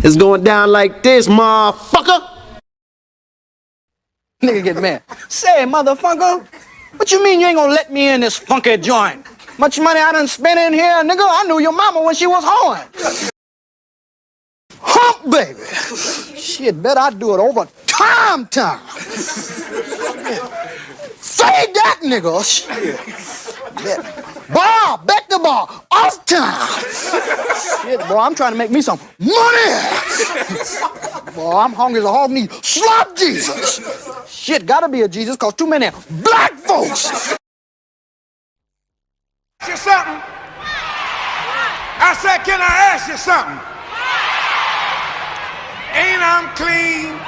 It's going down like this, motherfucker. Nigga get mad. Say, motherfucker, what you mean you ain't gonna let me in this funky joint? Much money I done spent in here, nigga. I knew your mama when she was horn. Hump, baby. Shit, bet I do it over time. Say that, nigga. Shit. Bar, back the bar, off time. Shit, boy, I'm trying to make me some money. Boy, I'm hungry as a hog needs slop Jesus. Shit, gotta be a Jesus, cause too many black folks. Ask you something? I said, can I ask you something? Ain't I'm clean?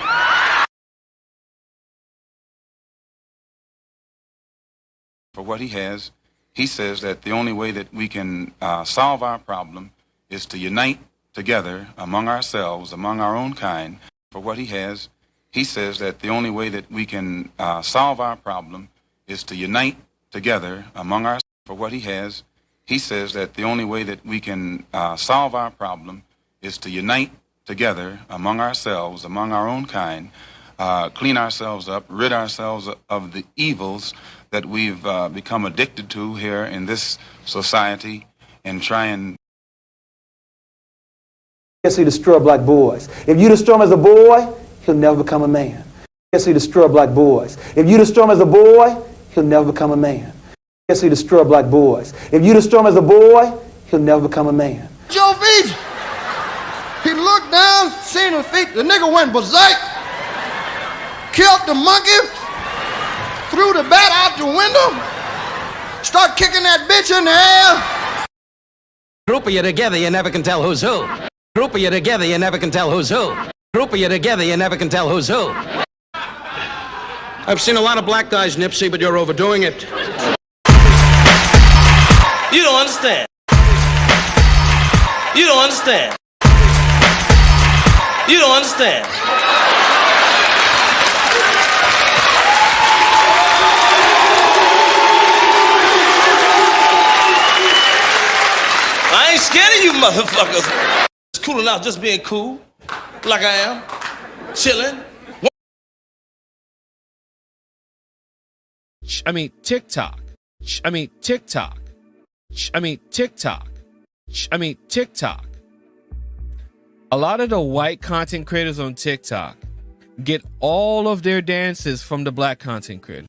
For what he has, he says that the only way that we can solve our problem is to unite together among ourselves, among our own kind. For what he has, he says that the only way that we can solve our problem is to unite together among our. For what he has, he says that the only way that we can solve our problem is to unite together among ourselves, among our own kind, clean ourselves up, rid ourselves of the evils that we've become addicted to here in this society, and try and. Yes, he destroy black boys. If you destroy him as a boy, he'll never become a man. Yes, he destroy black boys. If you destroy him as a boy, he'll never become a man. Yes, he destroy black boys. If you destroy him as a boy, he'll never become a man. Joe Beach, he looked down, seen his feet, the nigga went berserk, killed the monkey, threw the bat out the window, start kicking that bitch in the air. Group of you together, you never can tell who's who. Group of you together, you never can tell who's who. Group of you together, you never can tell who's who. I've seen a lot of black guys, Nipsey, but you're overdoing it. You don't understand. You don't understand. You don't understand. I ain't scared of you motherfuckers. It's cool enough just being cool, like I am, chilling. I mean, TikTok. I mean, TikTok. I mean, TikTok. I mean, TikTok. A lot of the white content creators on TikTok get all of their dances from the black content creators.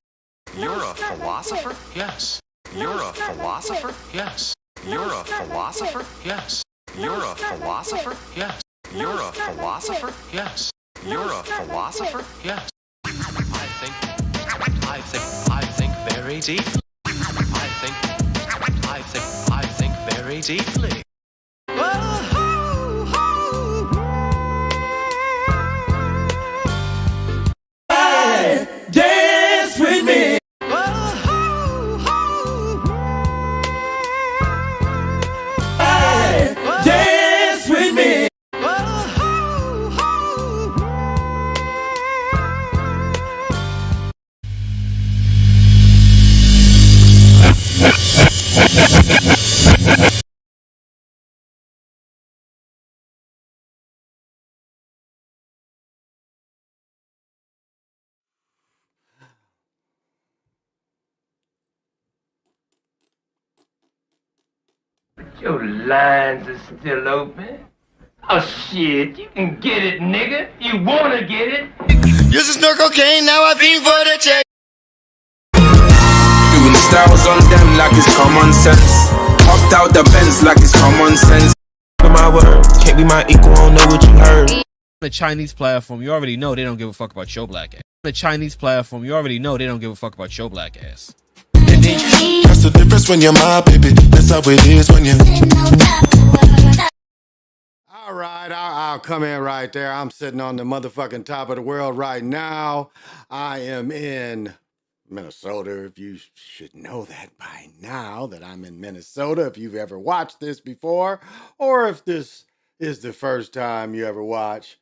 You're a philosopher? Yes. You're a philosopher? Yes. You're a philosopher? Yes. You're a philosopher? Yes. You're a philosopher? Yes. You're a philosopher? Yes. I think very deeply. I think very deeply. Dance with me. Dance with me. Your lines are still open. Oh shit, you can get it, nigga. You wanna get it? Used to snort cocaine, now I fiend for the check. Doing the styles on them like it's common sense. Hopped out the Benz like it's common sense. My word, can't be my equal, I don't know what you heard. The Chinese platform, you already know they don't give a fuck about your black ass. The Chinese platform, you already know they don't give a fuck about your black ass. That's the difference when you're my baby. That's how it is when you. All right, I'll come in right there. I'm sitting on the motherfucking top of the world right now. I am in Minnesota. If you should know that by now, that I'm in Minnesota. If you've ever watched this before, or if this is the first time you ever watch,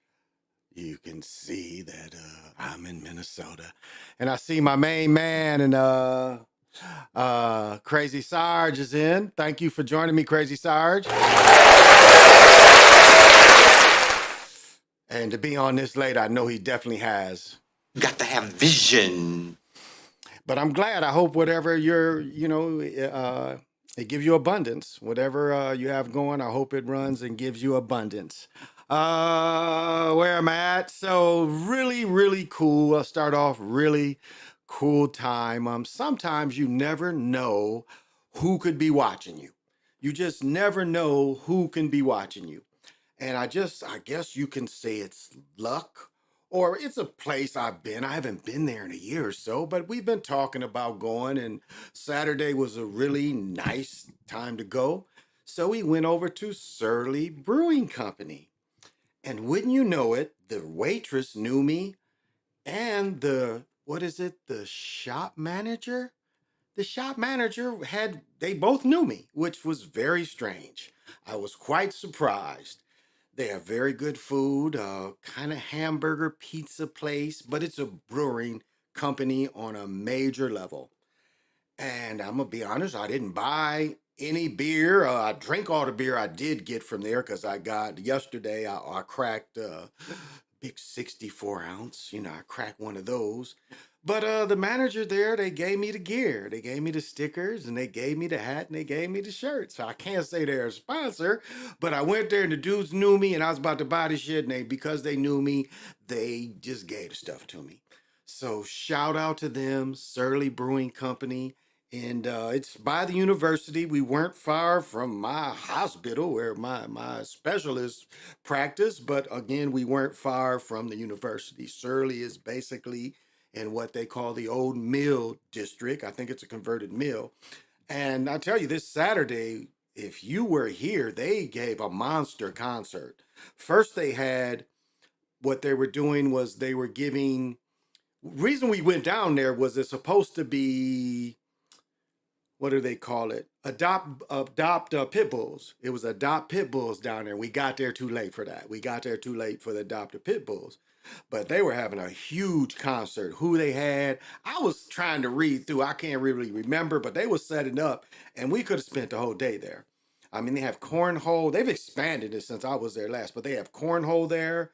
you can see that I'm in Minnesota. And I see my main man and Crazy Sarge is in. Thank you for joining me, Crazy Sarge. And to be on this late, I know he definitely has. Got to have vision. But I'm glad. I hope whatever you're, it gives you abundance. Whatever you have going, I hope it runs and gives you abundance. Where am I at? So really, really cool. I'll start off really cool time. Sometimes you never know who could be watching you. You just never know who can be watching you. And I guess you can say it's luck or it's a place I've been. I haven't been there in a year or so, but we've been talking about going, and Saturday was a really nice time to go. So we went over to Surly Brewing Company. And wouldn't you know it, the waitress knew me and the shop manager? The shop manager they both knew me, which was very strange. I was quite surprised. They have very good food, kind of hamburger pizza place, but it's a brewing company on a major level. And I'm going to be honest, I didn't buy any beer. I drank all the beer I did get from there because yesterday, I cracked a big 64 ounce. I cracked one of those. But the manager there, they gave me the gear. They gave me the stickers and they gave me the hat and they gave me the shirt. So I can't say they're a sponsor, but I went there and the dudes knew me and I was about to buy the shit. And because they knew me, they just gave the stuff to me. So shout out to them, Surly Brewing Company. And it's by the university. We weren't far from my hospital where my specialist practiced. But again, we weren't far from the university. Surly is basically in what they call the old mill district. I think it's a converted mill. And I tell you, this Saturday, if you were here, they gave a monster concert. First, what they were doing was they were giving, reason we went down there was it's supposed to be, what do they call it? Adopt pit bulls. It was adopt pit bulls down there. We got there too late for that. We got there too late for the adopted pit bulls. But they were having a huge concert. Who they had, I was trying to read through. I can't really remember, but they were setting up, and we could have spent the whole day there. I mean, they have cornhole. They've expanded it since I was there last, but they have cornhole there,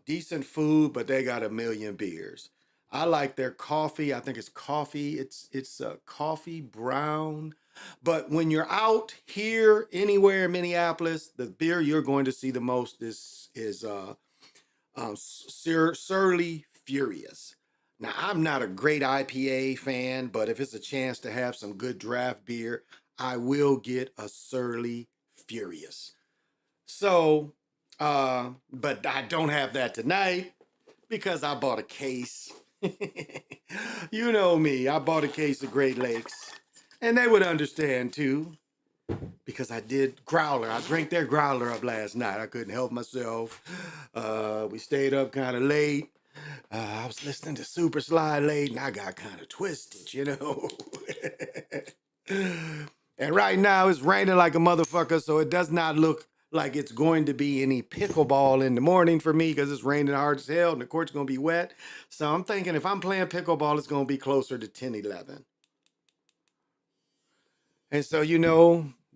decent food, but they got a million beers. I like their coffee. I think it's coffee. It's coffee brown. But when you're out here anywhere in Minneapolis, the beer you're going to see the most is Surly Furious. Now, I'm not a great IPA fan, but if it's a chance to have some good draft beer, I will get a Surly Furious. So, but I don't have that tonight because I bought a case. You know me, I bought a case of Great Lakes, and they would understand too. Because I did Growler. I drank their Growler up last night. I couldn't help myself. We stayed up kind of late. I was listening to Super Slide late, and I got kind of twisted, And right now, it's raining like a motherfucker, so it does not look like it's going to be any pickleball in the morning for me because it's raining hard as hell, and the court's going to be wet. So I'm thinking if I'm playing pickleball, it's going to be closer to 10-11. And so,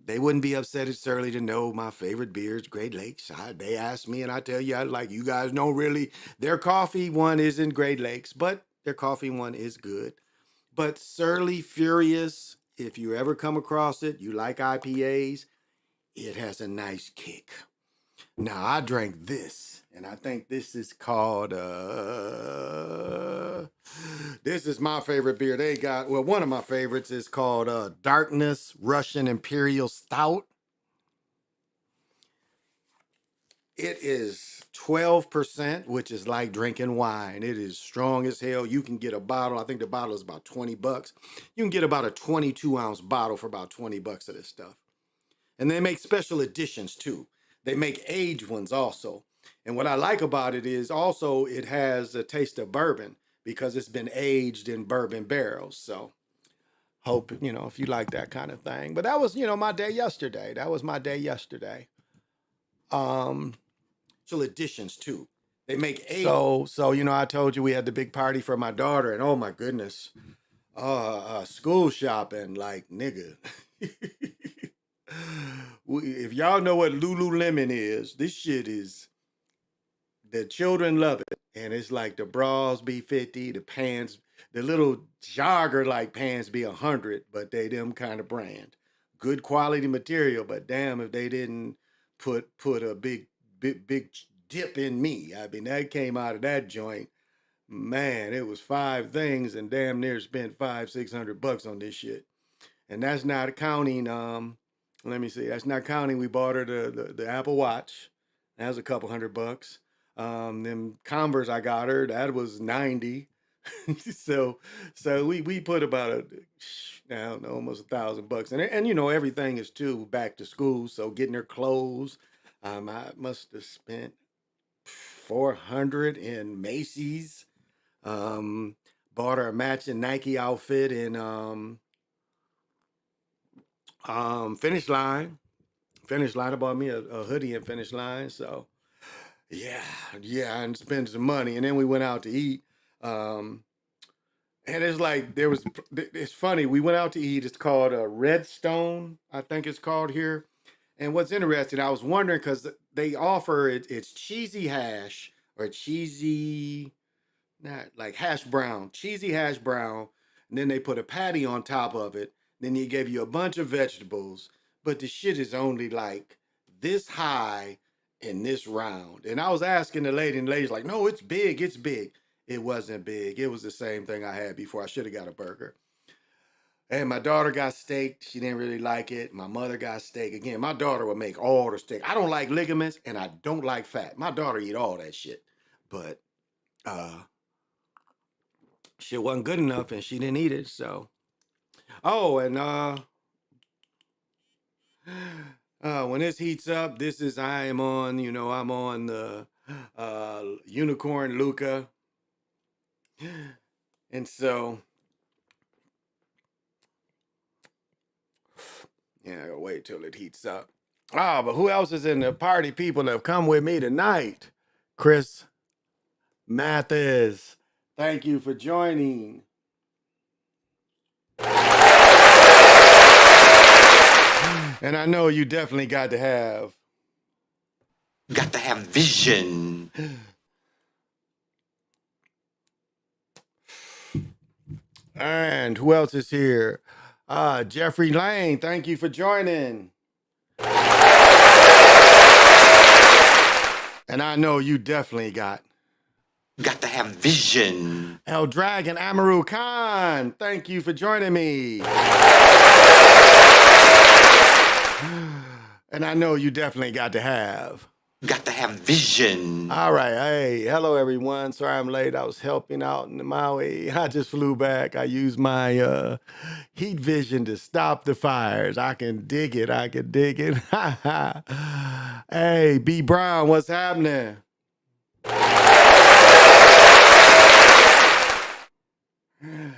they wouldn't be upset at Surly to know my favorite beer is Great Lakes. They asked me, and I tell you, you guys don't really, their coffee one isn't Great Lakes, but their coffee one is good. But Surly Furious, if you ever come across it, you like IPAs, it has a nice kick. Now, I drank this, and I think this is called, this is my favorite beer. They got, one of my favorites is called Darkness Russian Imperial Stout. It is 12%, which is like drinking wine. It is strong as hell. You can get a bottle. I think the bottle is about $20. You can get about a 22-ounce bottle for about $20 of this stuff. And they make special editions too. They make aged ones also. And what I like about it is also it has a taste of bourbon because it's been aged in bourbon barrels. So hope, if you like that kind of thing. But that was, my day yesterday. That was my day yesterday. Special editions too. They make aged. So, I told you we had the big party for my daughter and oh my goodness, school shopping, like nigga. If y'all know what Lululemon is, this shit is the children love it. And it's like the bras be 50, the pants, the little jogger like pants be 100, but they them kind of brand. Good quality material, but damn if they didn't put a big dip in me. I mean, that came out of that joint. Man, it was 5 things and damn near spent $500-600 on this shit. And that's not counting let me see, that's not counting we bought her the Apple Watch. That was a couple $100. Them Converse I got her, that was 90. so we put about I don't know, almost $1,000. And you know, everything is too back to school. So getting her clothes, I must have spent $400 in Macy's. Bought her a matching Nike outfit in Finish Line. Finish Line. I bought me a hoodie in Finish Line. So yeah, and spend some money. And then we went out to eat. And it's like it's funny. We went out to eat. It's called Redstone, I think it's called here. And what's interesting, I was wondering because they offer it's cheesy hash or cheesy, not like hash brown, cheesy hash brown. And then they put a patty on top of it. Then they gave you a bunch of vegetables, but the shit is only like this high and this round. And I was asking the lady, and the lady's like, no, it's big, it's big. It wasn't big. It was the same thing I had before. I should have got a burger. And my daughter got steak. She didn't really like it. My mother got steak. Again, my daughter would make all the steak. I don't like ligaments and I don't like fat. My daughter eat all that shit. But shit wasn't good enough and she didn't eat it. So, oh, and when this heats up, I'm on the Unicorn Luca. And so, yeah, I gotta wait till it heats up. But who else is in the party? People that have come with me tonight. Chris Mathis, thank you for joining. And I know you definitely got to have vision. And who else is here? Jeffrey Lane, thank you for joining. And I know you definitely got to have vision. El Dragon Amaru Khan, thank you for joining me. And I know you definitely got to have vision. All right. Hey, hello, everyone. Sorry I'm late. I was helping out in Maui. I just flew back. I used my heat vision to stop the fires. I can dig it. Hey, B. Brown, what's happening?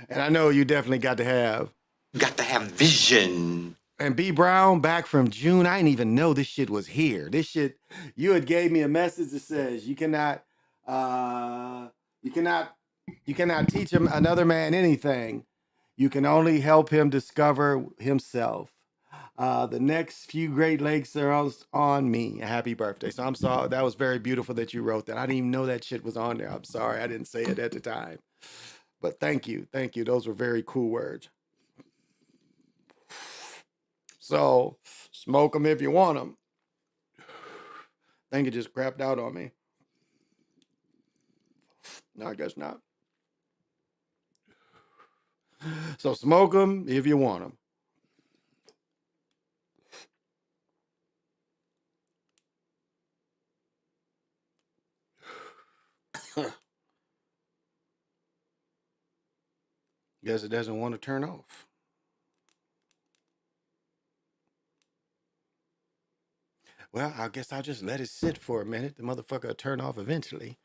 And I know you definitely got to have vision. And B. Brown, back from June, I didn't even know this shit was here. This shit, you had gave me a message that says you cannot teach him another man anything. You can only help him discover himself. The next few Great Lakes are on me. Happy birthday. So I'm sorry. That was very beautiful that you wrote that. I didn't even know that shit was on there. I'm sorry. I didn't say it at the time. But thank you. Thank you. Those were very cool words. So, smoke them if you want them. I think it just crapped out on me. No, I guess not. So, smoke them if you want them. Guess it doesn't want to turn off. Well, I guess I'll just let it sit for a minute. The motherfucker will turn off eventually.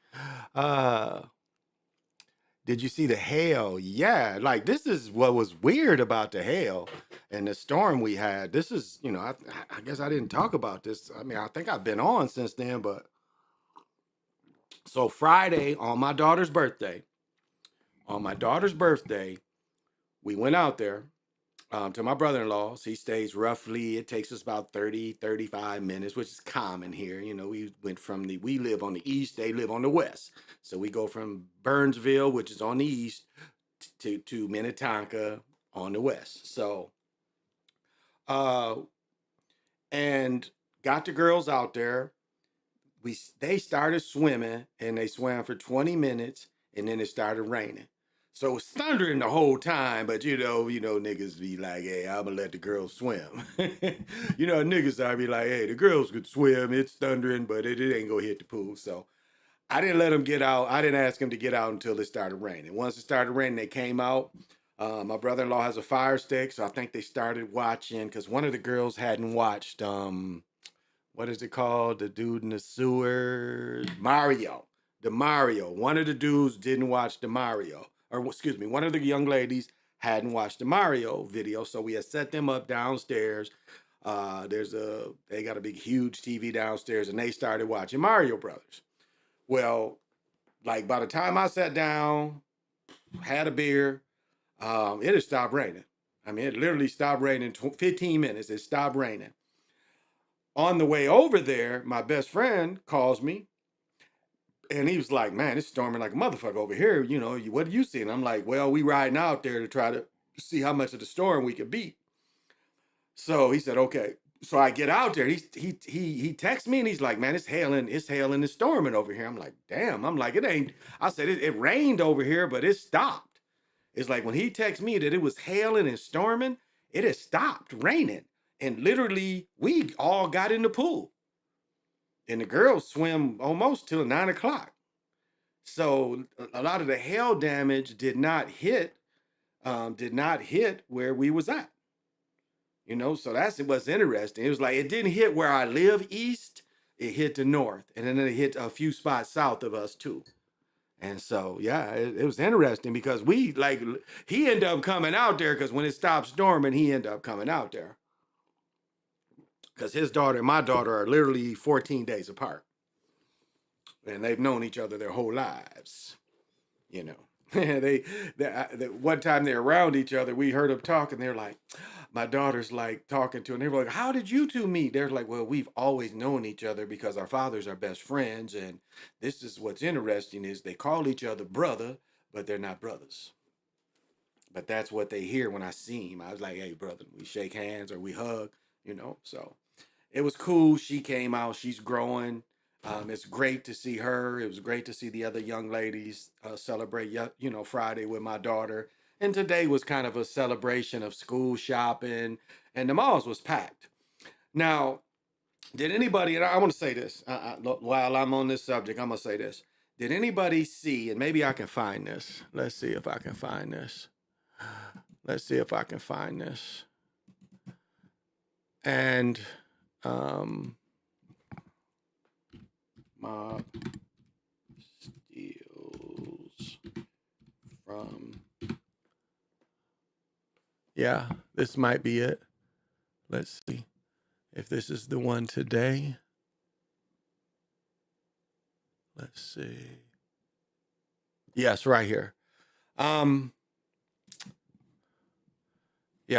Did you see the hail? Yeah, like this is what was weird about the hail and the storm we had. This is, I guess I didn't talk about this. I mean, I think I've been on since then, but so Friday on my daughter's birthday, we went out there to my brother-in-law's. He stays roughly, it takes us about 30, 35 minutes, which is common here. You know, we live on the east, they live on the west. So we go from Burnsville, which is on the east, to Minnetonka on the west. So, uh, and got the girls out there. They started swimming and they swam for 20 minutes and then it started raining. So it was thundering the whole time, but niggas be like, hey, I'm gonna let the girls swim. Niggas I be like, hey, the girls could swim, it's thundering, but it ain't gonna hit the pool. So I didn't let them get out. I didn't ask them to get out until it started raining. Once it started raining, they came out. My brother-in-law has a fire stick, so I think they started watching because one of the girls hadn't watched what is it called? The dude in the sewer? Mario. The Mario. One of the dudes didn't watch the Mario. Or excuse me, one of the young ladies hadn't watched the Mario video. So we had set them up downstairs. They got a big, huge TV downstairs, and they started watching Mario Brothers. Well, like by the time I sat down, had a beer, it had stopped raining. I mean, it literally stopped raining 15 minutes. It stopped raining. On the way over there, my best friend calls me and he was like, man, it's storming like a motherfucker over here. What do you see? And I'm like, well, we riding out there to try to see how much of the storm we could beat. So he said, okay. So I get out there. He texts me and he's like, man, it's hailing and storming over here. I'm like, damn. I'm like, it ain't. I said, it rained over here, but it stopped. It's like when he texted me that it was hailing and storming, it has stopped raining. And literally, we all got in the pool. And the girls swim almost till 9 o'clock. So a lot of the hail damage did not hit where we was at. So it was interesting. It was like it didn't hit where I live east, it hit the north, and then it hit a few spots south of us too. And so, yeah, it was interesting because he ended up coming out there because when it stopped storming, he ended up coming out there. Because his daughter and my daughter are literally 14 days apart. And they've known each other their whole lives. They one time they're around each other, we heard them talking. They're like, my daughter's like talking to, and they were like, how did you two meet? They're like, well, we've always known each other because our fathers are best friends. And this is what's interesting is they call each other brother, but they're not brothers. But that's what they hear when I see him. I was like, hey, brother, we shake hands or we hug, so it was cool. She came out, she's growing. It's great to see her. It was great to see the other young ladies celebrate, Friday with my daughter. And today was kind of a celebration of school shopping, and the malls was packed. Now, did anybody, and I want to say this, while I'm on this subject, I'm going to say this. Did anybody see, and maybe I can find this. Let's see if I can find this. And, mob steals from. Yeah, this might be it. Let's see if this is the one today. Let's see. Yes, right here. Yeah,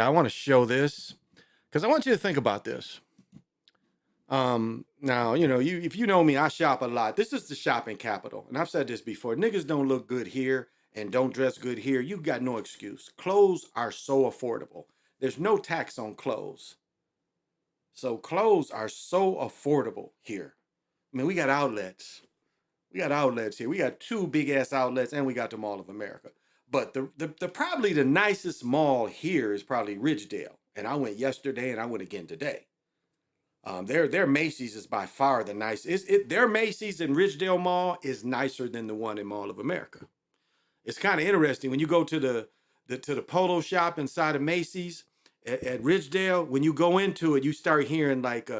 I want to show this because I want you to think about this. Now, if you know me, I shop a lot. This is the shopping capital. And I've said this before. Niggas don't look good here and don't dress good here. You got no excuse. Clothes are so affordable. There's no tax on clothes. So clothes are so affordable here. I mean, we got outlets. We got outlets here. We got 2 big ass outlets and we got the Mall of America. But the probably the nicest mall here is probably Ridgedale. And I went yesterday and I went again today. Their Macy's is by far the nicest. Their Macy's in Ridgedale Mall is nicer than the one in Mall of America. It's kind of interesting when you go to the polo shop inside of Macy's at Ridgedale. When you go into it, you start hearing like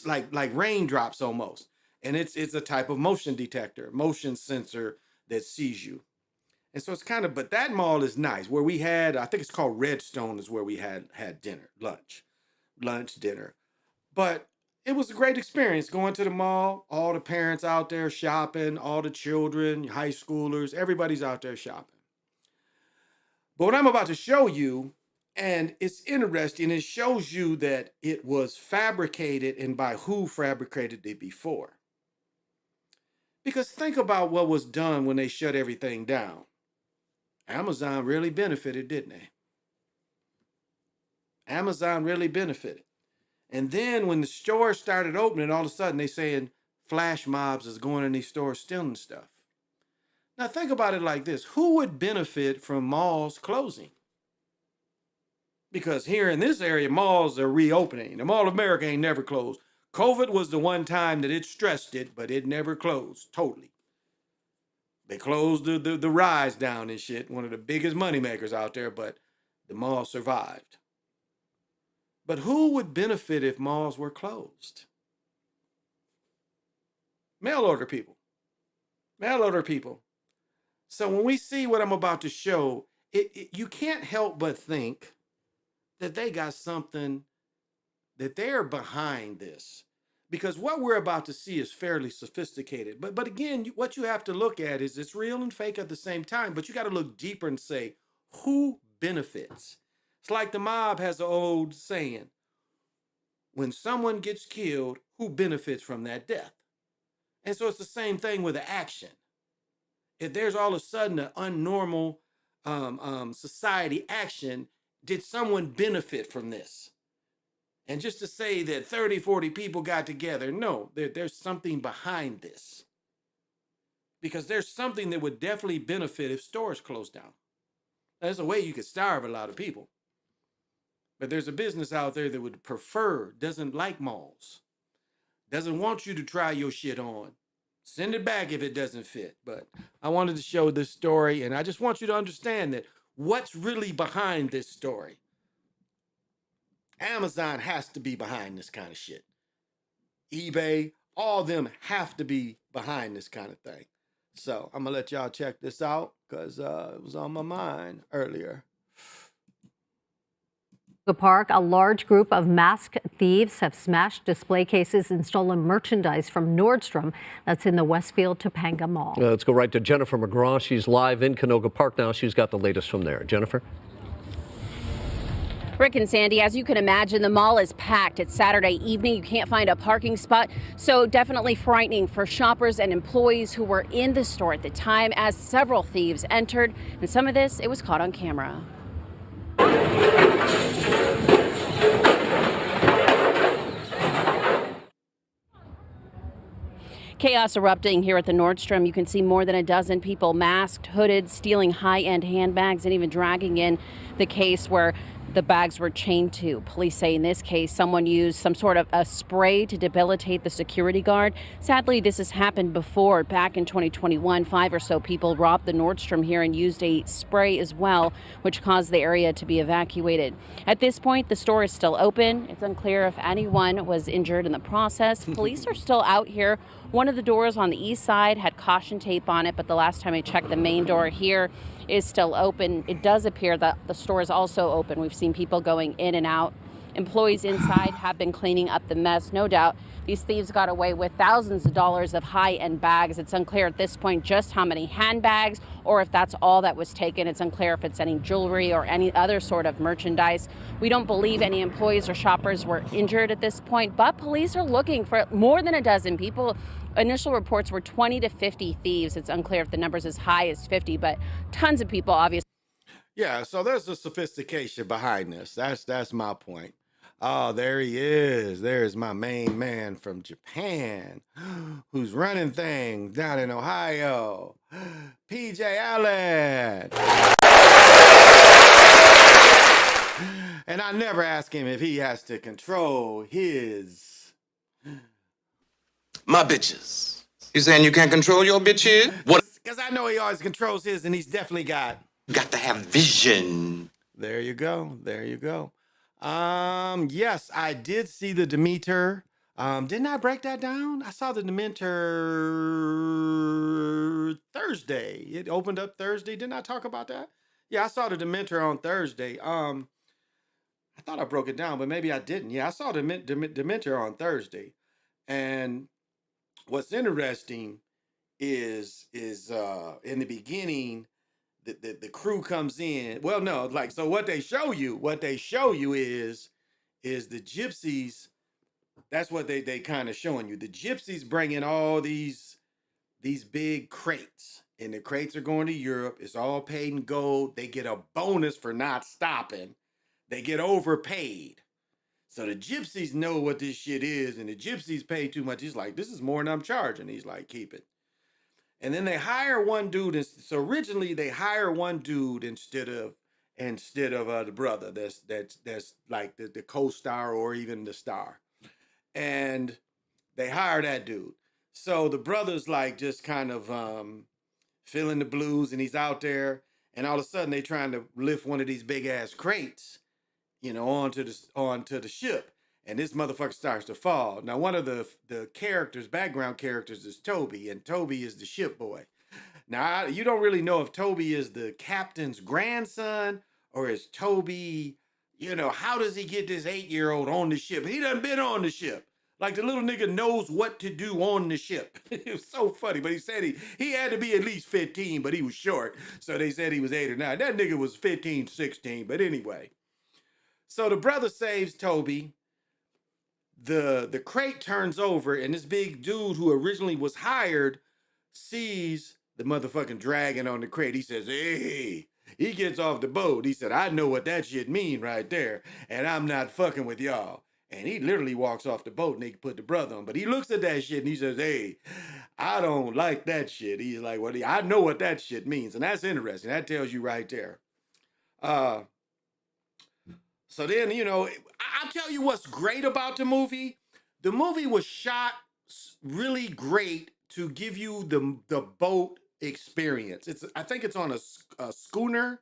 like raindrops almost, and it's a type of motion detector, motion sensor that sees you. And so it's kind of, but that mall is nice. Where we had, I think it's called Redstone, is where we had dinner, dinner. But it was a great experience going to the mall, all the parents out there shopping, all the children, high schoolers, everybody's out there shopping. But what I'm about to show you, and it's interesting, it shows you that it was fabricated and by who fabricated it before. Because think about what was done when they shut everything down. Amazon really benefited, didn't they? Amazon really benefited. And then when the stores started opening, all of a sudden they saying flash mobs is going in these stores stealing stuff. Now think about it like this. Who would benefit from malls closing? Because here in this area, malls are reopening. The Mall of America ain't never closed. COVID was the one time that it stressed it, but it never closed totally. They closed the rides down and shit, one of the biggest moneymakers out there, but the mall survived. But who would benefit if malls were closed? Mail order people. Mail order people. So when we see what I'm about to show, you can't help but think that they got something, that they're behind this. Because what we're about to see is fairly sophisticated. But again, what you have to look at is it's real and fake at the same time, but you got to look deeper and say, who benefits? It's like the mob has an old saying, when someone gets killed, who benefits from that death? And so it's the same thing with the action. If there's all of a sudden an unnormal society action, did someone benefit from this? And just to say that 30, 40 people got together, no, there's something behind this. Because there's something that would definitely benefit if stores closed down. There's a way you could starve a lot of people. But there's a business out there that would prefer, doesn't like malls, doesn't want you to try your shit on. Send it back if it doesn't fit. But I wanted to show this story, and I just want you to understand that what's really behind this story. Amazon has to be behind this kind of shit. eBay, all of them have to be behind this kind of thing. So I'm going to let y'all check this out because it was on my mind earlier. Park, a large group of masked thieves have smashed display cases and stolen merchandise from Nordstrom. That's in the Westfield Topanga Mall. Let's go right to Jennifer McGraw. She's live in Canoga Park now. She's got the latest from there. Jennifer? Rick and Sandy, as you can imagine, the mall is packed. It's Saturday evening. You can't find a parking spot. So definitely frightening for shoppers and employees who were in the store at the time as several thieves entered. And some of this, it was caught on camera. Chaos erupting here at the Nordstrom. You can see more than a dozen people masked, hooded, stealing high-end handbags and even dragging in the case where the bags were chained to. Police say in this case, someone used some sort of a spray to debilitate the security guard. Sadly, this has happened before. Back in 2021, 5 or so people robbed the Nordstrom here and used a spray as well, which caused the area to be evacuated. At this point, the store is still open. It's unclear if anyone was injured in the process. Police are still out here. One of the doors on the east side had caution tape on it, but the last time I checked, the main door here is still open. It does appear that the store is also open. We've seen people going in and out. Employees inside have been cleaning up the mess. No doubt these thieves got away with thousands of dollars of high-end bags. It's unclear at this point just how many handbags or if that's all that was taken. It's unclear if it's any jewelry or any other sort of merchandise. We don't believe any employees or shoppers were injured at this point, but police are looking for more than a dozen people. Initial reports were 20 to 50 thieves. It's unclear if the number's as high as 50, but tons of people obviously. Yeah, so there's a sophistication behind this. That's my point. Oh, there he is. There's my main man from Japan who's running things down in Ohio. PJ Allen. And I never ask him if he has to control his... My bitches. You saying you can't control your bitches? What? Because I know he always controls his, and he's definitely got to have vision. There you go. There you go. Yes, I did see the Demeter. Didn't I break that down? I saw the Demeter Thursday. It opened up Thursday. Didn't I talk about that? Yeah, I saw the Demeter on Thursday. I thought I broke it down, but maybe I didn't. Yeah, I saw the Demeter on Thursday. And what's interesting is in the beginning, the crew comes in. Well, no, like so what they show you is the gypsies. That's what they kind of showing you. The gypsies bringing all these big crates, and the crates are going to Europe. It's all paid in gold. They get a bonus for not stopping. They get overpaid. So the gypsies know what this shit is, and the gypsies pay too much. He's like, this is more than I'm charging. He's like, keep it. And then they hire one dude. So originally they hire one dude instead of the brother that's like the co-star or even the star. And they hire that dude. So the brother's like just kind of feeling the blues, and he's out there, and all of a sudden they trying to lift one of these big ass crates, onto the ship, and this motherfucker starts to fall. Now one of the background characters is Toby, and Toby is the ship boy. Now you don't really know if Toby is the captain's grandson or is Toby, how does he get this 8-year-old on the ship? He done been on the ship. Like the little nigga knows what to do on the ship. It was so funny, but he said he had to be at least 15, but he was short. So they said he was 8 or 9. That nigga was 15, 16, but anyway. So the brother saves Toby. The crate turns over, and this big dude who originally was hired sees the motherfucking dragon on the crate. He says, hey, he gets off the boat. He said, I know what that shit mean right there, and I'm not fucking with y'all. And he literally walks off the boat, and they put the brother on. But he looks at that shit, and he says, hey, I don't like that shit. He's like, well, I know what that shit means. And that's interesting. That tells you right there. So then, I'll tell you what's great about the movie. The movie was shot really great to give you the boat experience. I think it's on a schooner.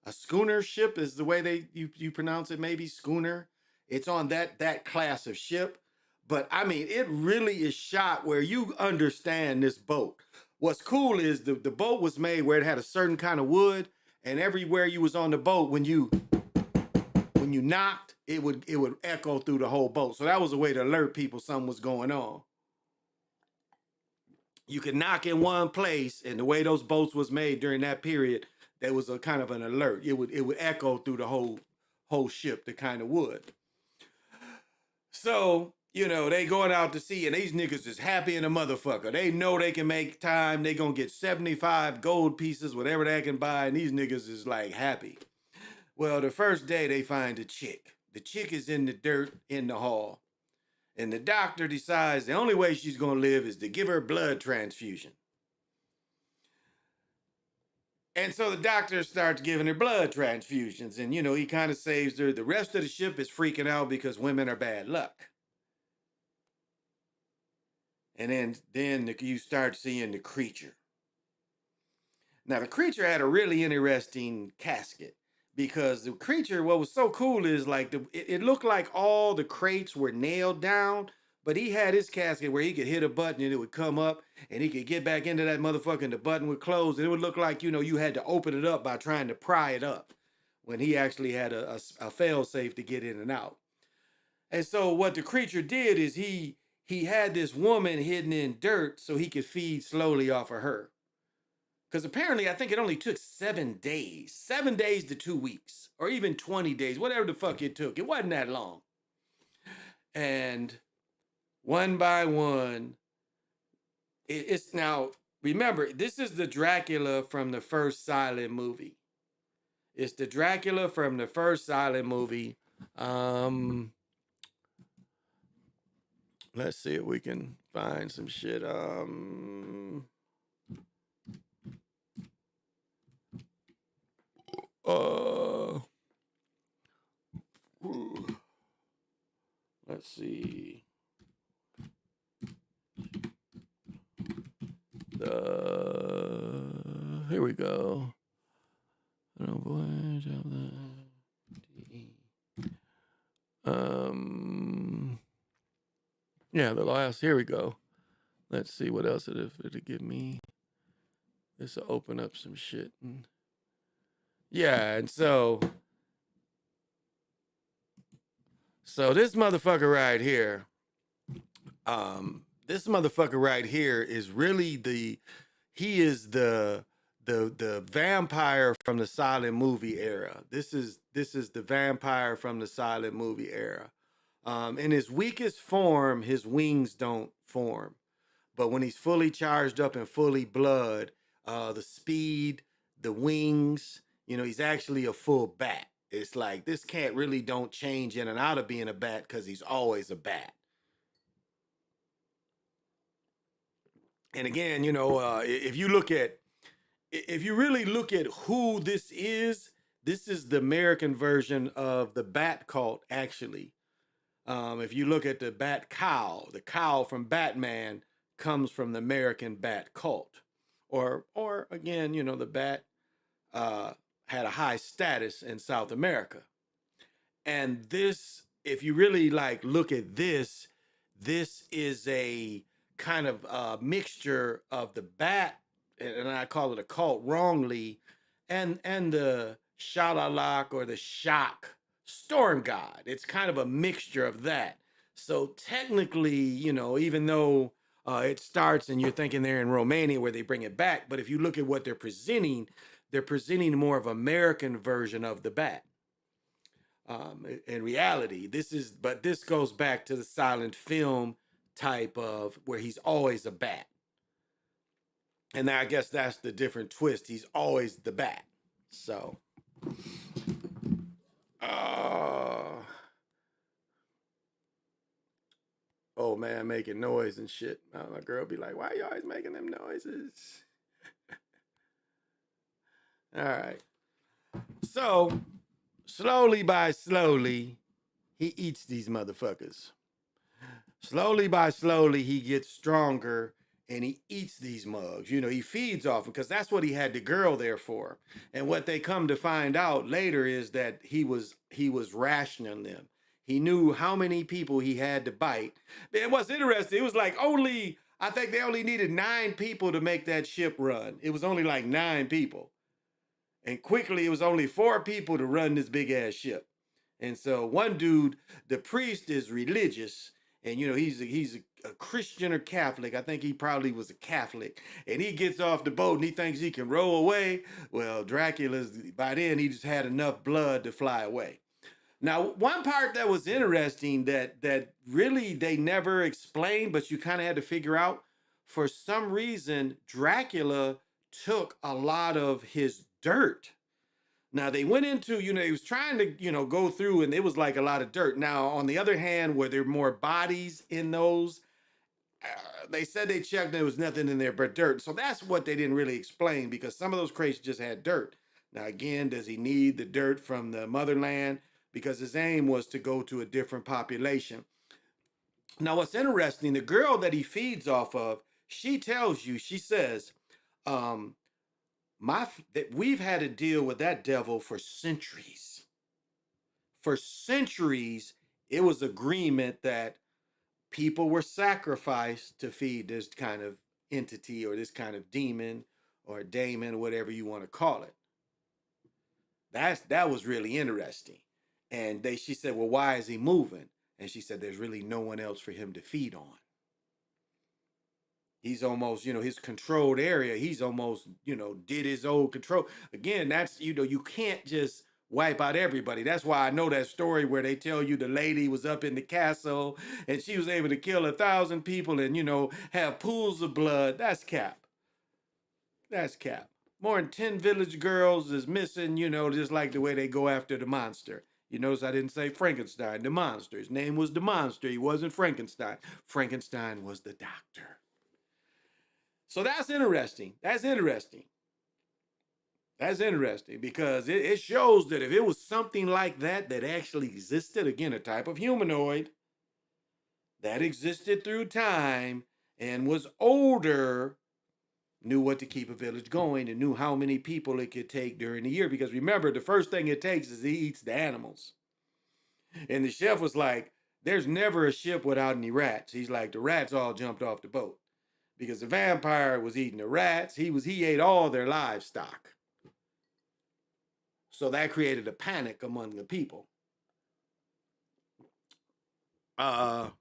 A schooner ship is the way you pronounce it, maybe schooner. It's on that class of ship. But I mean, it really is shot where you understand this boat. What's cool is the boat was made where it had a certain kind of wood, and everywhere you was on the boat, when you knocked, it would echo through the whole boat. So that was a way to alert people something was going on. You could knock in one place, and the way those boats was made during that period, there was a kind of an alert. It would echo through the whole ship, the kind of wood. So, they going out to sea, and these niggas is happy in a motherfucker. They know they can make time. They gonna get 75 gold pieces, whatever they can buy, and these niggas is like happy. Well, the first day they find a chick. The chick is in the dirt in the hall. And the doctor decides the only way she's gonna live is to give her blood transfusion. And so the doctor starts giving her blood transfusions, and he kind of saves her. The rest of the ship is freaking out because women are bad luck. And then you start seeing the creature. Now the creature had a really interesting casket, because the creature, what was so cool is like it looked like all the crates were nailed down, but he had his casket where he could hit a button and it would come up, and he could get back into that motherfucker and the button would close, and it would look like, you had to open it up by trying to pry it up, when he actually had a fail-safe to get in and out. And so what the creature did is he had this woman hidden in dirt so he could feed slowly off of her. Because apparently, I think it only took 7 days. 7 days to 2 weeks. Or even 20 days. Whatever the fuck it took. It wasn't that long. And one by one, it's now, remember, this is the Dracula from the first silent movie. It's the Dracula from the first silent movie. Let's see if we can find some shit. Let's see. Here we go. Yeah, the last. Here we go. Let's see what else it'll give me. This will open up some shit. Yeah, and so this motherfucker right here, is really he is the the vampire from the silent movie era. This is the vampire from the silent movie era. In his weakest form, his wings don't form. But when he's fully charged up and fully blood, the speed, the wings, he's actually a full bat. It's like this cat really don't change in and out of being a bat because he's always a bat. And again, if you really look at who this is the American version of the Bat Cult, actually. If you look at the Bat Cowl, the cowl from Batman comes from the American Bat Cult. Or again, the bat had a high status in South America. And this, if you really look at this is a kind of mixture of the bat, and I call it a cult wrongly, and the Shalalak or the Shock storm god. It's kind of a mixture of that. So technically, even though it starts and you're thinking they're in Romania where they bring it back, but if you look at what they're presenting more of American version of the bat. In reality, this goes back to the silent film type of where he's always a bat. And I guess that's the different twist. He's always the bat. So, oh man, making noise and shit. My girl be like, why are you always making them noises? All right. So, slowly by slowly, he eats these motherfuckers. Slowly by slowly, he gets stronger and he eats these mugs. He feeds off them because that's what he had the girl there for. And what they come to find out later is that he was rationing them. He knew how many people he had to bite. And what's interesting, it was like I think they only needed 9 people to make that ship run. It was only like 9 people. And quickly, it was only 4 people to run this big ass ship. And so one dude, the priest, is religious. And, he's a Christian or Catholic. I think he probably was a Catholic. And he gets off the boat and he thinks he can row away. Well, by then, he just had enough blood to fly away. Now, one part that was interesting that really they never explained, but you kind of had to figure out, for some reason, Dracula took a lot of his dirt. Now they went into, he was trying to, go through and it was like a lot of dirt. Now, on the other hand, were there more bodies in those? They said they checked and there was nothing in there but dirt. So that's what they didn't really explain because some of those crates just had dirt. Now, again, does he need the dirt from the motherland? Because his aim was to go to a different population. Now, what's interesting, the girl that he feeds off of, she tells you, she says, that we've had to deal with that devil for centuries. For centuries, it was agreement that people were sacrificed to feed this kind of entity or this kind of demon or daemon, whatever you want to call it. That was really interesting. And she said, well, why is he moving? And she said, there's really no one else for him to feed on. He's almost, his controlled area, he's almost, did his old control. Again, that's, you can't just wipe out everybody. That's why I know that story where they tell you the lady was up in the castle and she was able to kill 1,000 people and, have pools of blood. That's cap. That's cap. More than 10 village girls is missing, just like the way they go after the monster. You notice I didn't say Frankenstein, the monster. His name was the monster. He wasn't Frankenstein. Frankenstein was the doctor. So that's interesting. That's interesting because it shows that if it was something like that actually existed, again, a type of humanoid that existed through time and was older, knew what to keep a village going and knew how many people it could take during the year. Because remember, the first thing it takes is he eats the animals. And the chef was like, there's never a ship without any rats. He's like, the rats all jumped off the boat. Because the vampire was eating the rats. He ate all their livestock. So that created a panic among the people. And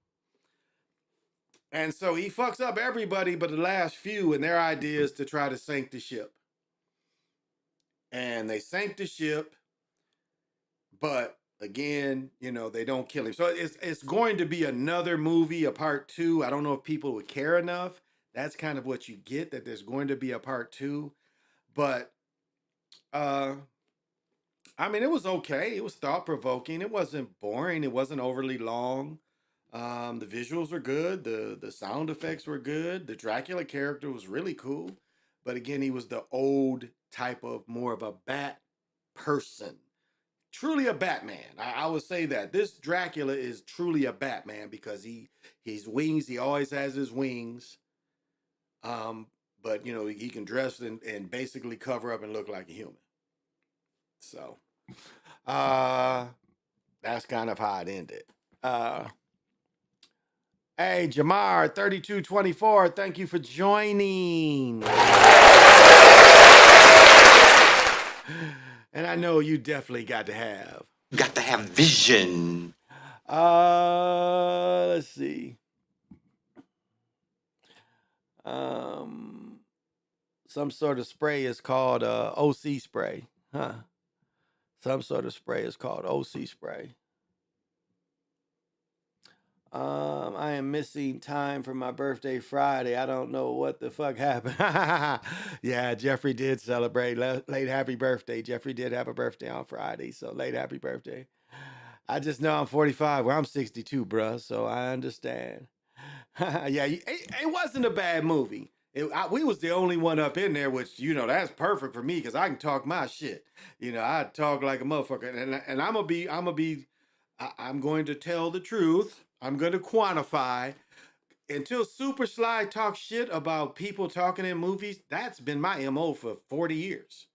so he fucks up everybody but the last few, and their idea is to try to sink the ship. and they sank the ship. But again, they don't kill him. So it's going to be another movie, a part 2. I don't know if people would care enough. That's kind of what you get, that there's going to be a part 2. But I mean, it was okay. It was thought provoking. It wasn't boring. It wasn't overly long. The visuals were good. The sound effects were good. The Dracula character was really cool. But again, he was the old type of more of a bat person. Truly a Batman. I would say that. This Dracula is truly a Batman because he's wings. He always has his wings. But he can dress and basically cover up and look like a human. So that's kind of how it ended. Hey, Jamar, 3224, thank you for joining. And I know you definitely got to have vision. Let's see. Some sort of spray is called OC spray. Huh. Some sort of spray is called OC spray. I am missing time for my birthday Friday. I don't know what the fuck happened. Yeah, Jeffrey did celebrate. Late happy birthday. Jeffrey did have a birthday on Friday, so late happy birthday. I just know I'm 45. Well, I'm 62, bruh, so I understand. Yeah, it wasn't a bad movie. We was the only one up in there, which, that's perfect for me because I can talk my shit. I talk like a motherfucker. And I'm going to tell the truth. I'm going to quantify. Until Super Sly talks shit about people talking in movies, that's been my MO for 40 years.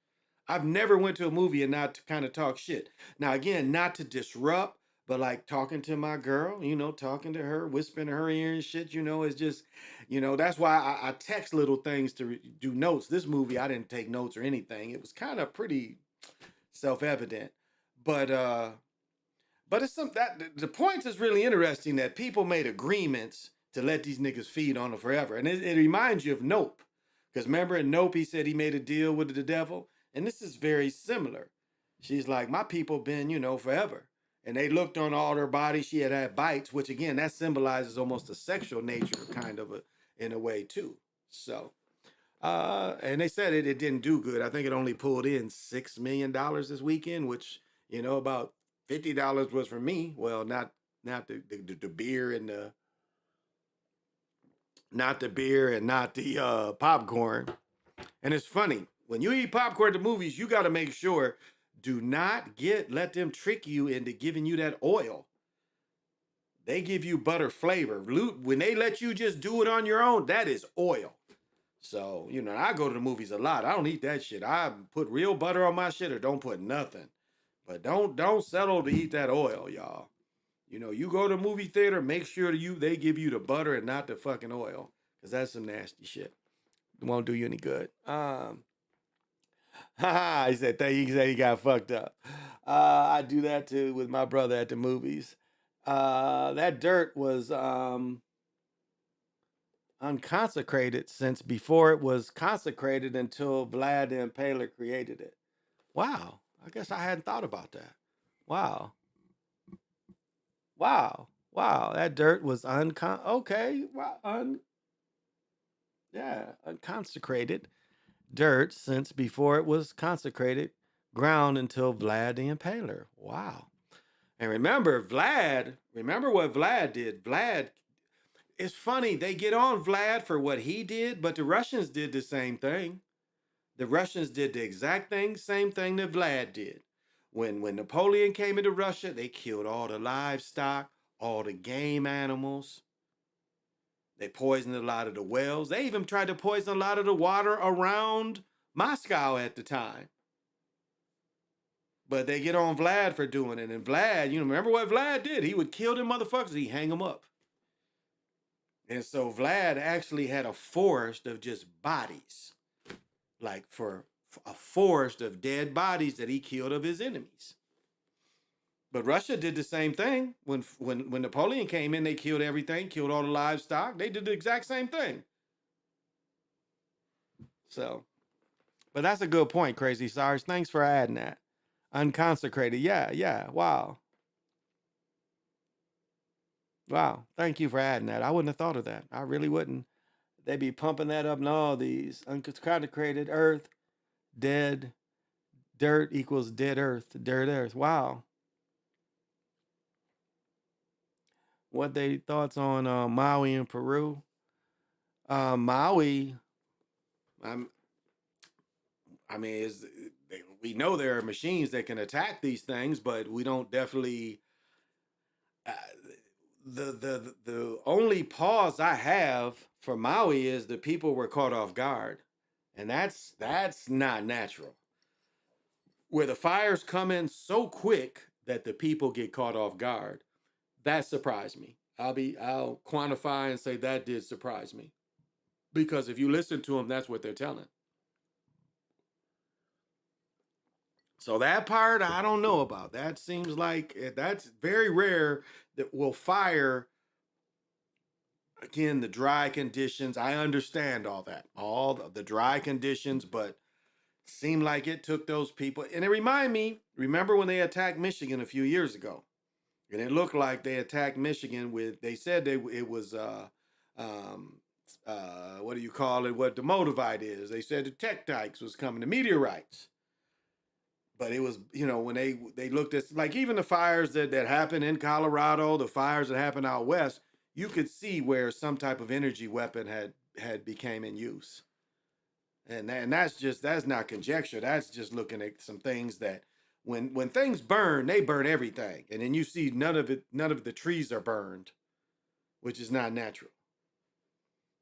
I've never went to a movie and not to kind of talk shit. Now, again, not to disrupt, but like talking to my girl, talking to her, whispering in her ear and shit, is just, that's why I text little things to do notes. This movie, I didn't take notes or anything. It was kind of pretty self-evident. But it's the point is really interesting that people made agreements to let these niggas feed on them forever. And it reminds you of Nope. Because remember in Nope, he said he made a deal with the devil. And this is very similar. She's like, my people been, forever. And they looked on all her body. She had bites, which again, that symbolizes almost a sexual nature kind of in a way too. So, and they said it didn't do good. I think it only pulled in $6 million this weekend, which, about $50 was for me. Well, not the beer and not the popcorn. And it's funny, when you eat popcorn at the movies, you got to make sure, do not let them trick you into giving you that oil. They give you butter flavor. When they let you just do it on your own, that is oil. So, I go to the movies a lot. I don't eat that shit. I put real butter on my shit or don't put nothing. But don't settle to eat that oil, y'all. You go to a movie theater, make sure they give you the butter and not the fucking oil. Because that's some nasty shit. It won't do you any good. He said he got fucked up. I do that too with my brother at the movies. That dirt was unconsecrated since before it was consecrated until Vlad the Impaler created it. Wow. I guess I hadn't thought about that. Wow. That dirt was unconsecrated dirt since before it was consecrated ground until Vlad the Impaler. Wow. And remember what Vlad did. It's funny, they get on Vlad for what he did, but the Russians did the same thing. The Russians did the exact same thing that Vlad did. When Napoleon came into Russia, they killed all the livestock, all the game animals. They poisoned a lot of the wells. They even tried to poison a lot of the water around Moscow at the time. But they get on Vlad for doing it. And Vlad, remember what Vlad did? He would kill them motherfuckers. He'd hang them up. And so Vlad actually had a forest of just bodies. Like for a forest of dead bodies that he killed of his enemies. But Russia did the same thing. When Napoleon came in, they killed everything, killed all the livestock. They did the exact same thing. So, But that's a good point, Crazy Cyrus. Thanks for adding that. Unconsecrated. Yeah. Wow. Wow. Thank you for adding that. I wouldn't have thought of that. I really wouldn't. They'd be pumping that up and all these unconsecrated earth, dead, dirt equals dead earth, dirt earth. Wow. What they thoughts on Maui in Peru? Maui, I mean, we know there are machines that can attack these things, but we don't definitely. The only pause I have for Maui is the people were caught off guard, and that's not natural. Where the fires come in so quick that the people get caught off guard, that surprised me. I'll quantify and say that did surprise me, because if you listen to them, that's what they're telling. So that part I don't know about. That seems like that's very rare that will fire. Again, the dry conditions, I understand all that, all the dry conditions, but seemed like it took those people. And it reminded me, remember when they attacked Michigan a few years ago? And it looked like they attacked Michigan with, they said it was, what do you call it? What the motivite is. They said the tektites was coming, the meteorites. But it was, when they looked at, like even the fires that happened in Colorado, the fires that happened out west, you could see where some type of energy weapon had became in use. And that's not conjecture. That's just looking at some things that when things burn, they burn everything. And then you see none of the trees are burned, which is not natural.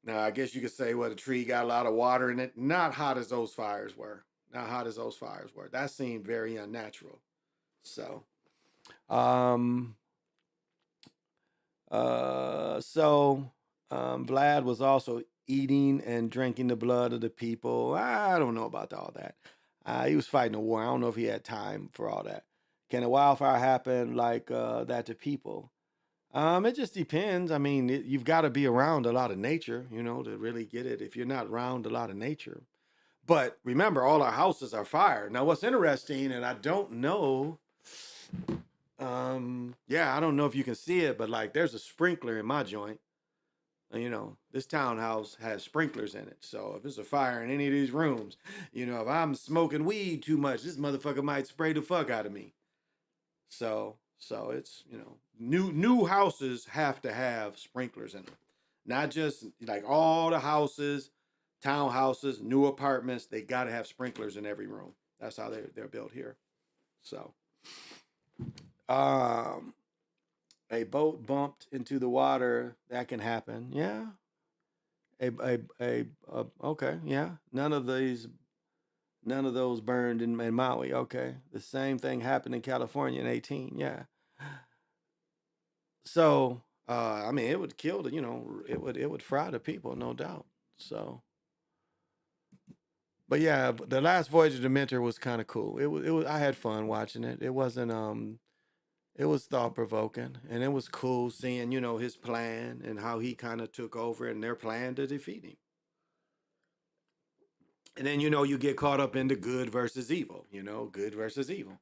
Now, I guess you could say, well, the tree got a lot of water in it. Not hot as those fires were. Not hot as those fires were. That seemed very unnatural. So, Vlad was also eating and drinking the blood of the people. I don't know about all that. He was fighting a war. I don't know if he had time for all that. Can a wildfire happen like that to people? It just depends. I mean, you've got to be around a lot of nature, to really get it. If you're not around a lot of nature. But remember, all our houses are fire. Now, what's interesting, and I don't know, I don't know if you can see it, but like there's a sprinkler in my joint. This townhouse has sprinklers in it. So if there's a fire in any of these rooms, if I'm smoking weed too much, this motherfucker might spray the fuck out of me. So it's, new houses have to have sprinklers in them. Not just like all the houses, townhouses, new apartments, they got to have sprinklers in every room. That's how they're built here. So, a boat bumped into the water, that can happen. Yeah. Okay, yeah. None of those burned in Maui. Okay. The same thing happened in California in 18. Yeah. So, I mean, it would kill it would fry the people, no doubt. So, but yeah, the last voyage of Dementor was kind of cool. It was I had fun watching it. It wasn't it was thought provoking, and it was cool seeing, his plan and how he kind of took over and their plan to defeat him. And then, you get caught up into good versus evil, good versus evil.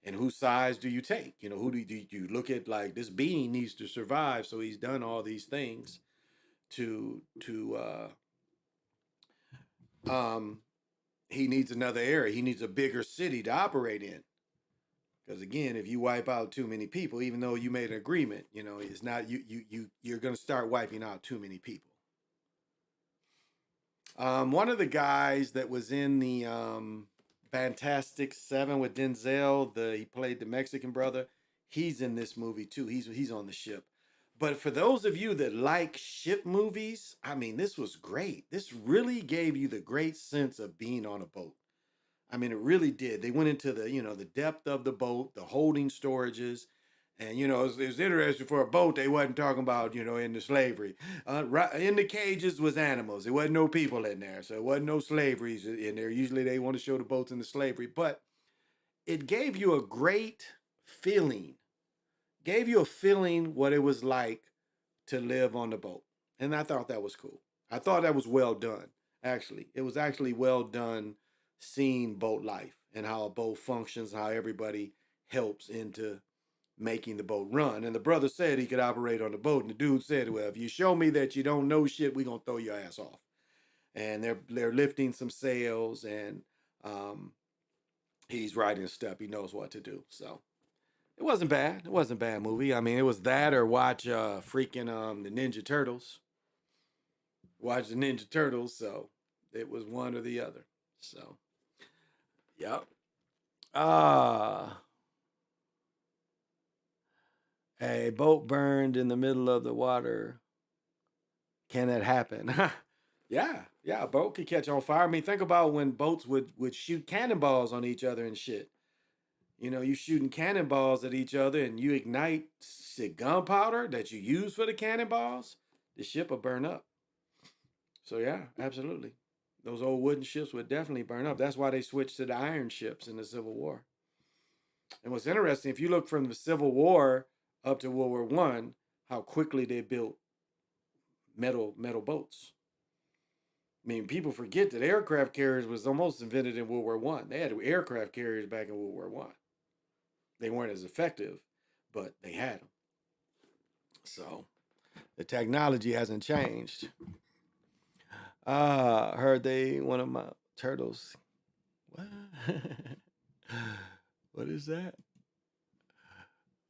And whose sides do you take? Who do you look at, like, this being needs to survive, so he's done all these things to he needs another area. He needs a bigger city to operate in. Because again, if you wipe out too many people, even though you made an agreement, it's not you're going to start wiping out too many people. One of the guys that was in the Fantastic Seven with Denzel, he played the Mexican brother. He's in this movie too. He's on the ship. But for those of you that like ship movies, I mean, this was great. This really gave you the great sense of being on a boat. I mean, it really did. They went into the, the depth of the boat, the holding storages. And, it was interesting for a boat. They wasn't talking about, in the slavery. In the cages was animals. There wasn't no people in there. So it wasn't no slavery in there. Usually they want to show the boats in the slavery. But it gave you a great feeling. Gave you a feeling what it was like to live on the boat. And I thought that was cool. I thought that was well done, actually. It was actually well done seen boat life and how a boat functions, how everybody helps into making the boat run. And the brother said he could operate on the boat, and the dude said, "Well, if you show me that you don't know shit, we're gonna throw your ass off." And they're lifting some sails, and he's riding a step. He knows what to do. So it wasn't bad. It wasn't a bad movie. I mean, it was that or watch freaking the Ninja Turtles. Watch the Ninja Turtles. So it was one or the other. So, yep. A boat burned in the middle of the water. Can that happen? Yeah, a boat could catch on fire. I mean, think about when boats would shoot cannonballs on each other and shit. You know, you shooting cannonballs at each other and you ignite gunpowder that you use for the cannonballs, the ship will burn up. So yeah, absolutely. Those old wooden ships would definitely burn up. That's why they switched to the iron ships in the Civil War. And what's interesting, if you look from the Civil War up to World War One, how quickly they built metal boats. I mean, people forget that aircraft carriers was almost invented in World War One. They had aircraft carriers back in World War One. They weren't as effective, but they had them. So the technology hasn't changed. Heard one of my turtles. What? What is that?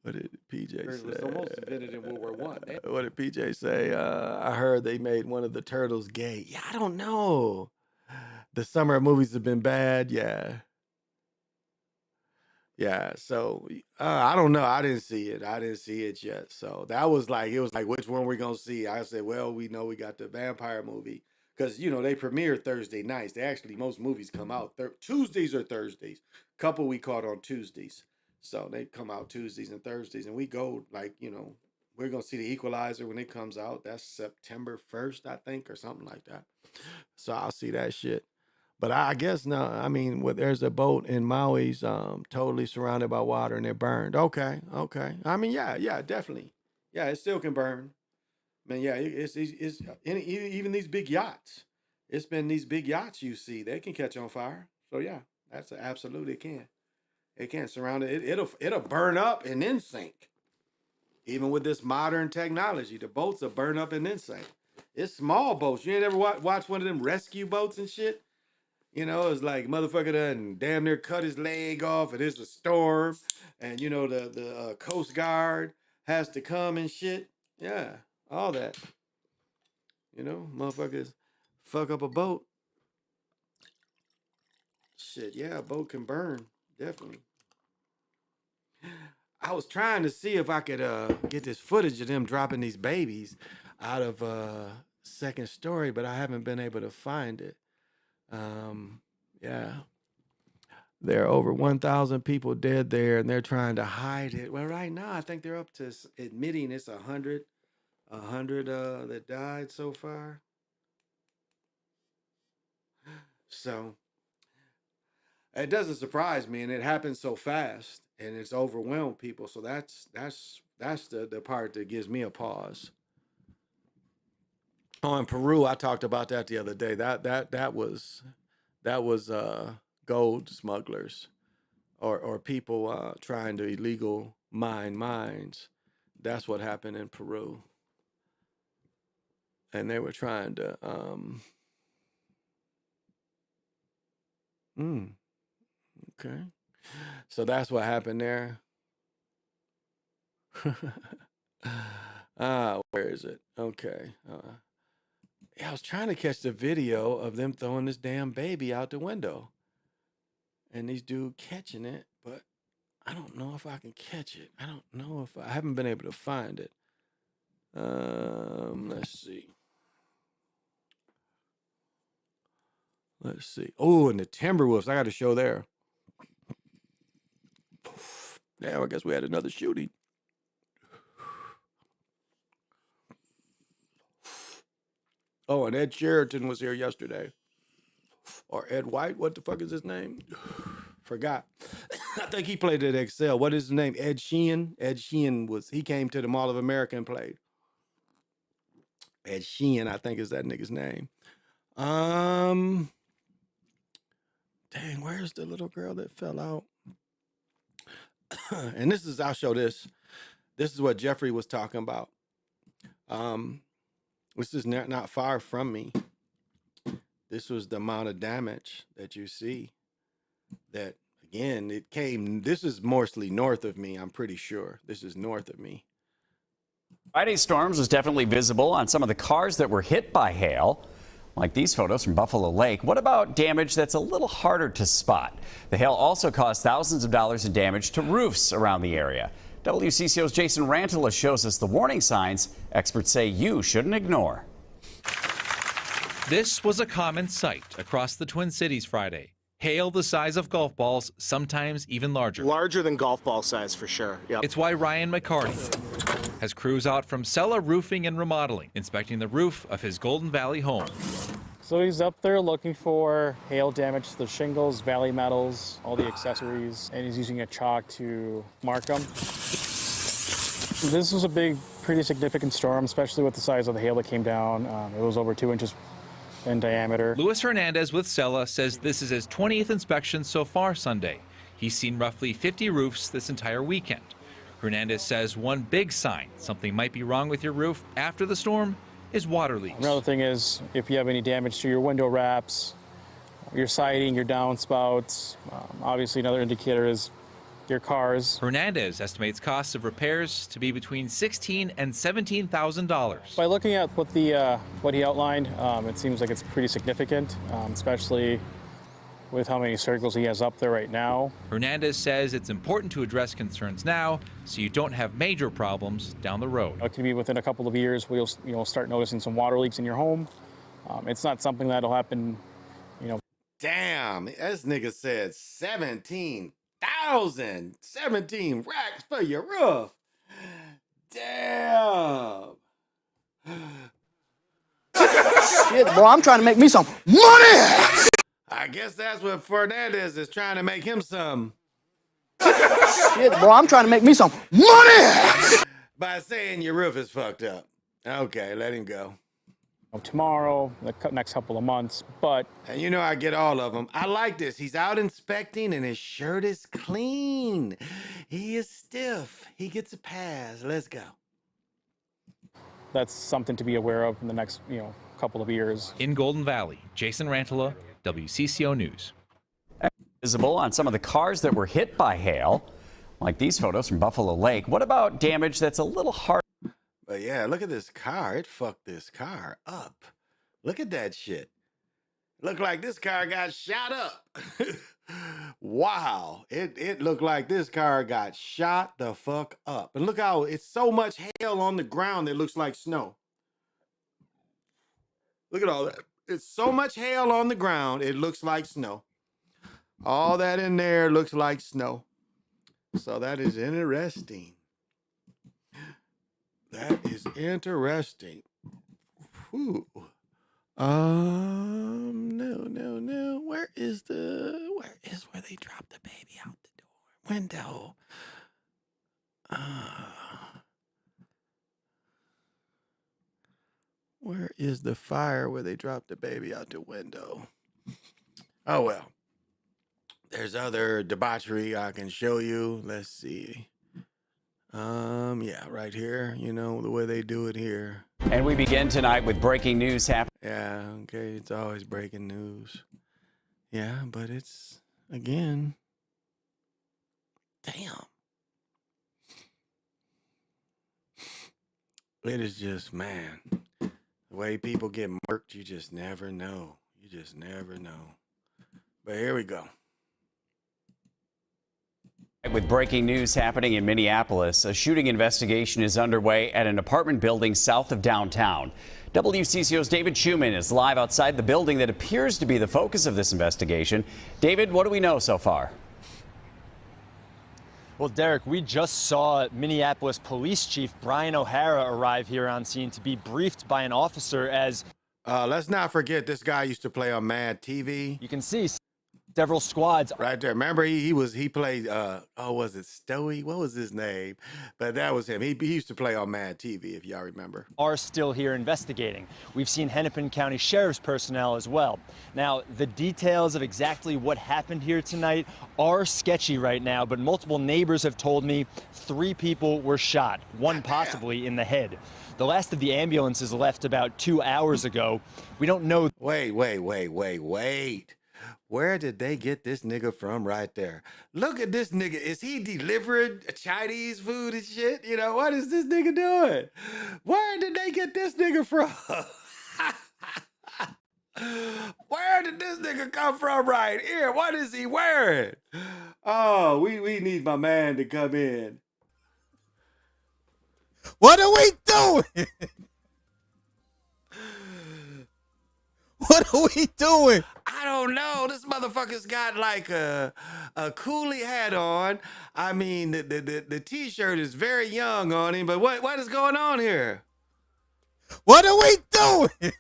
What did PJ say? It was almost invented in World War One. What did PJ say? I heard they made one of the turtles gay. Yeah, I don't know. The summer movies have been bad. Yeah. So I don't know. I didn't see it yet. So it was like, which one we gonna see? I said, well, we know we got the vampire movie because they premiere Thursday nights. Most movies come out Tuesdays or Thursdays. Couple we caught on Tuesdays, so they come out Tuesdays and Thursdays, and we go we're gonna see the Equalizer when it comes out. That's September 1st, I think, or something like that. So I'll see that shit. But I guess no. I mean, there's a boat in Maui's totally surrounded by water and it burned. Okay. I mean, yeah, definitely. Yeah, it still can burn. I mean, yeah, it's even these big yachts. It's been these big yachts you see, they can catch on fire. So yeah, that's absolutely it can. It can surround it. It'll burn up and then sink. Even with this modern technology, the boats will burn up and then sink. It's small boats. You ain't ever watch one of them rescue boats and shit? It's like motherfucker done damn near cut his leg off, and it's a storm, and the Coast Guard has to come and shit. Yeah, all that. Motherfuckers fuck up a boat. Shit, yeah, a boat can burn, definitely. I was trying to see if I could get this footage of them dropping these babies out of Second Story, but I haven't been able to find it. Yeah. There are over 1,000 people dead there, and they're trying to hide it. Well, right now, I think they're up to admitting it's 100 that died so far. So it doesn't surprise me, and it happens so fast, and it's overwhelmed people. So that's the part that gives me a pause. Oh, in Peru, I talked about that the other day. That was gold smugglers. Or people trying to illegal mine mines. That's what happened in Peru. And they were trying to okay. So that's what happened there. Where is it? Okay. Yeah, I was trying to catch the video of them throwing this damn baby out the window. And these dudes catching it, but I don't know if I can catch it. I don't know if I haven't been able to find it. Let's see. Oh, and the Timberwolves. I got to show there. Now I guess we had another shooting. Oh, and Ed Sheraton was here yesterday. Or Ed White. What the fuck is his name? Forgot. I think he played at Excel. What is his name? Ed Sheehan. Ed Sheehan he came to the Mall of America and played. Ed Sheehan, I think is that nigga's name. Dang, where's the little girl that fell out? And this is, I'll show this. This is what Jeffrey was talking about. This is not far from me. This was the amount of damage that you see. That, again, it came, this is mostly north of me, I'm pretty sure. This is north of me. Friday's storms was definitely visible on some of the cars that were hit by hail, like these photos from Buffalo Lake. What about damage that's a little harder to spot? The hail also caused thousands of dollars in damage to roofs around the area. WCCO's Jason Rantala shows us the warning signs experts say you shouldn't ignore. This was a common sight across the Twin Cities Friday. Hail the size of golf balls, sometimes even larger. Larger than golf ball size for sure. Yep. It's why Ryan McCarty has crews out from Sella Roofing and Remodeling, inspecting the roof of his Golden Valley home. So he's up there looking for hail damage to the shingles, valley metals, all the accessories, and he's using a chalk to mark them. This was a pretty significant storm, especially with the size of the hail that came down. It was over 2 inches in diameter. Luis Hernandez with Sella says this is his 20th inspection so far Sunday. He's seen roughly 50 roofs this entire weekend. Hernandez says one big sign something might be wrong with your roof after the storm is water leaks. Another thing is if you have any damage to your window wraps, your siding, your downspouts. Obviously another indicator is your cars. Hernandez estimates costs of repairs to be between $16,000 and $17,000. By looking at what he outlined, it seems like it's pretty significant, especially with how many circles he has up there right now. Hernandez says it's important to address concerns now so you don't have major problems down the road. It could be within a couple of years where you'll start noticing some water leaks in your home. It's not something that'll happen, Damn, this nigga said 17 racks for your roof. Damn. Shit, boy, I'm trying to make me some money. I guess that's what Fernandez is trying to make him some. Shit, boy, I'm trying to make me some money. By saying your roof is fucked up. Okay, let him go. Tomorrow, the next couple of months, but... And you know I get all of them. I like this. He's out inspecting and his shirt is clean. He is stiff. He gets a pass. Let's go. That's something to be aware of in the next, couple of years. In Golden Valley, Jason Rantala, WCCO News. Visible on some of the cars that were hit by hail, like these photos from Buffalo Lake. What about damage that's a little hard? But yeah, look at this car. It fucked this car up. Look at that shit. Looked like this car got shot up. Wow. It looked like this car got shot the fuck up. And look how it's so much hail on the ground it looks like snow. Look at all that. It's so much hail on the ground it looks like snow. All that in there looks like snow. So that is interesting. That is interesting. Whew. No. Where is where they dropped the baby out the door? Window. Where is the fire where they dropped the baby out the window? Oh, well. There's other debauchery I can show you. Let's see. Yeah, right here, the way they do it here. And we begin tonight with breaking news happening. Yeah, okay, it's always breaking news. Yeah, but it's, again, damn. It is just, man, the way people get murked, you just never know. You just never know. But here we go. With breaking news happening in Minneapolis, a shooting investigation is underway at an apartment building south of downtown. WCCO's David Schumann is live outside the building that appears to be the focus of this investigation. David, what do we know so far? Well, Derek, we just saw Minneapolis Police Chief Brian O'Hara arrive here on scene to be briefed by an officer as... Let's not forget this guy used to play on Mad TV. You can see... Several squads right there. Remember, he played. Was it Stoey? What was his name? But that was him. He used to play on Mad TV, if y'all remember. are still here investigating. We've seen Hennepin County Sheriff's personnel as well. Now, the details of exactly what happened here tonight are sketchy right now, but multiple neighbors have told me 3 people were shot, one possibly in the head. The last of the ambulances left about 2 hours ago. We don't know. Wait. Where did they get this nigga from right there? Look at this nigga. Is he delivering Chinese food and shit? You know, what is this nigga doing? Where did they get this nigga from? Where did this nigga come from right here? What is he wearing? Oh, we need my man to come in. What are we doing? What are we doing? I don't know. This motherfucker's got like a coolie hat on. I mean, the t-shirt is very young on him, but what is going on here? What are we doing?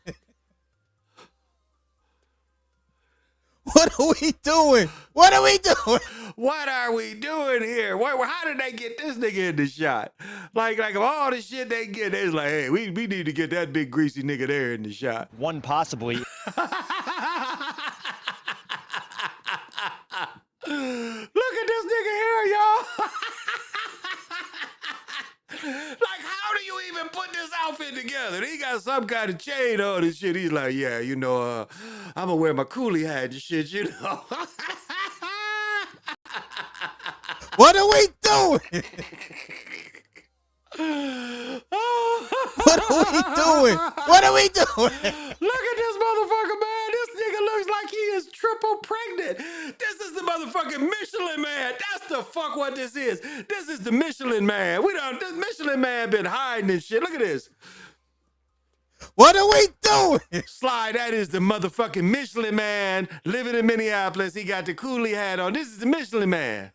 What are we doing? What are we doing? What are we doing here? How did they get this nigga in the shot? Like of all the shit they get, it's like, hey, we need to get that big greasy nigga there in the shot. One possibly. Look at this nigga here, y'all. Like, how do you even put this outfit together? He got some kind of chain on and shit. He's like, yeah, you know, I'm gonna wear my coolie hat and shit, you know. What are we doing? What are we doing? What are we doing? Look at this motherfucker, man. This nigga looks like he is triple pregnant. This is the motherfucking Michelin Man. That's the fuck what this is. This is the Michelin Man. This Michelin Man been hiding this shit. Look at this. What are we doing? Sly, that is the motherfucking Michelin Man living in Minneapolis. He got the coolie hat on. This is the Michelin Man.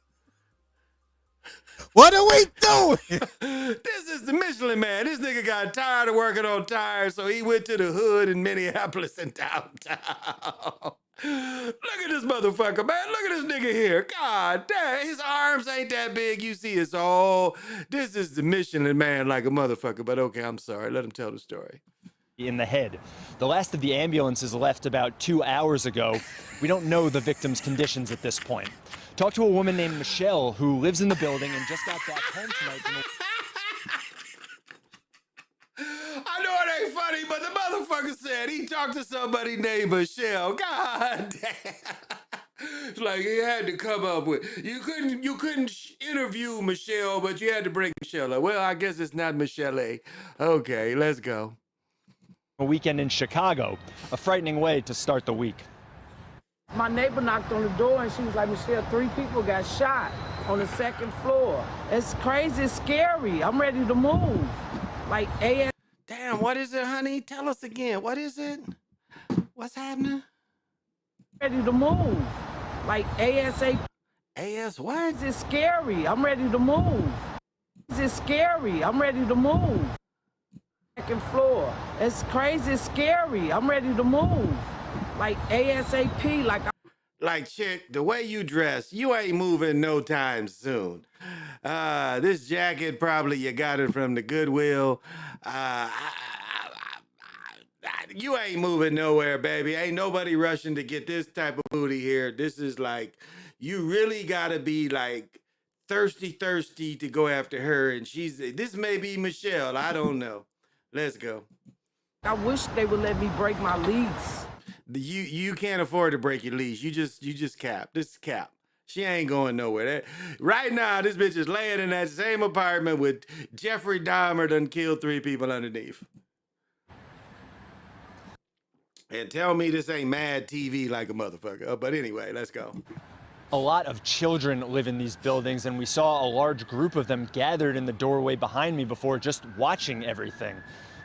What are we doing? This is the Michelin Man. This nigga got tired of working on tires, so he went to the hood in Minneapolis and downtown. Look at this motherfucker, man. Look at this nigga here. God damn, his arms ain't that big. You see his whole. This is the Michelin Man like a motherfucker, but okay, I'm sorry. Let him tell the story. In the head. The last of the ambulances left about 2 hours ago. We don't know the victim's conditions at this point. Talked to a woman named Michelle who lives in the building and just got back home tonight from I know it ain't funny, but the motherfucker said he talked to somebody named Michelle. God damn. It's like he had to come up with. You couldn't interview Michelle, but you had to bring Michelle up. Well, I guess it's not Michelle. Okay, let's go. a weekend in Chicago. A frightening way to start the week. My neighbor knocked on the door and she was like, Michelle, 3 people got shot on the 2nd floor. It's crazy, it's scary. I'm ready to move. Like AS. Damn, what is it, honey? Tell us again. What is it? What's happening? Ready to move. Like ASAP. AS what? It's scary. I'm ready to move. It's scary. I'm ready to move. 2nd floor. It's crazy, it's scary. I'm ready to move. Like ASAP, like chick, the way you dress, you ain't moving no time soon. This jacket, probably you got it from the Goodwill. You ain't moving nowhere, baby. Ain't nobody rushing to get this type of booty here. This is like, you really gotta be like thirsty to go after her. And this may be Michelle, I don't know. Let's go. I wish they would let me break my lease. You can't afford to break your lease. You just cap. This is cap. She ain't going nowhere. Right now, this bitch is laying in that same apartment with Jeffrey Dahmer done killed 3 people underneath. And tell me this ain't Mad TV like a motherfucker. But anyway, let's go. A lot of children live in these buildings, and we saw a large group of them gathered in the doorway behind me before, just watching everything.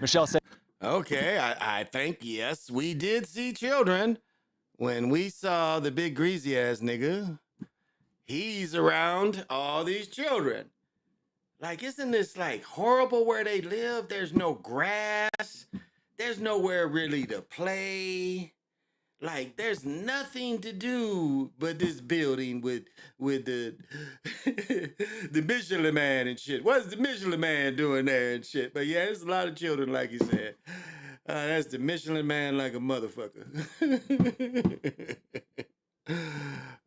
Michelle said, okay, I think, yes, we did see children. When we saw the big greasy ass nigga, he's around all these children. Like, isn't this like horrible where they live? There's no grass. There's nowhere really to play. Like there's nothing to do but this building with the the Michelin Man and shit. What's the Michelin Man doing there and shit? But yeah, there's a lot of children, like you said. That's the Michelin Man like a motherfucker.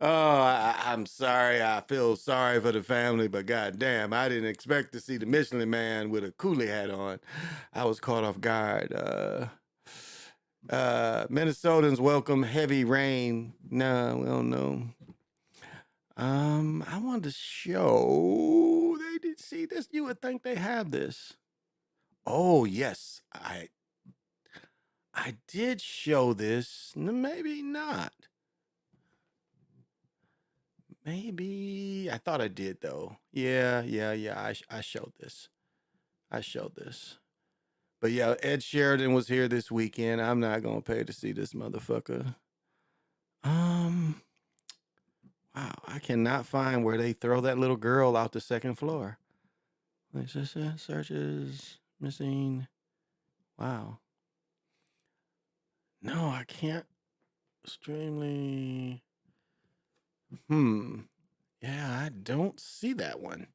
Oh, I'm sorry. I feel sorry for the family, but goddamn, I didn't expect to see the Michelin Man with a coolie hat on. I was caught off guard. Minnesotans welcome heavy rain. No, we don't know. I wanted to show. They did see this. You would think they have this. Oh yes, I did show this. Maybe not. Maybe I thought I did though. Yeah. I showed this. But yeah, Ed Sheridan was here this weekend. I'm not gonna pay to see this motherfucker. Wow, I cannot find where they throw that little girl out the second floor. Let's just searches missing. Wow. No, I can't. Extremely. Yeah, I don't see that one.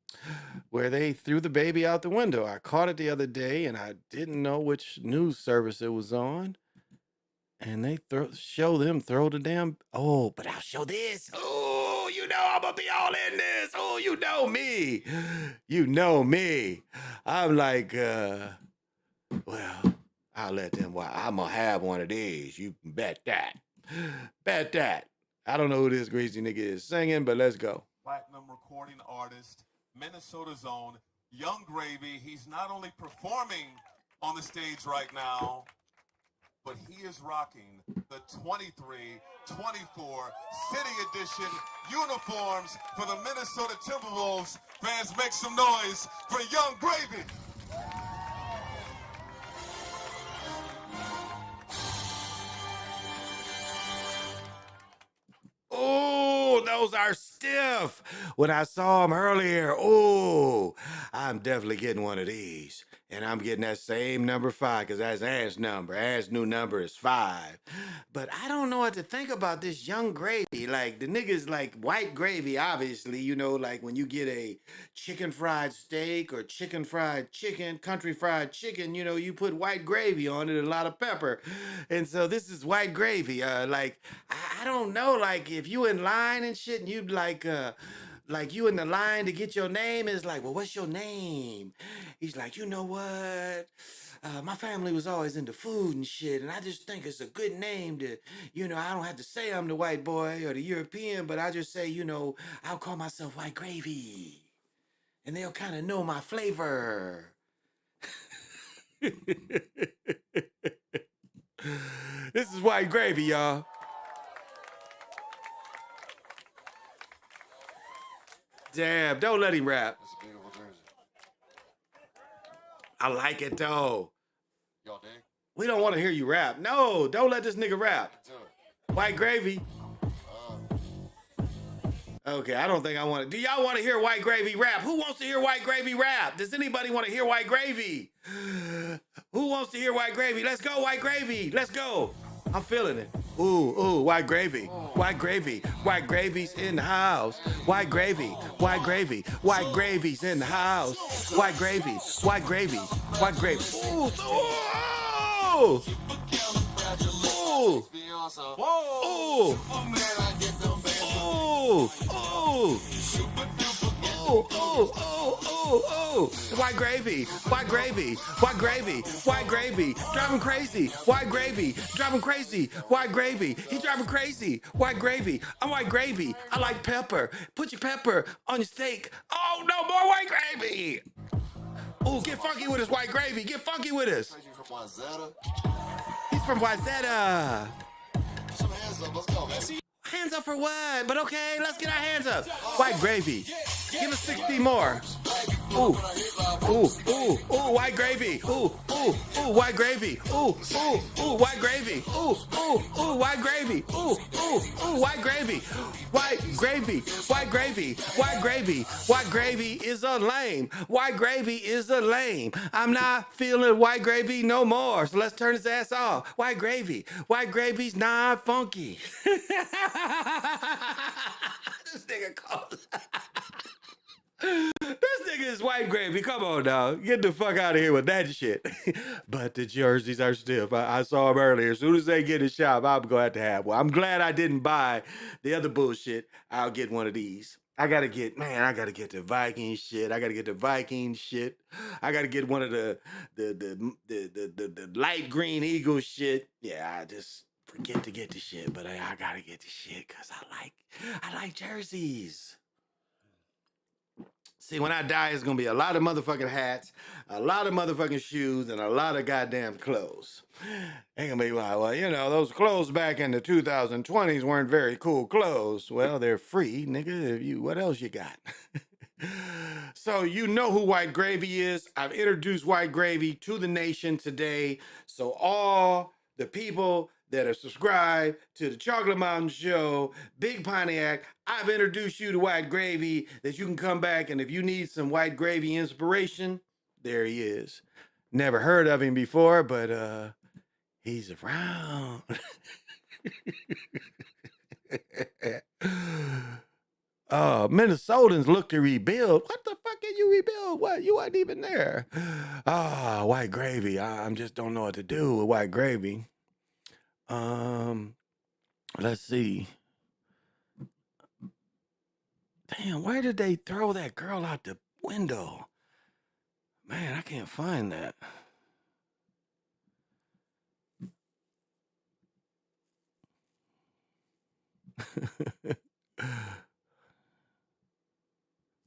Where they threw the baby out the window. I caught it the other day and I didn't know which news service it was on. And they show them throw the damn. Oh, but I'll show this. Oh, you know I'm gonna be all in this. Oh, you know me. You know me. I'm like, well, I'll let them watch. I'm gonna have one of these. You can bet that. Bet that. I don't know who this greasy nigga is singing, but let's go. Platinum recording artist, Minnesota's own Young Gravy. He's not only performing on the stage right now, but he is rocking the 23-24 City Edition uniforms for the Minnesota Timberwolves. Fans, make some noise for Young Gravy. Oh, those are stiff. When I saw them earlier, oh, I'm definitely getting one of these. And I'm getting that same number 5 because that's Ant's number. Ant's new number is 5. But I don't know what to think about this Young Gravy. Like, the nigga's like white gravy, obviously. You know, like when you get a chicken fried steak or chicken fried chicken, country fried chicken, you know, you put white gravy on it, a lot of pepper. And so this is white gravy. Like, I don't know, like if you in line and shit and you like you in the line to get your name, is like, well, what's your name? He's like, you know what? My family was always into food and shit, and I just think it's a good name to, you know, I don't have to say I'm the white boy or the European, but I just say, you know, I'll call myself White Gravy. And they'll kind of know my flavor. This is White Gravy, y'all. Damn, don't let him rap. That's a beautiful jersey. I like it though. Y'all dig? We don't want to hear you rap. No, don't let this nigga rap. White Gravy. Okay, I don't think I want to. Do y'all want to hear White Gravy rap? Who wants to hear White Gravy rap? Does anybody want to hear White Gravy? Who wants to hear White Gravy? Let's go, White Gravy. Let's go. I'm feeling it. Ooh, White Gravy. White Gravy. White Gravy's in the house. White Gravy. White Gravy. White Gravy's in the house. White Gravy. White Gravy. White Gravy. Ooh. Ooh. Ooh. Ooh. Ooh. White Gravy. White Gravy. White Gravy. White Gravy. Driving crazy. White Gravy. Driving crazy. White Gravy. He driving crazy. White Gravy. I'm White Gravy. I like pepper. Put your pepper on your steak. Oh, no more White Gravy. Ooh, get funky with us, White Gravy. Get funky with us. He's from Wayzata. Some hands up, let's go. Hands up for what? But okay, let's get our hands up. White Gravy. Give us 60 more. ooh, ooh, ooh, ooh, white gravy. Ooh, ooh, ooh, white gravy. Ooh, ooh, ooh, white gravy. Ooh, ooh, ooh, white gravy. Ooh, ooh, ooh, white gravy. White gravy, white gravy, white gravy. White gravy is a lame. White gravy is a lame. I'm not feeling white gravy no more. So let's turn his ass off. White gravy. White gravy's not funky. This nigga called. This nigga is white gravy. Come on now. Get the fuck out of here with that shit. But the jerseys are stiff. I saw them earlier. As soon as they get in the shop, I'm going to have one. I'm glad I didn't buy the other bullshit. I'll get one of these. I gotta get the Viking shit. I gotta get the Viking shit. I gotta get one of the light green eagle shit. Yeah, I just forget to get the shit, but I gotta get the shit because I like jerseys. See, when I die, it's gonna be a lot of motherfucking hats, a lot of motherfucking shoes, and a lot of goddamn clothes. They're gonna be like, well, you know, those clothes back in the 2020s weren't very cool clothes. Well, they're free, nigga. What else you got? So you know who White Gravy is. I've introduced White Gravy to the nation today. So all the people that are subscribed to the Chocolate Mountain Show, Big Pontiac, I've introduced you to White Gravy, that you can come back, and if you need some White Gravy inspiration, there he is. Never heard of him before, but he's around. Minnesotans look to rebuild. What the fuck can you rebuild? What? You weren't even there. White Gravy. I just don't know what to do with White Gravy. Let's see. Damn, where did they throw that girl out the window? Man, I can't find that.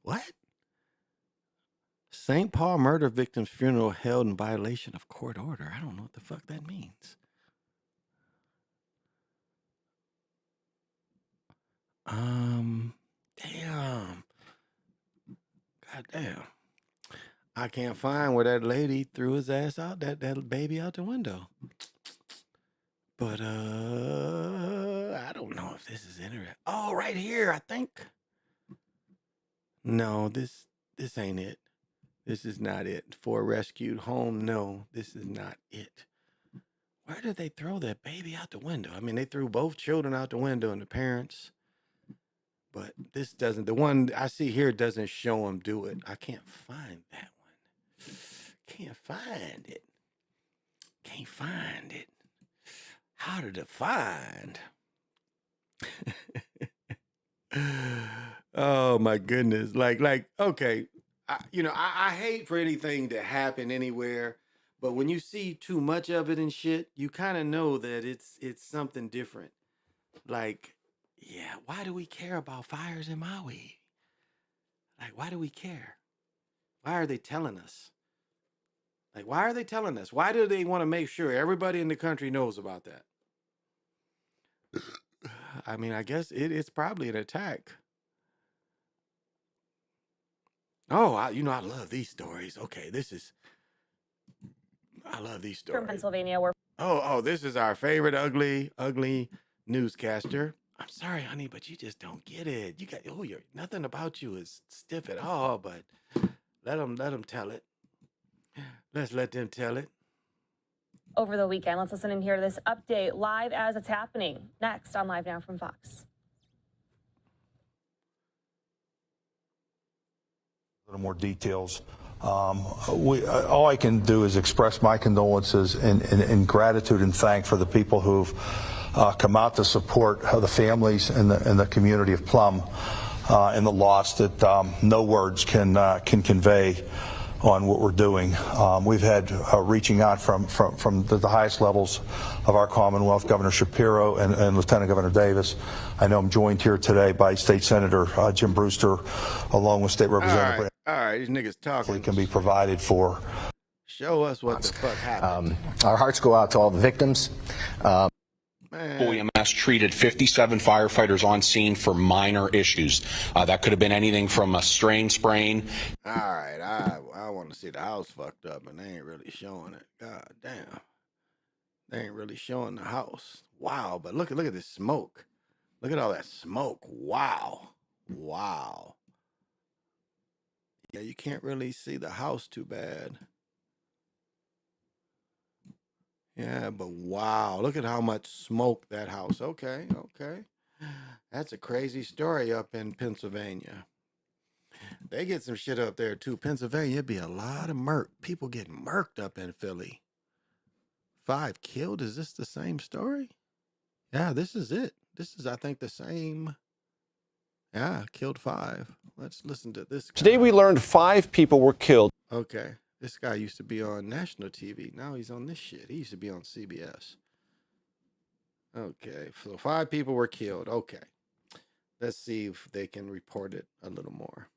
What? St. Paul murder victim's funeral held in violation of court order. I don't know what the fuck that means. Damn. Goddamn. I can't find where that lady threw his ass out, that baby out the window. But I don't know if this is interesting. Oh, right here, I think. No, this ain't it. This is not it. For a rescued home, no, this is not it. Where did they throw that baby out the window? I mean, they threw both children out the window and the parents. But this doesn't, the one I see here doesn't show them do it. I can't find that one. Can't find it. Can't find it. How to find? Oh my goodness. Like, okay. I hate for anything to happen anywhere, but when you see too much of it and shit, you kind of know that it's something different. Like, yeah, why do we care about fires in Maui? Like, why do we care? Why are they telling us? Like, why are they telling us? Why do they want to make sure everybody in the country knows about that? I mean, I guess it's probably an attack. Oh, I love these stories. Okay, I love these stories. From Pennsylvania, where this is our favorite ugly newscaster. I'm sorry, honey, but you just don't get it. Nothing about you is stiff at all, but let them tell it. Let's let them tell it. over the weekend. Let's listen and hear this update live as it's happening. Next on Live Now from Fox. A little more details. All I can do is express my condolences and gratitude and thanks for the people who've come out to support the families and the community of Plum and the loss that no words can convey on what we're doing. We've had reaching out from the highest levels of our Commonwealth, Governor Shapiro and Lieutenant Governor Davis. I know I'm joined here today by State Senator Jim Brewster, along with State Representative. All right, these niggas talking. Can be provided for. Show us what the fuck happened. Our hearts go out to all the victims. EMS treated 57 firefighters on scene for minor issues. That could have been anything from a strain sprain. All right, I want to see the house fucked up, and they ain't really showing it. God damn, they ain't really showing the house. Wow, but look at this smoke. Look at all that smoke. Wow, wow. Yeah, you can't really see the house too bad. Yeah, but wow, look at how much smoke that house. Okay. That's a crazy story up in Pennsylvania. They get some shit up there too. Pennsylvania, it'd be a lot of people getting murked up in Philly. 5 killed. Is this the same story? Yeah, this is it. This is, I think, the same. Yeah, killed 5. Let's listen to this guy. Today we learned 5 people were killed. Okay. This guy used to be on national TV. Now he's on this shit. He used to be on CBS. Okay. So 5 people were killed. Okay. Let's see if they can report it a little more.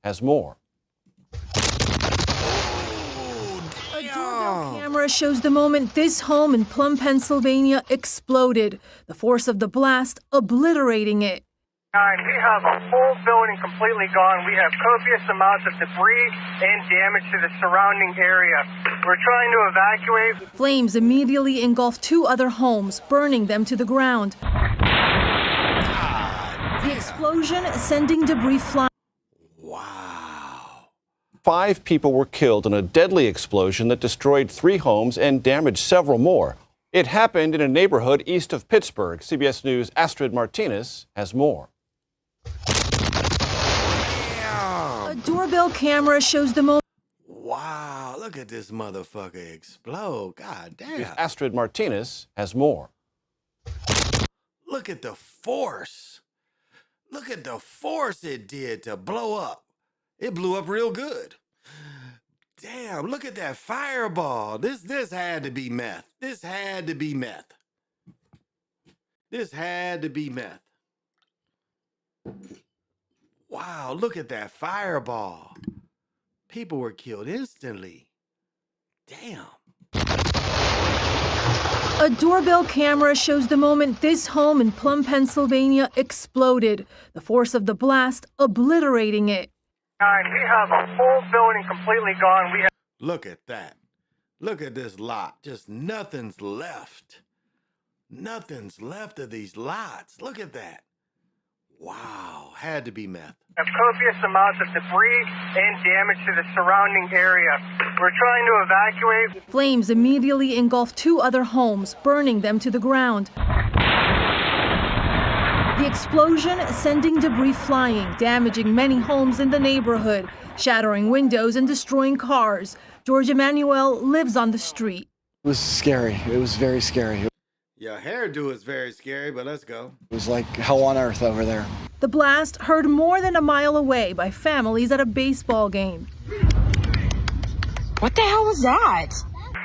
Has more. A doorbell camera shows the moment this home in Plum, Pennsylvania exploded. The force of the blast obliterating it. We have a whole building completely gone. We have copious amounts of debris and damage to the surrounding area. We're trying to evacuate. Flames immediately engulfed 2 other homes, burning them to the ground. The explosion sending debris flying. 5 people were killed in a deadly explosion that destroyed 3 homes and damaged several more. It happened in a neighborhood east of Pittsburgh. CBS News' Astrid Martinez has more. A doorbell camera shows the moment. Wow, look at this motherfucker explode. God damn. Astrid Martinez has more. Look at the force. Look at the force it did to blow up. It blew up real good. Damn, look at that fireball. This had to be meth. This had to be meth. This had to be meth. Wow, look at that fireball. People were killed instantly. Damn. A doorbell camera shows the moment this home in Plum, Pennsylvania exploded. The force of the blast obliterating it. We have a whole building completely gone. Look at that. Look at this lot. Just nothing's left. Nothing's left of these lots. Look at that. Wow. Had to be meth. Have copious amounts of debris and damage to the surrounding area. We're trying to evacuate. Flames immediately engulfed 2 other homes, burning them to the ground. The explosion sending debris flying, damaging many homes in the neighborhood, shattering windows and destroying cars. George Emanuel lives on the street. It was scary. It was very scary. Your hairdo is very scary, but let's go. It was like hell on earth over there. The blast heard more than a mile away by families at a baseball game. What the hell was that?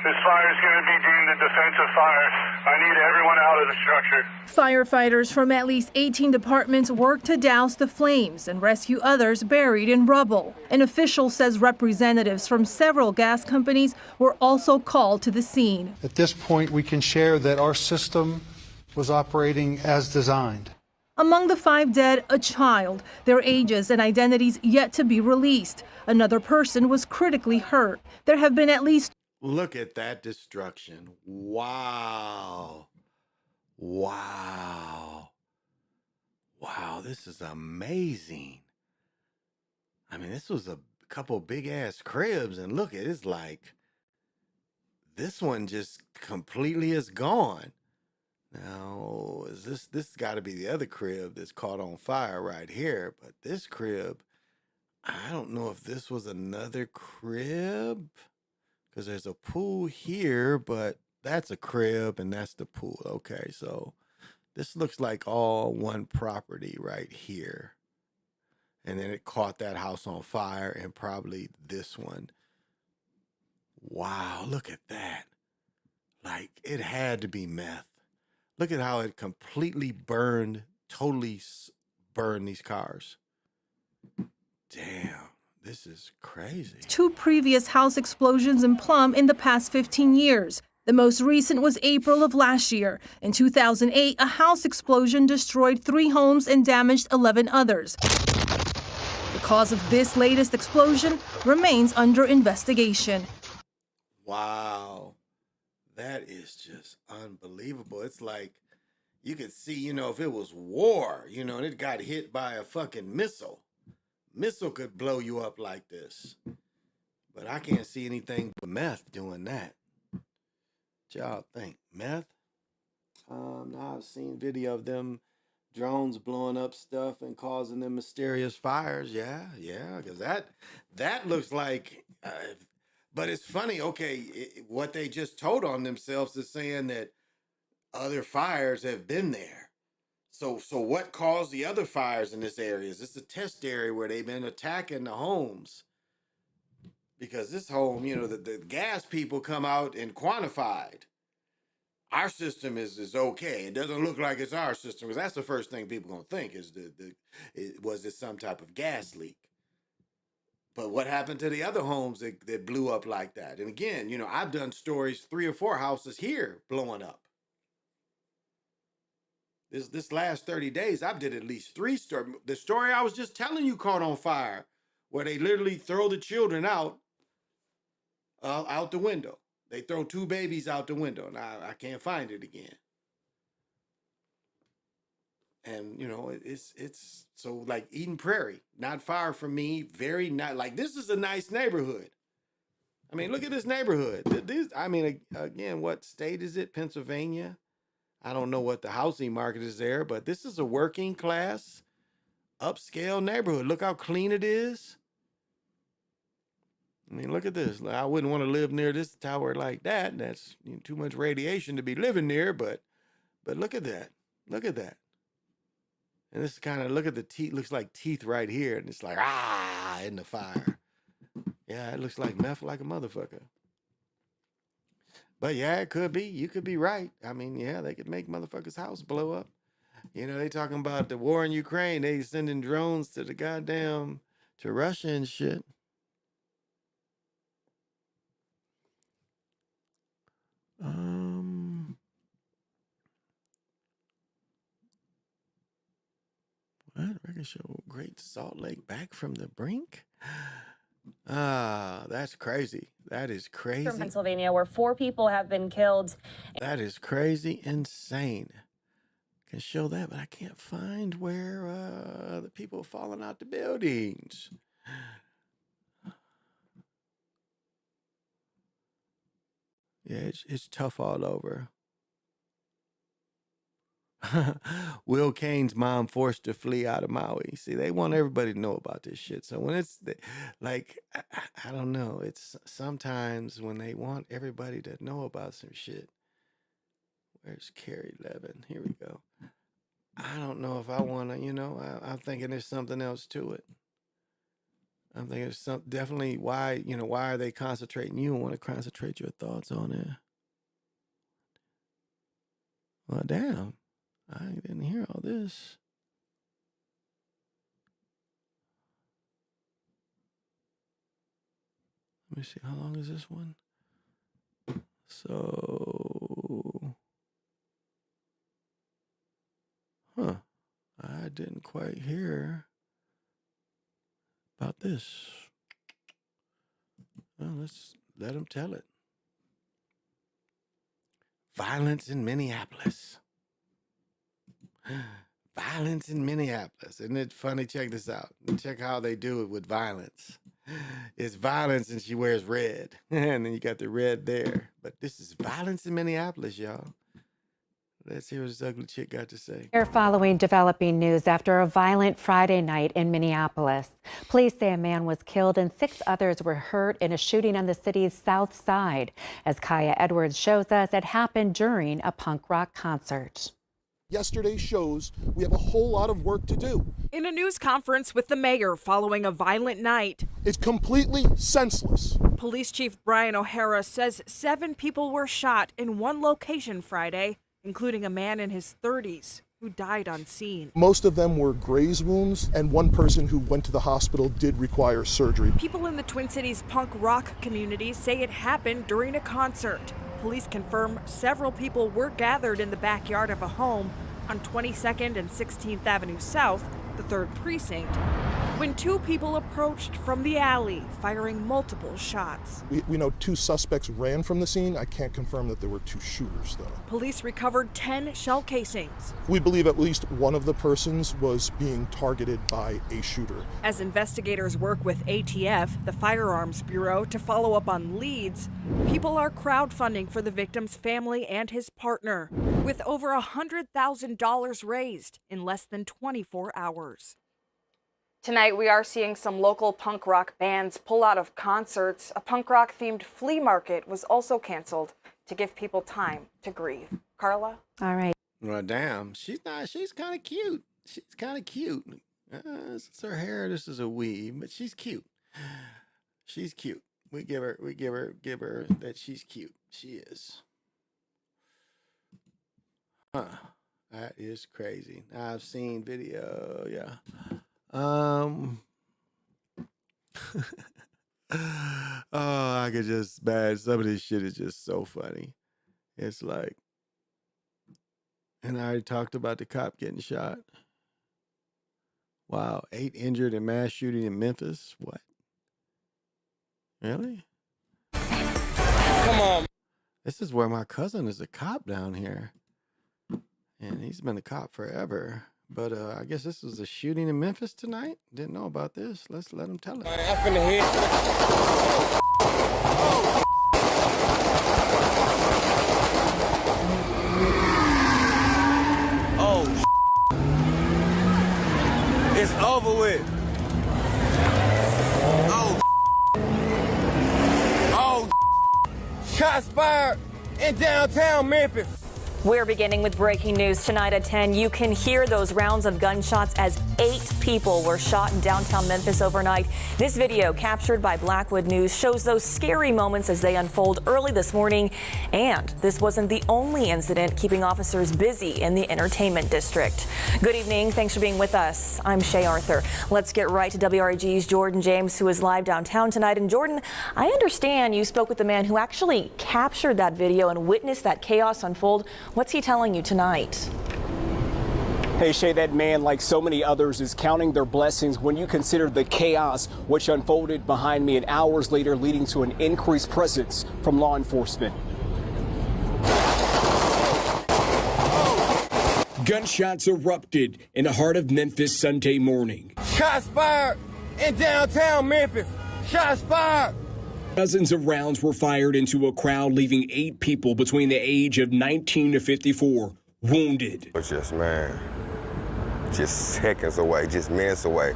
This fire is going to be deemed a defensive fire. I need everyone out of the structure. Firefighters from at least 18 departments worked to douse the flames and rescue others buried in rubble. An official says representatives from several gas companies were also called to the scene. At this point, we can share that our system was operating as designed. Among the 5 dead, a child, their ages and identities yet to be released. Another person was critically hurt. There have been at least. Look at that destruction. Wow. Wow. Wow, this is amazing. I mean, this was a couple big ass cribs, and look, it's like this one just completely is gone. Now, is this got to be the other crib that's caught on fire right here, but this crib, I don't know if this was another crib. Because there's a pool here, but that's a crib and that's the pool. Okay, so this looks like all one property right here. And then it caught that house on fire and probably this one. Wow, look at that. Like, it had to be meth. Look at how it completely burned, totally burned these cars. Damn. This is crazy. 2 previous house explosions in Plum in the past 15 years. The most recent was April of last year. In 2008, a house explosion destroyed 3 homes and damaged 11 others. The cause of this latest explosion remains under investigation. Wow. That is just unbelievable. It's like you could see, you know, if it was war, you know, and it got hit by a fucking missile could blow you up like this. But I can't see anything but meth doing that. What y'all think? Meth? Now I've seen video of them drones blowing up stuff and causing them mysterious fires. Yeah, because that looks like... but it's funny, okay, what they just told on themselves is saying that other fires have been there. So what caused the other fires in this area? Is this a test area where they've been attacking the homes? Because this home, you know, the gas people come out and quantified. Our system is okay. It doesn't look like it's our system, because that's the first thing people gonna think is was it some type of gas leak? But what happened to the other homes that blew up like that? And again, you know, I've done stories, 3 or 4 houses here blowing up. This last 30 days, I've did at least 3 stories. The story I was just telling you caught on fire, where they literally throw the children out the window. They throw 2 babies out the window, and I can't find it again. And, you know, it's so like Eden Prairie, not far from me, very not like this is a nice neighborhood. I mean, look at this neighborhood. Again, what state is it? Pennsylvania? I don't know what the housing market is there, but this is a working class, upscale neighborhood. Look how clean it is. I mean, look at this. I wouldn't want to live near this tower like that. That's too much radiation to be living near, but look at that. Look at that. And this kind of, look at the teeth, looks like teeth right here. And it's like, in the fire. Yeah, it looks like meth like a motherfucker. But yeah, it could be. You could be right. I mean, yeah, they could make motherfuckers' house blow up. You know, they talking about the war in Ukraine. They sending drones to to Russia and shit. What? Record show Great Salt Lake back from the brink? That's crazy. That is crazy. From Pennsylvania, where 4 people have been killed. That is crazy, insane. Can show that, but I can't find where the people are falling out the buildings. Yeah, it's tough all over. Will Kane's mom forced to flee out of Maui. See, they want everybody to know about this shit. So when it's like, I don't know. It's sometimes when they want everybody to know about some shit. Where's Carrie Levin? Here we go. I don't know if I want to, you know, I'm thinking there's something else to it. I'm thinking there's definitely why are they concentrating? You want to concentrate your thoughts on it. Well, damn. I didn't hear all this. Let me see. How long is this one? So, I didn't quite hear about this. Well, let's let them tell it. Violence in Minneapolis. Violence in Minneapolis. Isn't it funny? Check this out. Check how they do it with violence. It's violence and she wears red. And then you got the red there. But this is violence in Minneapolis, y'all. Let's hear what this ugly chick got to say. We're following developing news after a violent Friday night in Minneapolis. Police say a man was killed and 6 others were hurt in a shooting on the city's south side. As Kaya Edwards shows us, it happened during a punk rock concert. Yesterday shows we have a whole lot of work to do. In a news conference with the mayor following a violent night, it's completely senseless. Police Chief Brian O'Hara says 7 people were shot in one location Friday, including a man in his 30s who died on scene. Most of them were graze wounds, and one person who went to the hospital did require surgery. People in the Twin Cities punk rock community say it happened during a concert. Police confirm several people were gathered in the backyard of a home on 22nd and 16th Avenue South, the 3rd precinct, when 2 people approached from the alley, firing multiple shots. We know 2 suspects ran from the scene. I can't confirm that there were 2 shooters, though. Police recovered 10 shell casings. We believe at least one of the persons was being targeted by a shooter. As investigators work with ATF, the Firearms Bureau, to follow up on leads, people are crowdfunding for the victim's family and his partner, with over $100,000 raised in less than 24 hours. Tonight, we are seeing some local punk rock bands pull out of concerts. A punk rock themed flea market was also canceled to give people time to grieve. Carla? All right. Well, damn, she's kind of cute. She's kind of cute. This is her hair. This is a weave, but she's cute. She's cute. We give her that she's cute. She is. Huh. That is crazy. I've seen video. Yeah. Oh, I could just, man, some of this shit is just so funny. It's like, and I already talked about the cop getting shot. Wow, 8 injured in mass shooting in Memphis. What? Really? Come on. This is where my cousin is a cop down here. And he's been a cop forever. But I guess this was a shooting in Memphis tonight. Didn't know about this. Let's let him tell it. Up in the head. Oh, it's over with. Oh, shots fired in downtown Memphis. We're beginning with breaking news tonight at 10. You can hear those rounds of gunshots as 8 people were shot in downtown Memphis overnight. This video, captured by Blackwood News, shows those scary moments as they unfold early this morning. And this wasn't the only incident keeping officers busy in the entertainment district. Good evening. Thanks for being with us. I'm Shay Arthur. Let's get right to WREG's Jordan James, who is live downtown tonight. And Jordan, I understand you spoke with the man who actually captured that video and witnessed that chaos unfold. What's he telling you tonight? Hey, Shay, that man, like so many others, is counting their blessings when you consider the chaos which unfolded behind me and hours later leading to an increased presence from law enforcement. Gunshots erupted in the heart of Memphis Sunday morning. Shots fired in downtown Memphis. Shots fired. Dozens of rounds were fired into a crowd, leaving 8 people between the age of 19 to 54 wounded. It's just, man, just seconds away, just minutes away.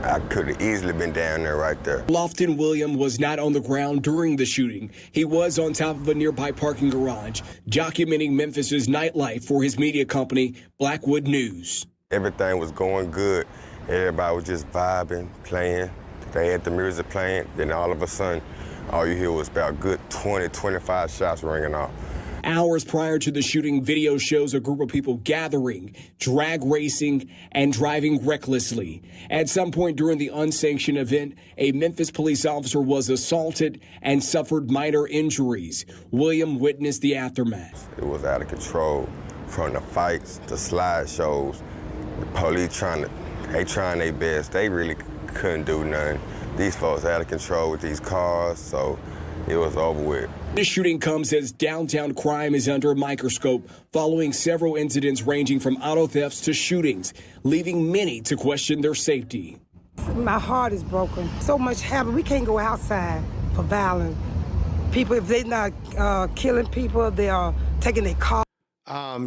I could have easily been down there right there. Lofton William was not on the ground during the shooting. He was on top of a nearby parking garage, documenting Memphis's nightlife for his media company, Blackwood News. Everything was going good. Everybody was just vibing, playing. They had the music playing. Then all of a sudden, all you hear was about good 20, 25 shots ringing off. Hours prior to the shooting, video shows a group of people gathering, drag racing, and driving recklessly. At some point during the unsanctioned event, a Memphis police officer was assaulted and suffered minor injuries. William witnessed the aftermath. It was out of control, from the fights to slideshows. The police trying their best. They really couldn't do nothing. These folks out of control with these cars, so it was over with. This shooting comes as downtown crime is under a microscope following several incidents ranging from auto thefts to shootings, leaving many to question their safety. My heart is broken. So much happened. We can't go outside for violence. People, if they're not killing people, they are taking their car.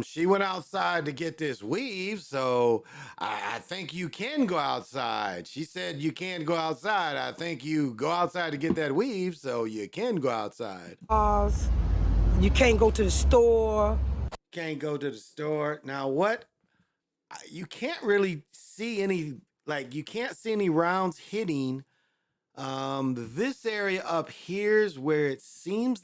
She went outside to get this weave, so I think you can go outside. She said you can't go outside. I think you go outside to get that weave, so you can go outside. You can't go to the store. Can't go to the store. Now what? You can't really see any, you can't see any rounds hitting. This area up here is where it seems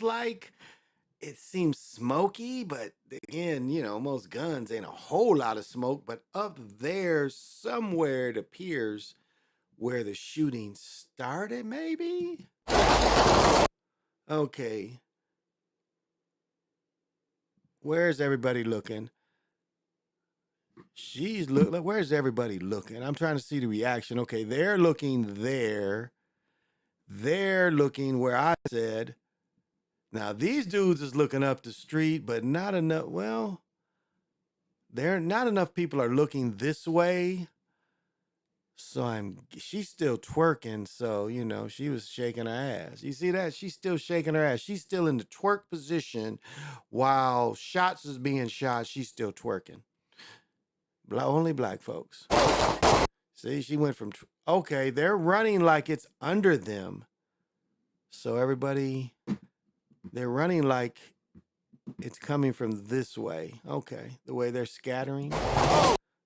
smoky, but again, most guns ain't a whole lot of smoke, but up there somewhere it appears where the shooting started, maybe? Okay. Where's everybody looking? Where's everybody looking? I'm trying to see the reaction. Okay, they're looking there. They're looking where I said. Now, these dudes is looking up the street, but not enough. Well, not enough people are looking this way. So she's still twerking. So, you know, she was shaking her ass. You see that? She's still shaking her ass. She's still in the twerk position while shots is being shot. She's still twerking. Only black folks. See, she went from, okay, they're running like it's under them. So everybody, they're running like it's coming from this way. Okay, the way they're scattering.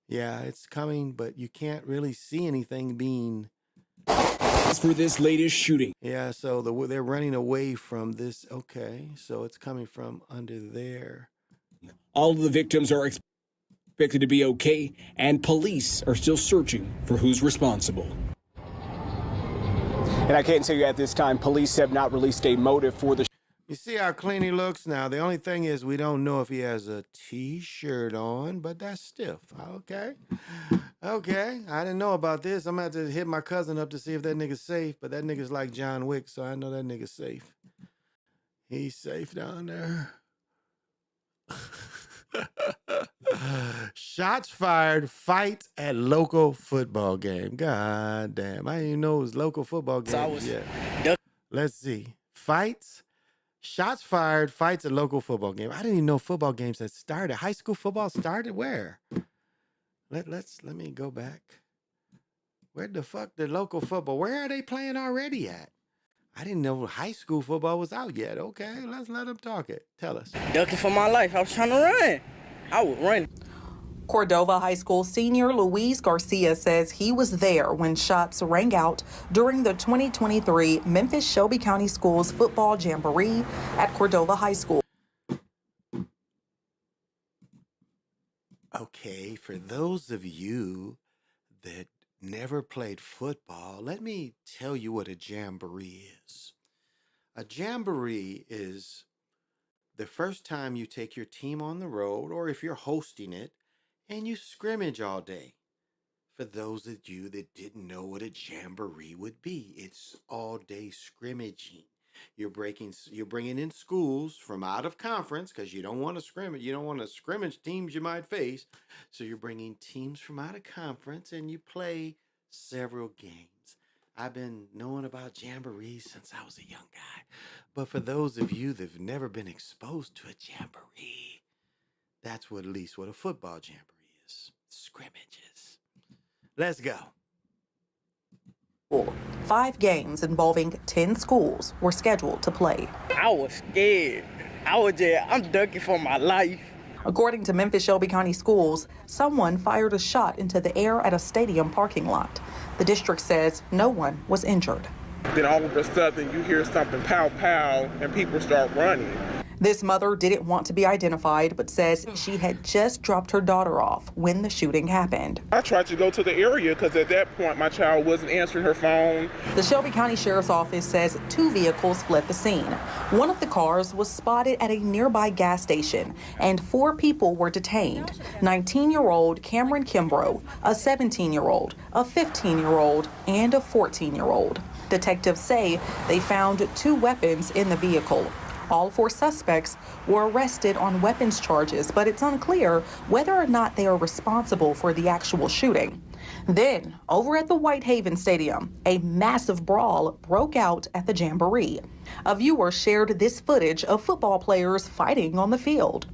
Yeah, it's coming, but you can't really see anything being. As for this latest shooting. Yeah, so they're running away from this. Okay, so it's coming from under there. All of the victims are expected to be okay, and police are still searching for who's responsible. And I can't tell you at this time, police have not released a motive for the. You see how clean he looks now. The only thing is we don't know if he has a T-shirt on, but that's stiff. Okay. Okay. I didn't know about this. I'm going to have to hit my cousin up to see if that nigga's safe, but that nigga's like John Wick, so I know that nigga's safe. He's safe down there. Shots fired, fight at local football game. God damn. I didn't even know it was local football games yet. Let's see. Shots fired, fights at local football game. I didn't even know football games had started. High school football started where? Let me go back. Where the fuck did local football? Where are they playing already at? I didn't know high school football was out yet. Okay, let's let them talk it. Tell us. Ducking for my life. I was trying to run. I would run. Cordova High School senior Luis Garcia says he was there when shots rang out during the 2023 Memphis Shelby County Schools football jamboree at Cordova High School. Okay, for those of you that never played football, let me tell you what a jamboree is. A jamboree is the first time you take your team on the road, or if you're hosting it, and you scrimmage all day. For those of you that didn't know what a jamboree would be, it's all day scrimmaging. You're bringing in schools from out of conference because you don't want to scrimmage. You don't want to scrimmage teams you might face. So you're bringing teams from out of conference and you play several games. I've been knowing about jamborees since I was a young guy. But for those of you that have never been exposed to a jamboree, that's at least what a football jamboree is. Scrimmages. Let's go. 5 games involving 10 schools were scheduled to play. I was scared. I'm ducking for my life. According to Memphis Shelby County Schools, someone fired a shot into the air at a stadium parking lot. The district says no one was injured. Then all of a sudden you hear something pow pow and people start running. This mother didn't want to be identified, but says she had just dropped her daughter off when the shooting happened. I tried to go to the area because at that point my child wasn't answering her phone. The Shelby County Sheriff's Office says 2 vehicles fled the scene. One of the cars was spotted at a nearby gas station, and 4 people were detained. 19-year-old Cameron Kimbrough, a 17-year-old, a 15-year-old, and a 14-year-old. Detectives say they found 2 weapons in the vehicle. All 4 suspects were arrested on weapons charges, but it's unclear whether or not they are responsible for the actual shooting. Then, over at the Whitehaven Stadium, a massive brawl broke out at the jamboree. A viewer shared this footage of football players fighting on the field.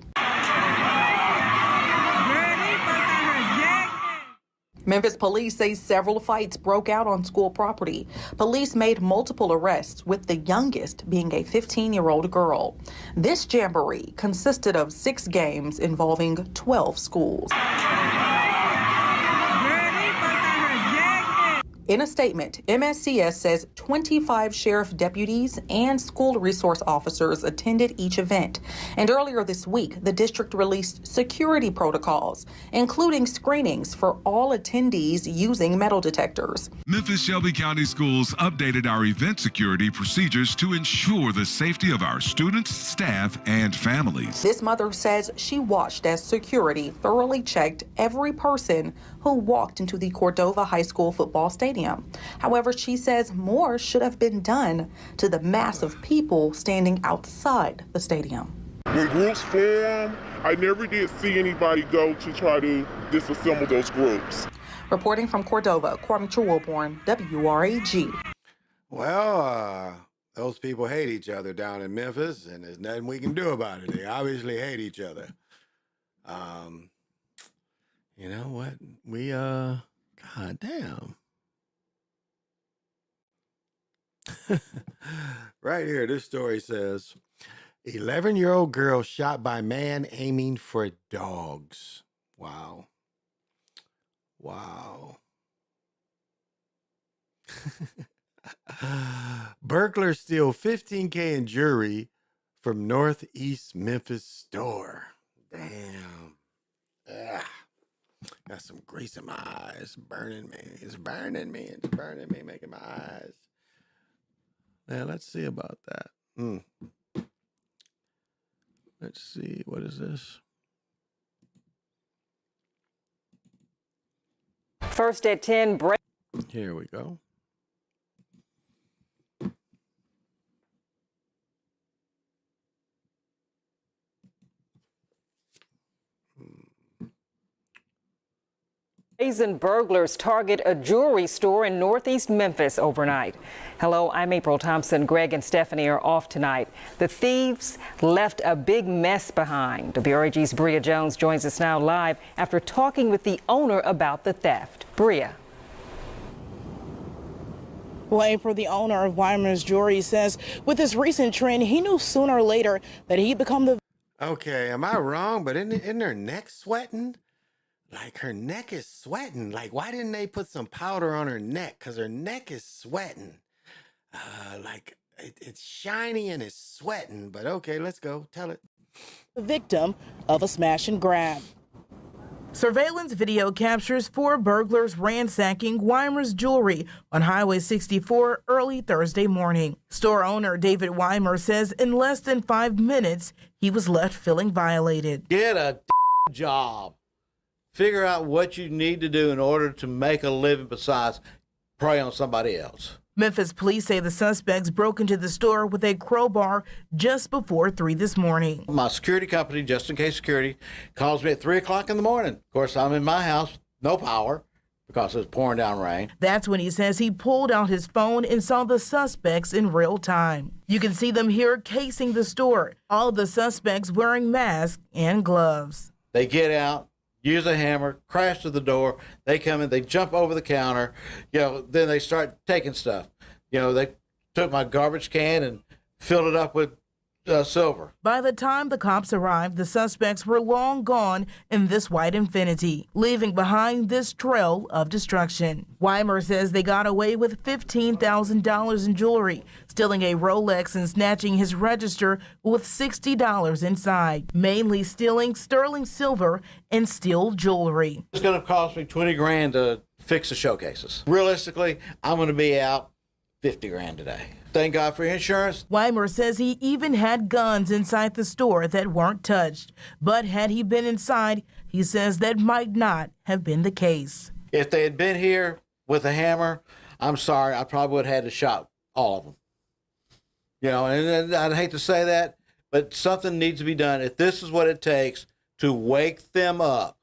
Memphis police say several fights broke out on school property. Police made multiple arrests, with the youngest being a 15-year-old girl. This jamboree consisted of 6 games involving 12 schools. In a statement, MSCS says 25 sheriff deputies and school resource officers attended each event. And earlier this week, the district released security protocols, including screenings for all attendees using metal detectors. Memphis Shelby County Schools updated our event security procedures to ensure the safety of our students, staff, and families. This mother says she watched as security thoroughly checked every person who walked into the Cordova High School football stadium. However, she says more should have been done to the mass of people standing outside the stadium. When groups form, I never did see anybody go to try to disassemble those groups. Reporting from Cordova, Kwame Wilborn, WRAG. Well, those people hate each other down in Memphis, and there's nothing we can do about it. They obviously hate each other. You know what? God damn. Right here, this story says, 11-year-old girl shot by man aiming for dogs. Wow. Wow. Burglars steal $15K in jewelry from Northeast Memphis store. Damn. Ugh. Got some grease in my eyes. Burning me. It's burning me. It's burning me, making my eyes. Now, let's see about that. Let's see. What is this? First at 10, break. Here we go. Brazen burglars target a jewelry store in Northeast Memphis overnight. Hello, I'm April Thompson. Greg and Stephanie are off tonight. The thieves left a big mess behind. WRAG's Bria Jones joins us now live after talking with the owner about the theft. Bria. Well, April, the owner of Weimer's Jewelry, says with this recent trend, he knew sooner or later that he'd become the... Okay, am I wrong? But isn't her neck sweating? Like, her neck is sweating. Like, why didn't they put some powder on her neck? Because her neck is sweating. Like, it's shiny and it's sweating. But okay, let's go. Tell it. The victim of a smash and grab. Surveillance video captures 4 burglars ransacking Weimer's Jewelry on Highway 64 early Thursday morning. Store owner David Weimer says in less than 5 minutes, he was left feeling violated. Get a job. Figure out what you need to do in order to make a living besides prey on somebody else. Memphis police say the suspects broke into the store with a crowbar just before 3 this morning. My security company, Just In Case Security, calls me at 3 o'clock in the morning. Of course, I'm in my house, no power, because it's pouring down rain. That's when he says he pulled out his phone and saw the suspects in real time. You can see them here casing the store, all the suspects wearing masks and gloves. They get out, use a hammer, crash to the door. They come in, they jump over the counter. Then they start taking stuff. They took my garbage can and filled it up with silver. By the time the cops arrived, the suspects were long gone in this white Infiniti, leaving behind this trail of destruction. Weimer says they got away with $15,000 in jewelry, stealing a Rolex and snatching his register with $60 inside, mainly stealing sterling silver and steel jewelry. It's going to cost me $20,000 to fix the showcases. Realistically, I'm going to be out $50,000 today. Thank God for insurance. Weimer says he even had guns inside the store that weren't touched. But had he been inside, he says that might not have been the case. If they had been here with a hammer, I'm sorry, I probably would have had to shot all of them. And I'd hate to say that, but something needs to be done. If this is what it takes to wake them up.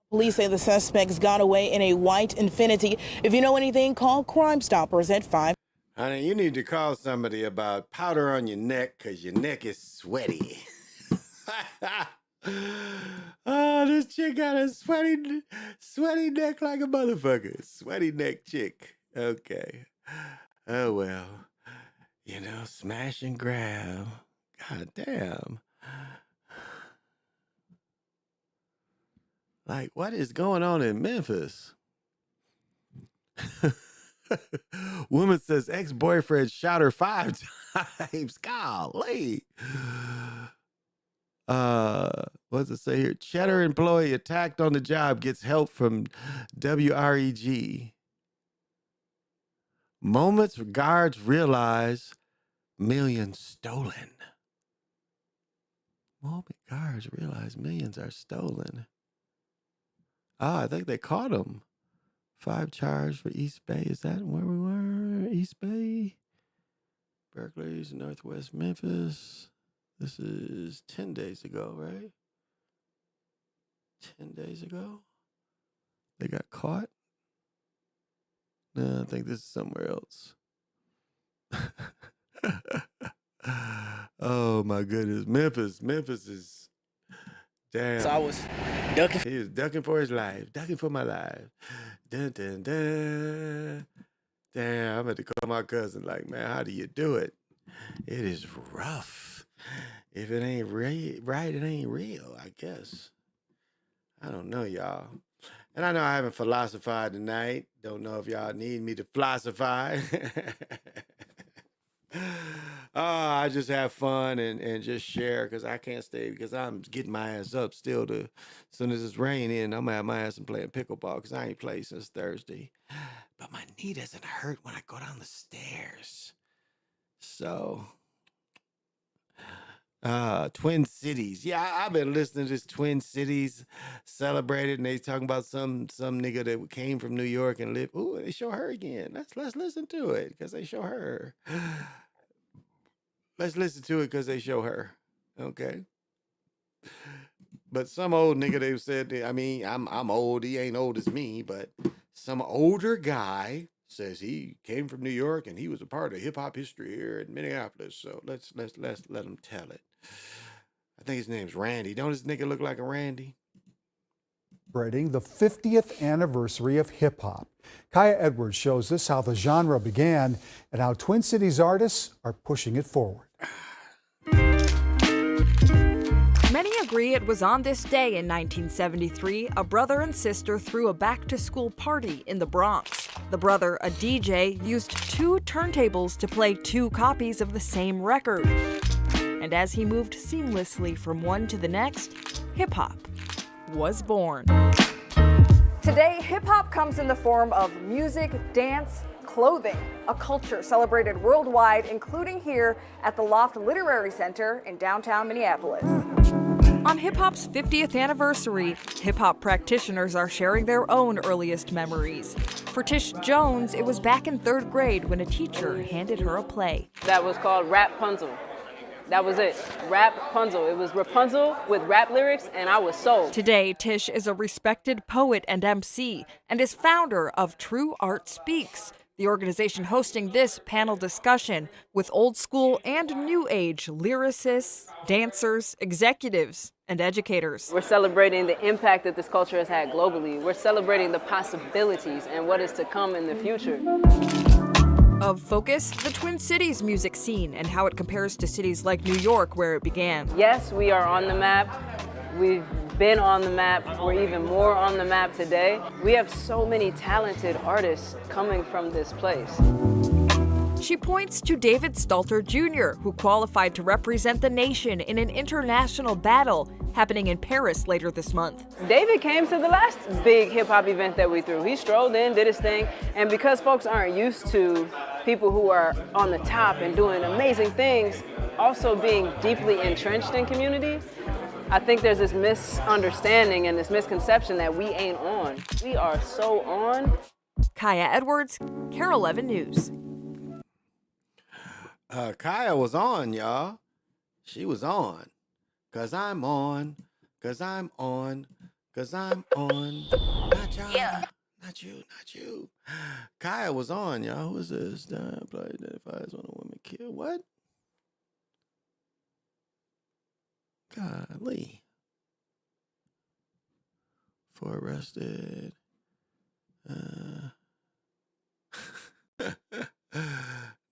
Police say the suspects got away in a white Infiniti. If you know anything, call Crime Stoppers at 5. Honey, you need to call somebody about powder on your neck because your neck is sweaty. Oh, this chick got a sweaty neck like a motherfucker. Sweaty neck chick. Okay. Oh, well. Smash and grab. God damn. Like, what is going on in Memphis? Woman says ex-boyfriend shot her 5 times. Golly. What's it say here? Cheddar employee attacked on the job gets help from WREG. Moments guards realize millions stolen. Moment guards realize millions are stolen. I think they caught him. 5 charged for East Bay. Is that where we were? East Bay? Berkeley's Northwest Memphis. This is 10 days ago, right? 10 days ago? They got caught? No, I think this is somewhere else. Oh my goodness. Memphis is damn. So I was ducking. He was ducking for his life. Ducking for my life. Dun, dun, dun. Damn, I'm going to call my cousin like, man, how do you do it? It is rough. If it ain't right, it ain't real, I guess. I don't know, y'all. And I know I haven't philosophized tonight. Don't know if y'all need me to philosophize. I just have fun and just share because I can't stay because I'm getting my ass up still to, as soon as it's raining, I'm going to have my ass and playing pickleball because I ain't played since Thursday. But my knee doesn't hurt when I go down the stairs. So, Twin Cities. Yeah, I've been listening to this Twin Cities celebrated, and they talking about some nigga that came from New York and lived. Ooh, they show her again. Let's listen to it because they show her. Let's listen to it because they show her. Okay. But some old nigga, they said, I mean, I'm old. He ain't old as me, but some older guy says he came from New York and he was a part of hip hop history here in Minneapolis. So let's let him tell it. I think his name's Randy. Don't this nigga look like a Randy? Celebrating the 50th anniversary of hip hop. Kaya Edwards shows us how the genre began and how Twin Cities artists are pushing it forward. Many agree it was on this day in 1973 a brother and sister threw a back-to-school party in the Bronx. The brother, a DJ, used 2 turntables to play 2 copies of the same record. And as he moved seamlessly from one to the next, hip-hop was born. Today, hip-hop comes in the form of music, dance, clothing, a culture celebrated worldwide, including here at the Loft Literary Center in downtown Minneapolis. On hip-hop's 50th anniversary, hip-hop practitioners are sharing their own earliest memories. For Tish Jones, it was back in 3rd grade when a teacher handed her a play. That was called Rapunzel. That was it. Rapunzel. It was Rapunzel with rap lyrics, and I was sold. Today, Tish is a respected poet and MC, and is founder of True Art Speaks, the organization hosting this panel discussion with old school and new age lyricists, dancers, executives, and educators. We're celebrating the impact that this culture has had globally. We're celebrating the possibilities and what is to come in the future. Of focus, the Twin Cities music scene and how it compares to cities like New York where it began. Yes, we are on the map. We've been on the map. We're even more on the map today. We have so many talented artists coming from this place. She points to David Stalter Jr., who qualified to represent the nation in an international battle happening in Paris later this month. David came to the last big hip-hop event that we threw. He strolled in, did his thing, and because folks aren't used to people who are on the top and doing amazing things, also being deeply entrenched in community, I think there's this misunderstanding and this misconception that we ain't on. We are so on. Kaya Edwards, KARE 11 News. Kaya was on, y'all. She was on. 'Cause I'm on. 'Cause I'm on. 'Cause I'm on. Not y'all. Yeah. Not you. Not you. Kaya was on, y'all. Who is this? Play identifies when a woman killed. What? Golly. 4 arrested.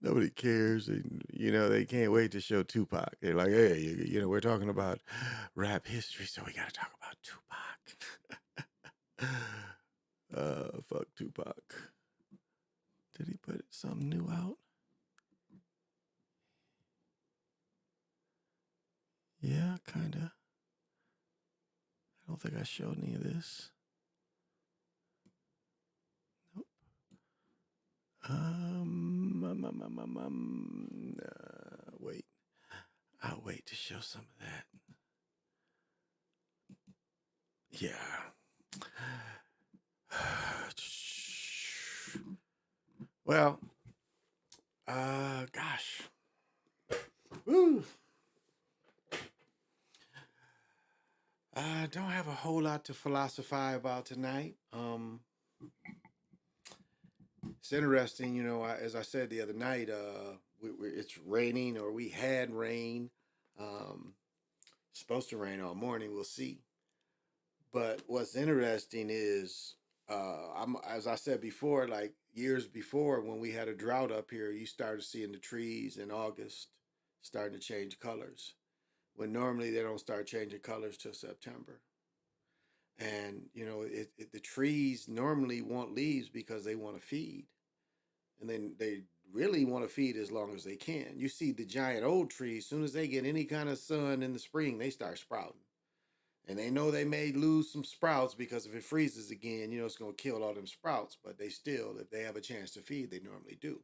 Nobody cares. They can't wait to show Tupac. They're like, hey, we're talking about rap history, so we got to talk about Tupac. Fuck Tupac. Did he put something new out? Yeah, kinda. I don't think I showed any of this. Nope. Wait. I'll wait to show some of that. Yeah. Well, gosh. Woo. I don't have a whole lot to philosophize about tonight. It's interesting, you know, as I said the other night, it's raining, or we had rain. It's supposed to rain all morning. We'll see. But what's interesting is, as I said before, like years before when we had a drought up here, you started seeing the trees in August starting to change colors, when normally they don't start changing colors till September. And, you know, the trees normally want leaves because they want to feed. And then they really want to feed as long as they can. You see the giant old trees, as soon as they get any kind of sun in the spring, they start sprouting. And they know they may lose some sprouts because if it freezes again, you know, it's going to kill all them sprouts. But they still, if they have a chance to feed, they normally do.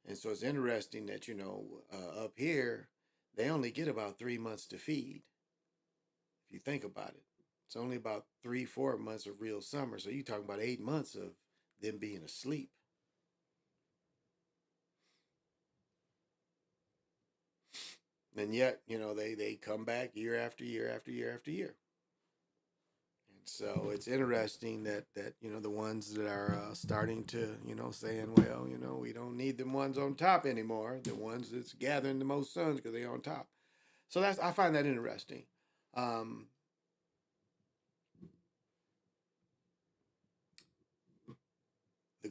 And so it's interesting that, you know, up here, they only get about 3 months to feed. If you think about it, it's only about 3-4 months of real summer. So you're talking about 8 months of them being asleep. And yet, you know, they come back year after year after year after year. And so it's interesting that you know, the ones that are starting to, you know, saying, well, you know, we don't need the ones on top anymore. The ones that's gathering the most suns because they're on top. So I find that interesting. The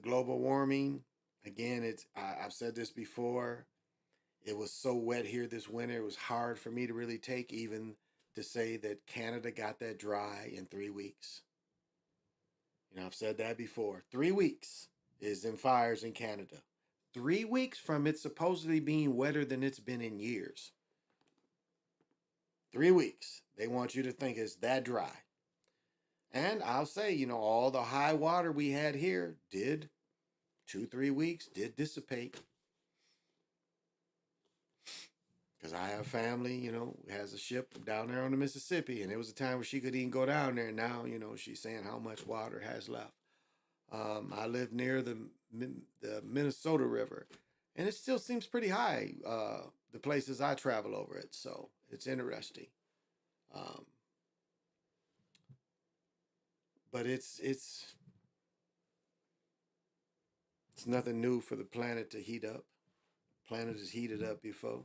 global warming, again, I've said this before. It was so wet here this winter. It was hard for me to really take, even to say that Canada got that dry in 3 weeks. You know, I've said that before. 3 weeks is in fires in Canada. 3 weeks from it supposedly being wetter than it's been in years. 3 weeks. They want you to think it's that dry. And I'll say, you know, all the high water we had here did 2-3 weeks did dissipate. Because I have family, you know, has a ship down there on the Mississippi, and it was a time where she could even go down there. Now, you know, she's saying how much water has left. I live near the Minnesota River, and it still seems pretty high, the places I travel over it. So it's interesting. But it's nothing new for the planet to heat up. Planet has heated up before.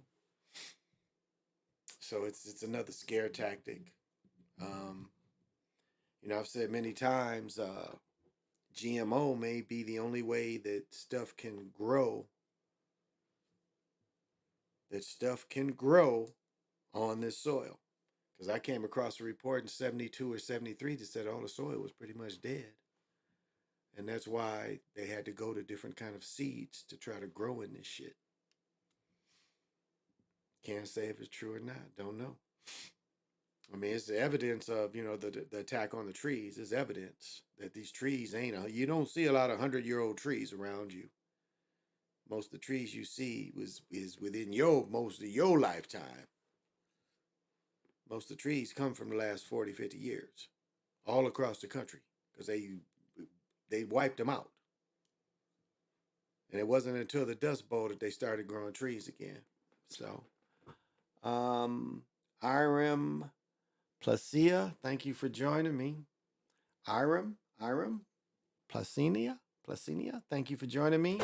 So it's another scare tactic. You know, I've said many times, GMO may be the only way that stuff can grow. That stuff can grow on this soil. Because I came across a report in 72 or 73 that said all the soil was pretty much dead. And that's why they had to go to different kind of seeds to try to grow in this shit. Can't say if it's true or not. Don't know. I mean, it's the evidence of, you know, the attack on the trees is evidence that these trees you don't see a lot of 100-year-old trees around you. Most of the trees you see is within most of your lifetime. Most of the trees come from the last 40, 50 years, all across the country, because they wiped them out. And it wasn't until the Dust Bowl that they started growing trees again. So, Iram Placia, thank you for joining me. Iram Placinia, thank you for joining me.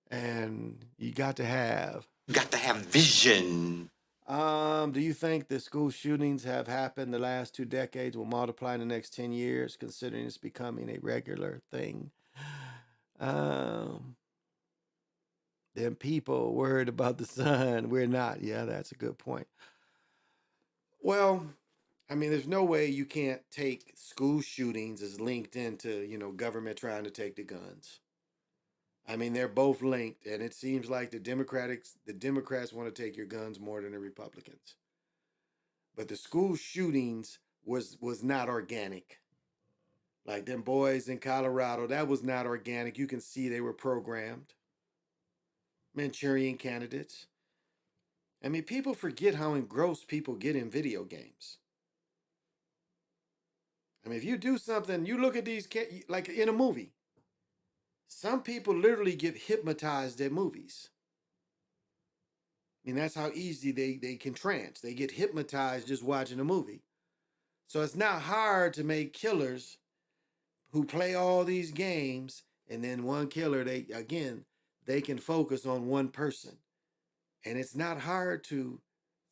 And you got to have vision. Do you think the school shootings have happened the last 2 decades will multiply in the next 10 years, considering it's becoming a regular thing? Them people worried about the sun. We're not. Yeah, that's a good point. Well, I mean, there's no way you can't take school shootings as linked into, government trying to take the guns. I mean, they're both linked, and it seems like the Democrats want to take your guns more than the Republicans. But the school shootings was not organic. Like them boys in Colorado, that was not organic. You can see they were programmed. Manchurian candidates. I mean, people forget how engrossed people get in video games. I mean, if you do something, you look at these, like in a movie, some people literally get hypnotized at movies. I mean, that's how easy they can trance. They get hypnotized just watching a movie. So it's not hard to make killers who play all these games, and then one killer, they can focus on one person. And it's not hard to,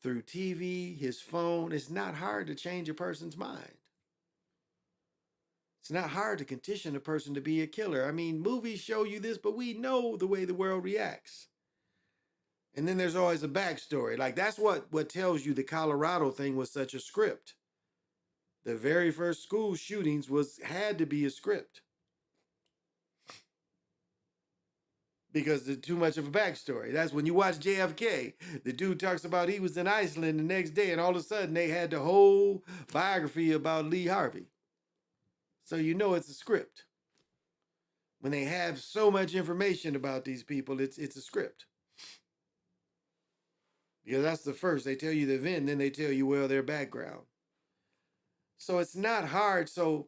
through TV, his phone, it's not hard to change a person's mind. It's not hard to condition a person to be a killer. I mean, movies show you this, but we know the way the world reacts. And then there's always a backstory. Like, that's what tells you the Colorado thing was such a script. The very first school shootings had to be a script. Because there's too much of a backstory. That's when you watch JFK. The dude talks about he was in Iceland the next day, and all of a sudden they had the whole biography about Lee Harvey. So you know it's a script. When they have so much information about these people, it's a script. Because that's the first. They tell you the event, then they tell you, well, their background. So it's not hard. So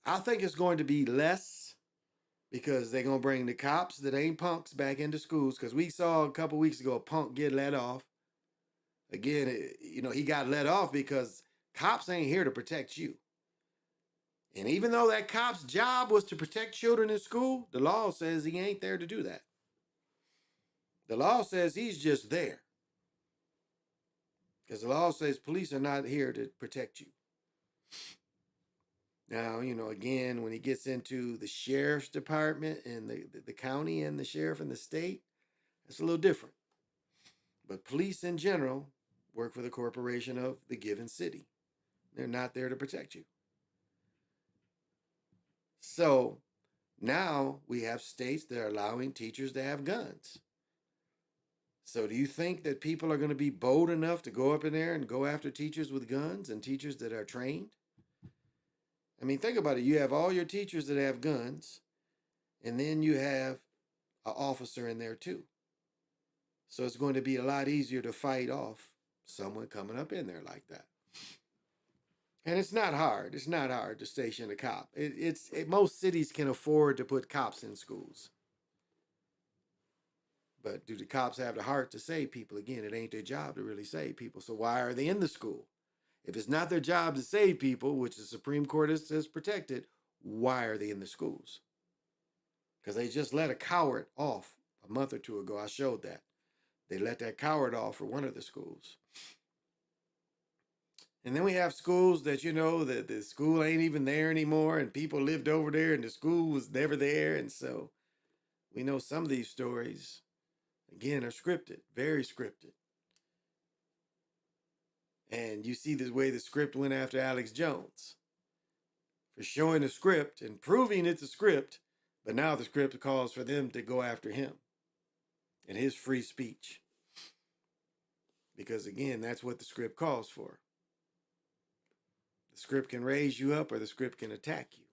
I think it's going to be less, because they're going to bring the cops that ain't punks back into schools. Because we saw a couple weeks ago a punk get let off. Again, he got let off because cops ain't here to protect you. And even though that cop's job was to protect children in school, the law says he ain't there to do that. The law says he's just there. Because the law says police are not here to protect you. Now, again, when he gets into the sheriff's department and the county and the sheriff and the state, it's a little different. But police in general work for the corporation of the given city. They're not there to protect you. So now we have states that are allowing teachers to have guns. So do you think that people are going to be bold enough to go up in there and go after teachers with guns and teachers that are trained? I mean, think about it. You have all your teachers that have guns, and then you have an officer in there too. So it's going to be a lot easier to fight off someone coming up in there like that. And it's not hard. It's not hard to station a cop. Most cities can afford to put cops in schools. But do the cops have the heart to save people? Again, it ain't their job to really save people. So why are they in the school? If it's not their job to save people, which the Supreme Court has protected, why are they in the schools? Because they just let a coward off a month or two ago. I showed that. They let that coward off for one of the schools. And then we have schools that, that the school ain't even there anymore, and people lived over there and the school was never there. And so we know some of these stories, again, are scripted, very scripted. And you see the way the script went after Alex Jones for showing the script and proving it's a script, but now the script calls for them to go after him and his free speech. Because again, that's what the script calls for. The script can raise you up or the script can attack you.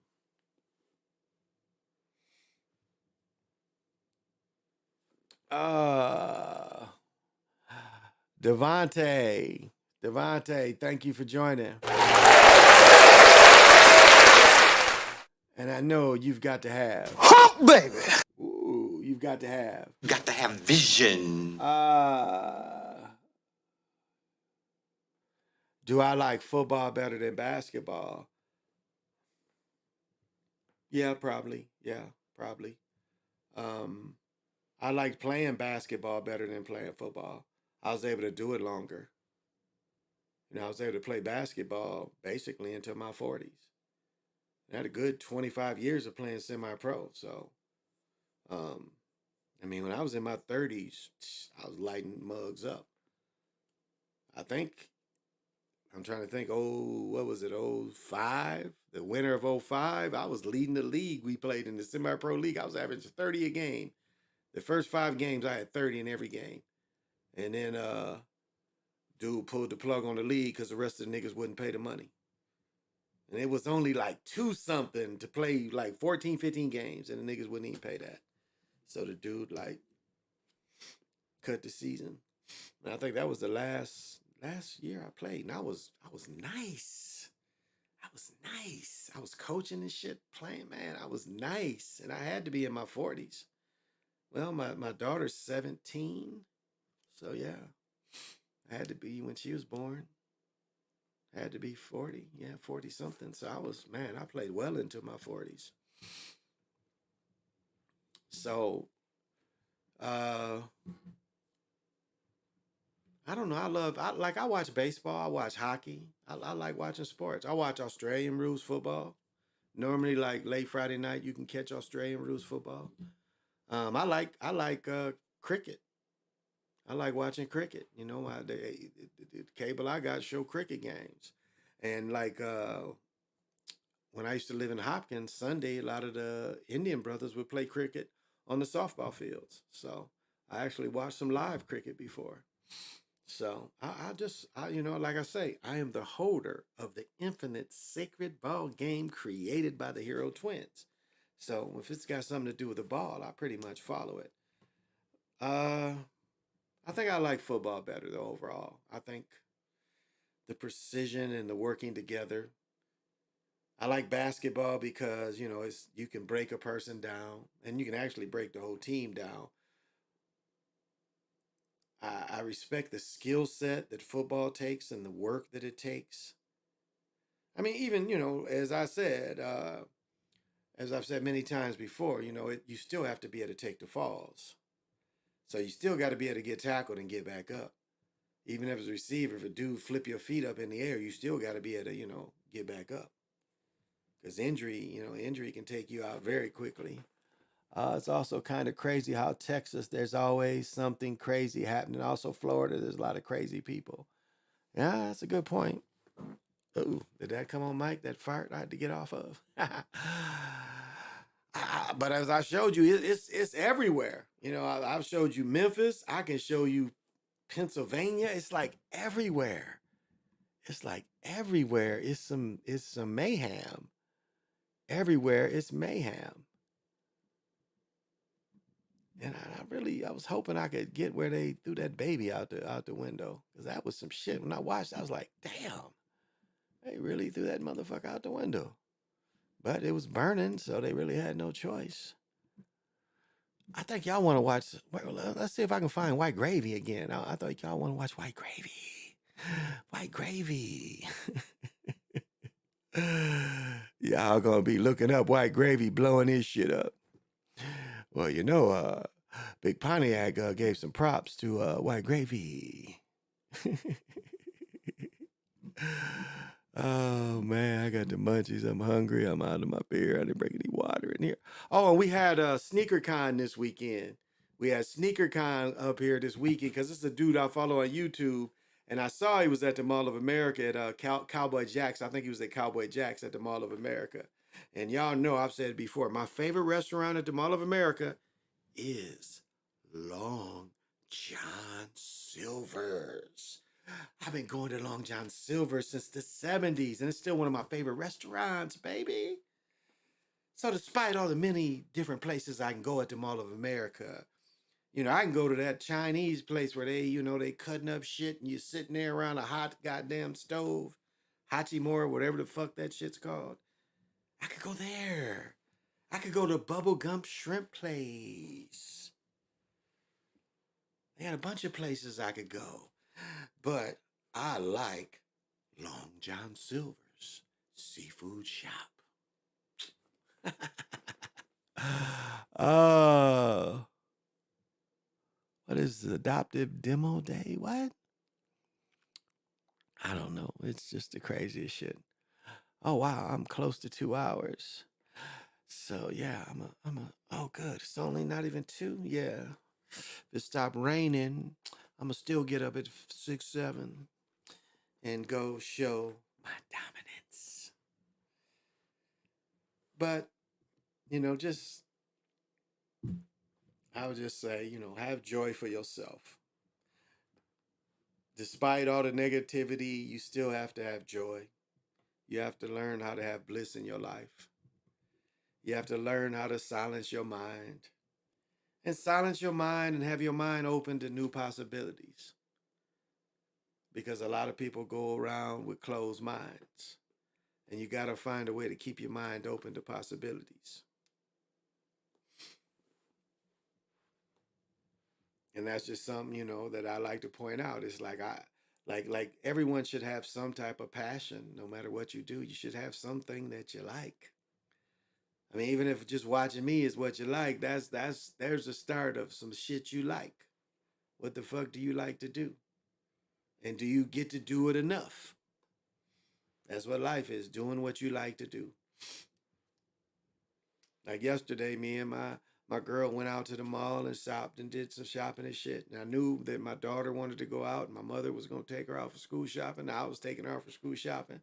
Devontae, thank you for joining. And I know you've got to have. Hump, baby! Ooh, you've got to have. Got to have vision. Do I like football better than basketball? Yeah, probably. I liked playing basketball better than playing football. I was able to do it longer. I was able to play basketball basically until my 40s. I had a good 25 years of playing semi-pro. So, when I was in my 30s, I was lighting mugs up. I think I'm trying to think, what was it, '05? The winter of '05, I was leading the league we played in the semi-pro league. I was averaging 30 a game. The first 5 games, I had 30 in every game. And then dude pulled the plug on the league because the rest of the niggas wouldn't pay the money. And it was only like 2-something to play like 14, 15 games, and the niggas wouldn't even pay that. So the dude like cut the season. And I think that was the last year I played. And I was nice. I was nice. I was coaching and shit, playing, man. I was nice. And I had to be in my 40s. Well, my daughter's 17. So yeah. I had to be when she was born. I had to be 40. Yeah, 40 something. So I played well into my 40s. So I don't know. I watch baseball. I watch hockey. I like watching sports. I watch Australian rules football. Normally, like late Friday night, you can catch Australian rules football. I like cricket. I like watching cricket. You know, the cable I got show cricket games, and like when I used to live in Hopkins, Sunday a lot of the Indian brothers would play cricket on the softball fields. So I actually watched some live cricket before. So I like I say, I am the holder of the infinite sacred ball game created by the Hero Twins. So if it's got something to do with the ball, I pretty much follow it. I think I like football better though overall. I think the precision and the working together. I like basketball because, you can break a person down and you can actually break the whole team down. I respect the skill set that football takes and the work that it takes. I mean, even, as I've said many times before, you still have to be able to take the falls. So you still got to be able to get tackled and get back up. Even if it's a receiver, if a dude flip your feet up in the air, you still got to be able to, get back up. Because injury can take you out very quickly. It's also kind of crazy how Texas, there's always something crazy happening. Also, Florida, there's a lot of crazy people. Yeah, that's a good point. Oh, did that come on, Mike? That fart I had to get off of. But as I showed you, it's everywhere. I've showed you Memphis. I can show you Pennsylvania. It's like everywhere. It's like everywhere. It's some mayhem. Everywhere it's mayhem. And I was hoping I could get where they threw that baby out the window, because that was some shit. When I watched, I was like, damn, they really threw that motherfucker out the window. But it was burning, so they really had no choice. I think y'all want to watch. Well, let's see if I can find White Gravy again. I thought y'all want to watch White Gravy. White Gravy. Y'all gonna be looking up White Gravy blowing his shit up. Well, Big Pontiac gave some props to White Gravy. Oh, man, I got the munchies. I'm hungry. I'm out of my beer. I didn't bring any water in here. Oh, and we had SneakerCon this weekend. We had SneakerCon up here this weekend because it's a dude I follow on YouTube. And I saw he was at the Mall of America at Cowboy Jack's. I think he was at Cowboy Jack's at the Mall of America. And y'all know, I've said it before, my favorite restaurant at the Mall of America is Long John Silver's. I've been going to Long John Silver's since the 70s, and it's still one of my favorite restaurants, baby. So despite all the many different places I can go at the Mall of America, I can go to that Chinese place where they cutting up shit and you're sitting there around a hot goddamn stove, Hachimura, whatever the fuck that shit's called. I could go there. I could go to Bubblegum Shrimp Place. They had a bunch of places I could go. But I like Long John Silver's seafood shop. What is the adoptive demo day? What? I don't know. It's just the craziest shit. Oh wow, I'm close to 2 hours. So yeah, oh good. It's only not even 2. Yeah. If it stopped raining, I'ma still get up at 6, 7. and go show my dominance. But, I would just say, have joy for yourself. Despite all the negativity, you still have to have joy. You have to learn how to have bliss in your life. You have to learn how to silence your mind. And silence your mind and have your mind open to new possibilities. Because a lot of people go around with closed minds. And you got to find a way to keep your mind open to possibilities. And that's just something, that I like to point out. It's like like everyone should have some type of passion. No matter what you do, you should have something that you like. I mean, even if just watching me is what you like, there's the start of some shit you like. What the fuck do you like to do? And do you get to do it enough? That's what life is, doing what you like to do. Like yesterday, me and my girl went out to the mall and shopped and did some shopping and shit. And I knew that my daughter wanted to go out and my mother was going to take her out for school shopping. I was taking her out for school shopping.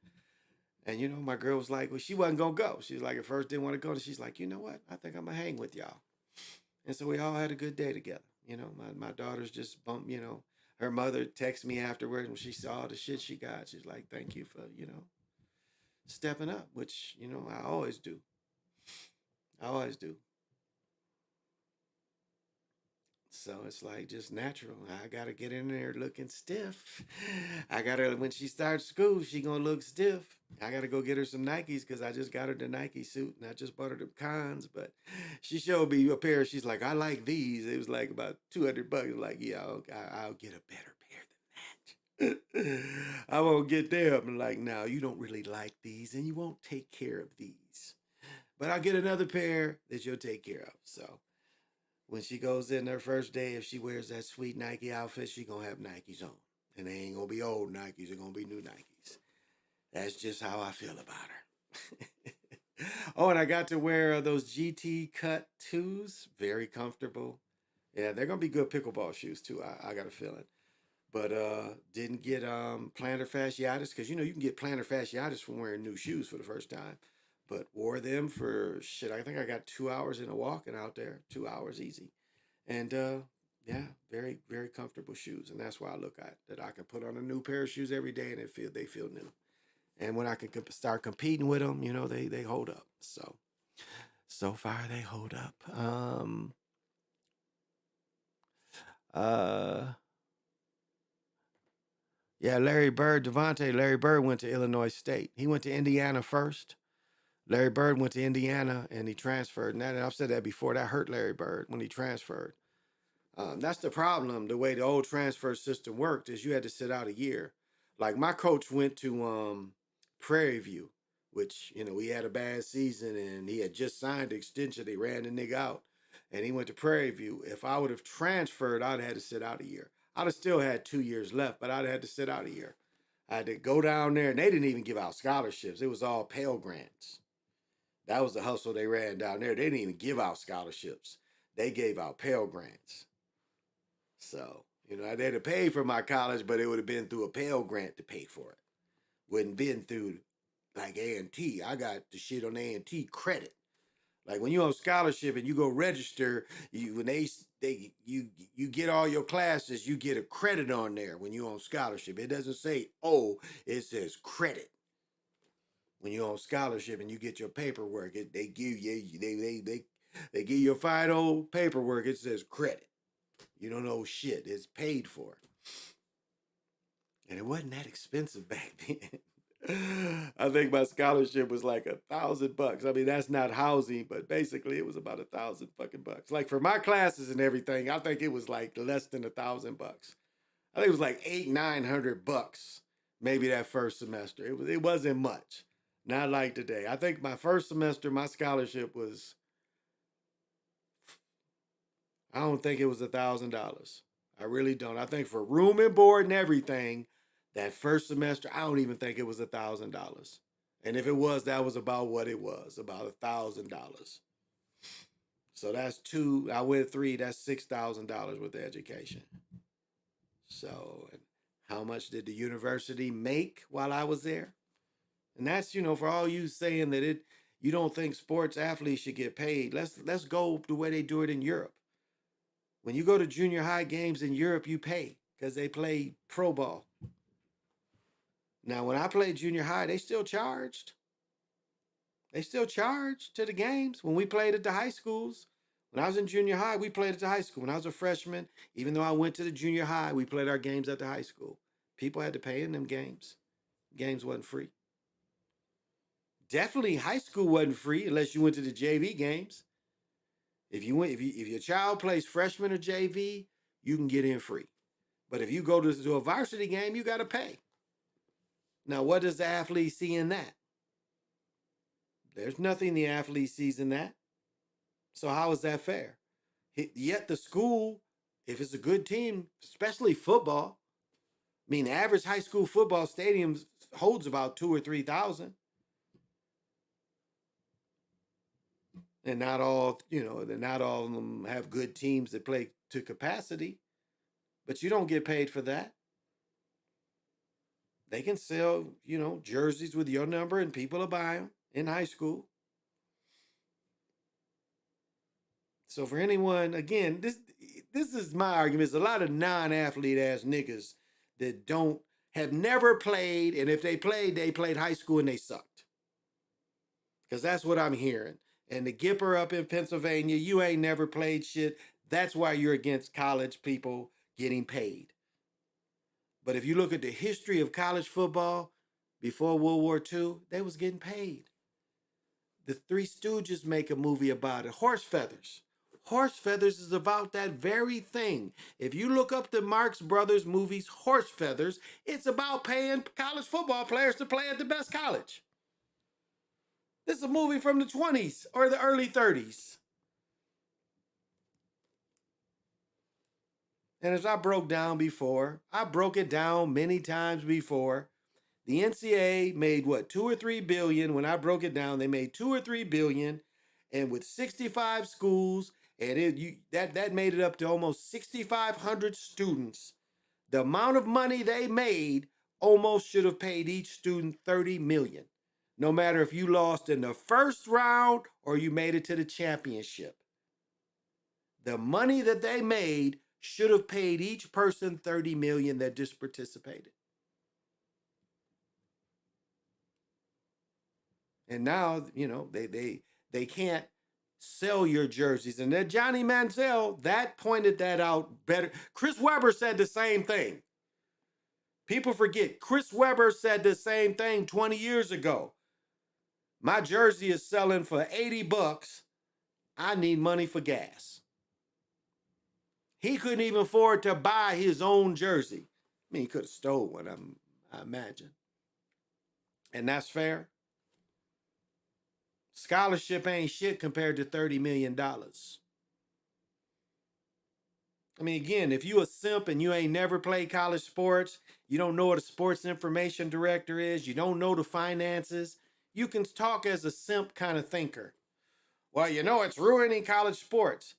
And, my girl was like, well, she wasn't going to go. She was like, at first didn't want to go. And she's like, you know what? I think I'm going to hang with y'all. And so we all had a good day together. My daughter's just bumped, her mother texted me afterwards when she saw the shit she got. She's like, thank you for, stepping up, which, I always do. I always do. So it's like just natural. I got to get in there looking stiff. When she starts school, she going to look stiff. I got to go get her some Nikes because I just got her the Nike suit and I just bought her the cons. But she showed me a pair. She's like, I like these. It was like about $200. Like, yeah, I'll get a better pair than that. I won't get them. I'm like, no, you don't really like these and you won't take care of these. But I'll get another pair that you'll take care of. So when she goes in her first day, if she wears that sweet Nike outfit, she going to have Nikes on. And they ain't going to be old Nikes. They're going to be new Nikes. That's just how I feel about her. Oh, and I got to wear those GT Cut 2s. Very comfortable. Yeah, they're going to be good pickleball shoes, too. I got a feeling. But didn't get plantar fasciitis because, you can get plantar fasciitis from wearing new shoes for the first time. But wore them for shit. I think I got 2 hours in a walking out there. 2 hours easy. And yeah, very, very comfortable shoes. And that's why I look at that I can put on a new pair of shoes every day and they feel new. And when I can start competing with them, they hold up. So far they hold up. Yeah, Larry Bird went to Illinois State. He went to Indiana first. Larry Bird went to Indiana and he transferred. And I've said that before. That hurt Larry Bird when he transferred. That's the problem. The way the old transfer system worked is you had to sit out a year. Like my coach went to Prairie View, which, he had a bad season and he had just signed the extension. They ran the nigga out and he went to Prairie View. If I would have transferred, I'd have had to sit out a year. I'd have still had 2 years left, but I'd have had to sit out a year. I had to go down there and they didn't even give out scholarships. It was all Pell Grants. That was the hustle they ran down there. They didn't even give out scholarships. They gave out Pell Grants. So, I'd have to pay for my college, but it would have been through a Pell Grant to pay for it. Wouldn't been through like A&T. I got the shit on A&T credit. Like when you're on scholarship and you go register, you get all your classes, you get a credit on there when you're on scholarship. It doesn't say, it says credit. When you're on scholarship and you get your paperwork, they give you your final paperwork. It says credit. You don't know shit. It's paid for. And it wasn't that expensive back then. I think my scholarship was like $1,000. I mean, that's not housing, but basically it was about $1,000 fucking bucks. Like for my classes and everything, I think it was like less than $1,000. I think it was like $800-900 maybe that first semester. It wasn't much. Not like today. I think my first semester, my scholarship was, I don't think it was $1,000. I really don't. I think for room and board and everything, that first semester, I don't even think it was $1,000. And if it was, that was about what it was, about $1,000. So that's two. I went 3. That's $6,000 worth of education. So How much did the university make while I was there? And that's, for all you saying that you don't think sports athletes should get paid. Let's go the way they do it in Europe. When you go to junior high games in Europe, you pay because they play pro ball. Now, when I played junior high, they still charged. They still charged to the games when we played at the high schools. When I was in junior high, we played at the high school. When I was a freshman, even though I went to the junior high, we played our games at the high school. People had to pay in them games. Games wasn't free. Definitely high school wasn't free unless you went to the JV games. If your child plays freshman or JV, you can get in free. But if you go to a varsity game, you got to pay. Now, what does the athlete see in that? There's nothing the athlete sees in that. So how is that fair? Yet the school, if it's a good team, especially football, I mean, the average high school football stadium holds about 2,000 or 3,000. And not all of them have good teams that play to capacity, but you don't get paid for that. They can sell, jerseys with your number and people will buy them in high school. So for anyone, again, this is my argument. There's a lot of non-athlete ass niggas that have never played, and if they played high school and they sucked. Because that's what I'm hearing. And the Gipper up in Pennsylvania, you ain't never played shit. That's why you're against college people getting paid. But if you look at the history of college football before World War II, they was getting paid. The Three Stooges make a movie about it. Horse Feathers. Horse Feathers is about that very thing. If you look up the Marx Brothers movies, Horse Feathers, it's about paying college football players to play at the best college. This is a movie from the 20s or the early 30s. And as I broke down before, I broke it down many times before. The NCAA made what, 2 or 3 billion. When I broke it down, they made 2 or 3 billion, and with 65 schools, and that made it up to almost 6,500 students. The amount of money they made almost should have paid each student $30 million. No matter if you lost in the first round or you made it to the championship. The money that they made should have paid each person $30 million that just participated. And now, they can't sell your jerseys. And that Johnny Manziel, that pointed that out better. Chris Webber said the same thing. People forget, Chris Webber said the same thing 20 years ago. My jersey is selling for $80. I need money for gas. He couldn't even afford to buy his own jersey. I mean, he could have stole one, I imagine. And that's fair. Scholarship ain't shit compared to $30 million. I mean, again, if you a simp and you ain't never played college sports, you don't know what a sports information director is, you don't know the finances, you can talk as a simp kind of thinker. Well, it's ruining college sports.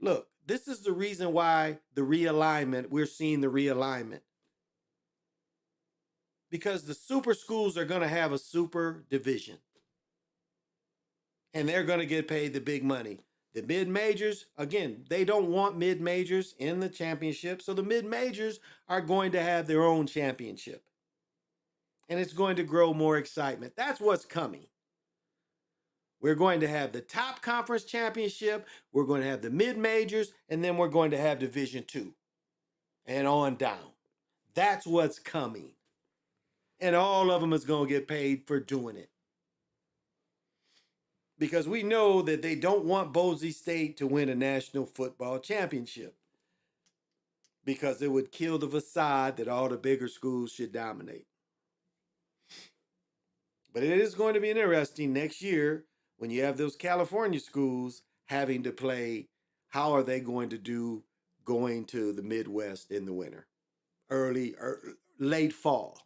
Look, this is the reason why we're seeing the realignment. Because the super schools are going to have a super division. And they're going to get paid the big money. The mid-majors, again, they don't want mid-majors in the championship, so the mid-majors are going to have their own championship. And it's going to grow more excitement. That's what's coming. We're going to have the top conference championship, we're going to have the mid-majors, and then we're going to have Division II. And on down. That's what's coming. And all of them is going to get paid for doing it. Because we know that they don't want Boise State to win a national football championship. Because it would kill the facade that all the bigger schools should dominate. But it is going to be interesting next year when you have those California schools having to play. How are they going to do going to the Midwest in the winter? Late fall.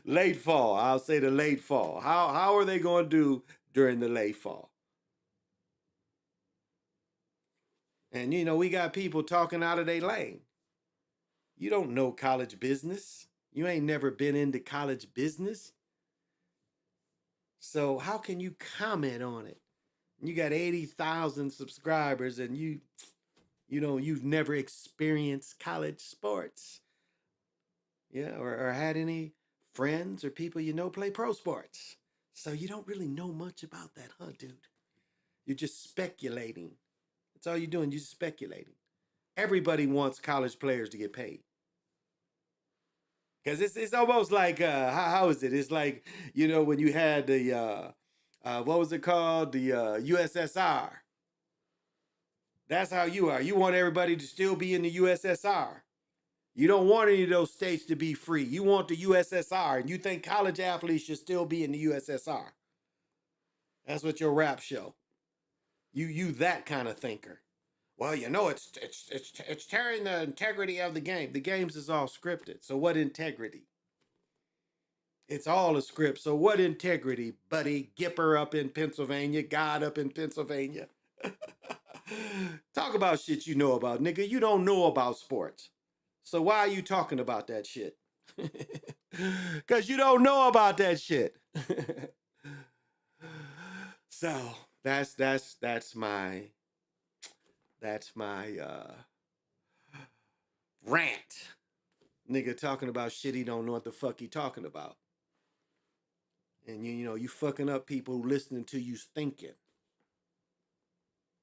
Late fall. I'll say the late fall. How are they going to do during the late fall? And we got people talking out of their lane. You don't know college business. You ain't never been into college business. So how can you comment on it? You got 80,000 subscribers and you've never experienced college sports. Yeah, or had any friends or people you know play pro sports. So you don't really know much about that, huh, dude? You're just speculating. That's all you're doing. You're just speculating. Everybody wants college players to get paid. Because it's almost like, how is it? It's like, when you had the, what was it called? The USSR. That's how you are. You want everybody to still be in the USSR. You don't want any of those states to be free. You want the USSR, and you think college athletes should still be in the USSR. That's what your rap show. You that kind of thinker. Well, it's tearing the integrity of the game. The games is all scripted. So what integrity? It's all a script. So what integrity, buddy? Gipper up in Pennsylvania, God up in Pennsylvania. Talk about shit you know about, nigga. You don't know about sports. So why are you talking about that shit? Because you don't know about that shit. So that's my rant. Nigga talking about shit he don't know what the fuck he talking about. And you fucking up people listening to you thinking.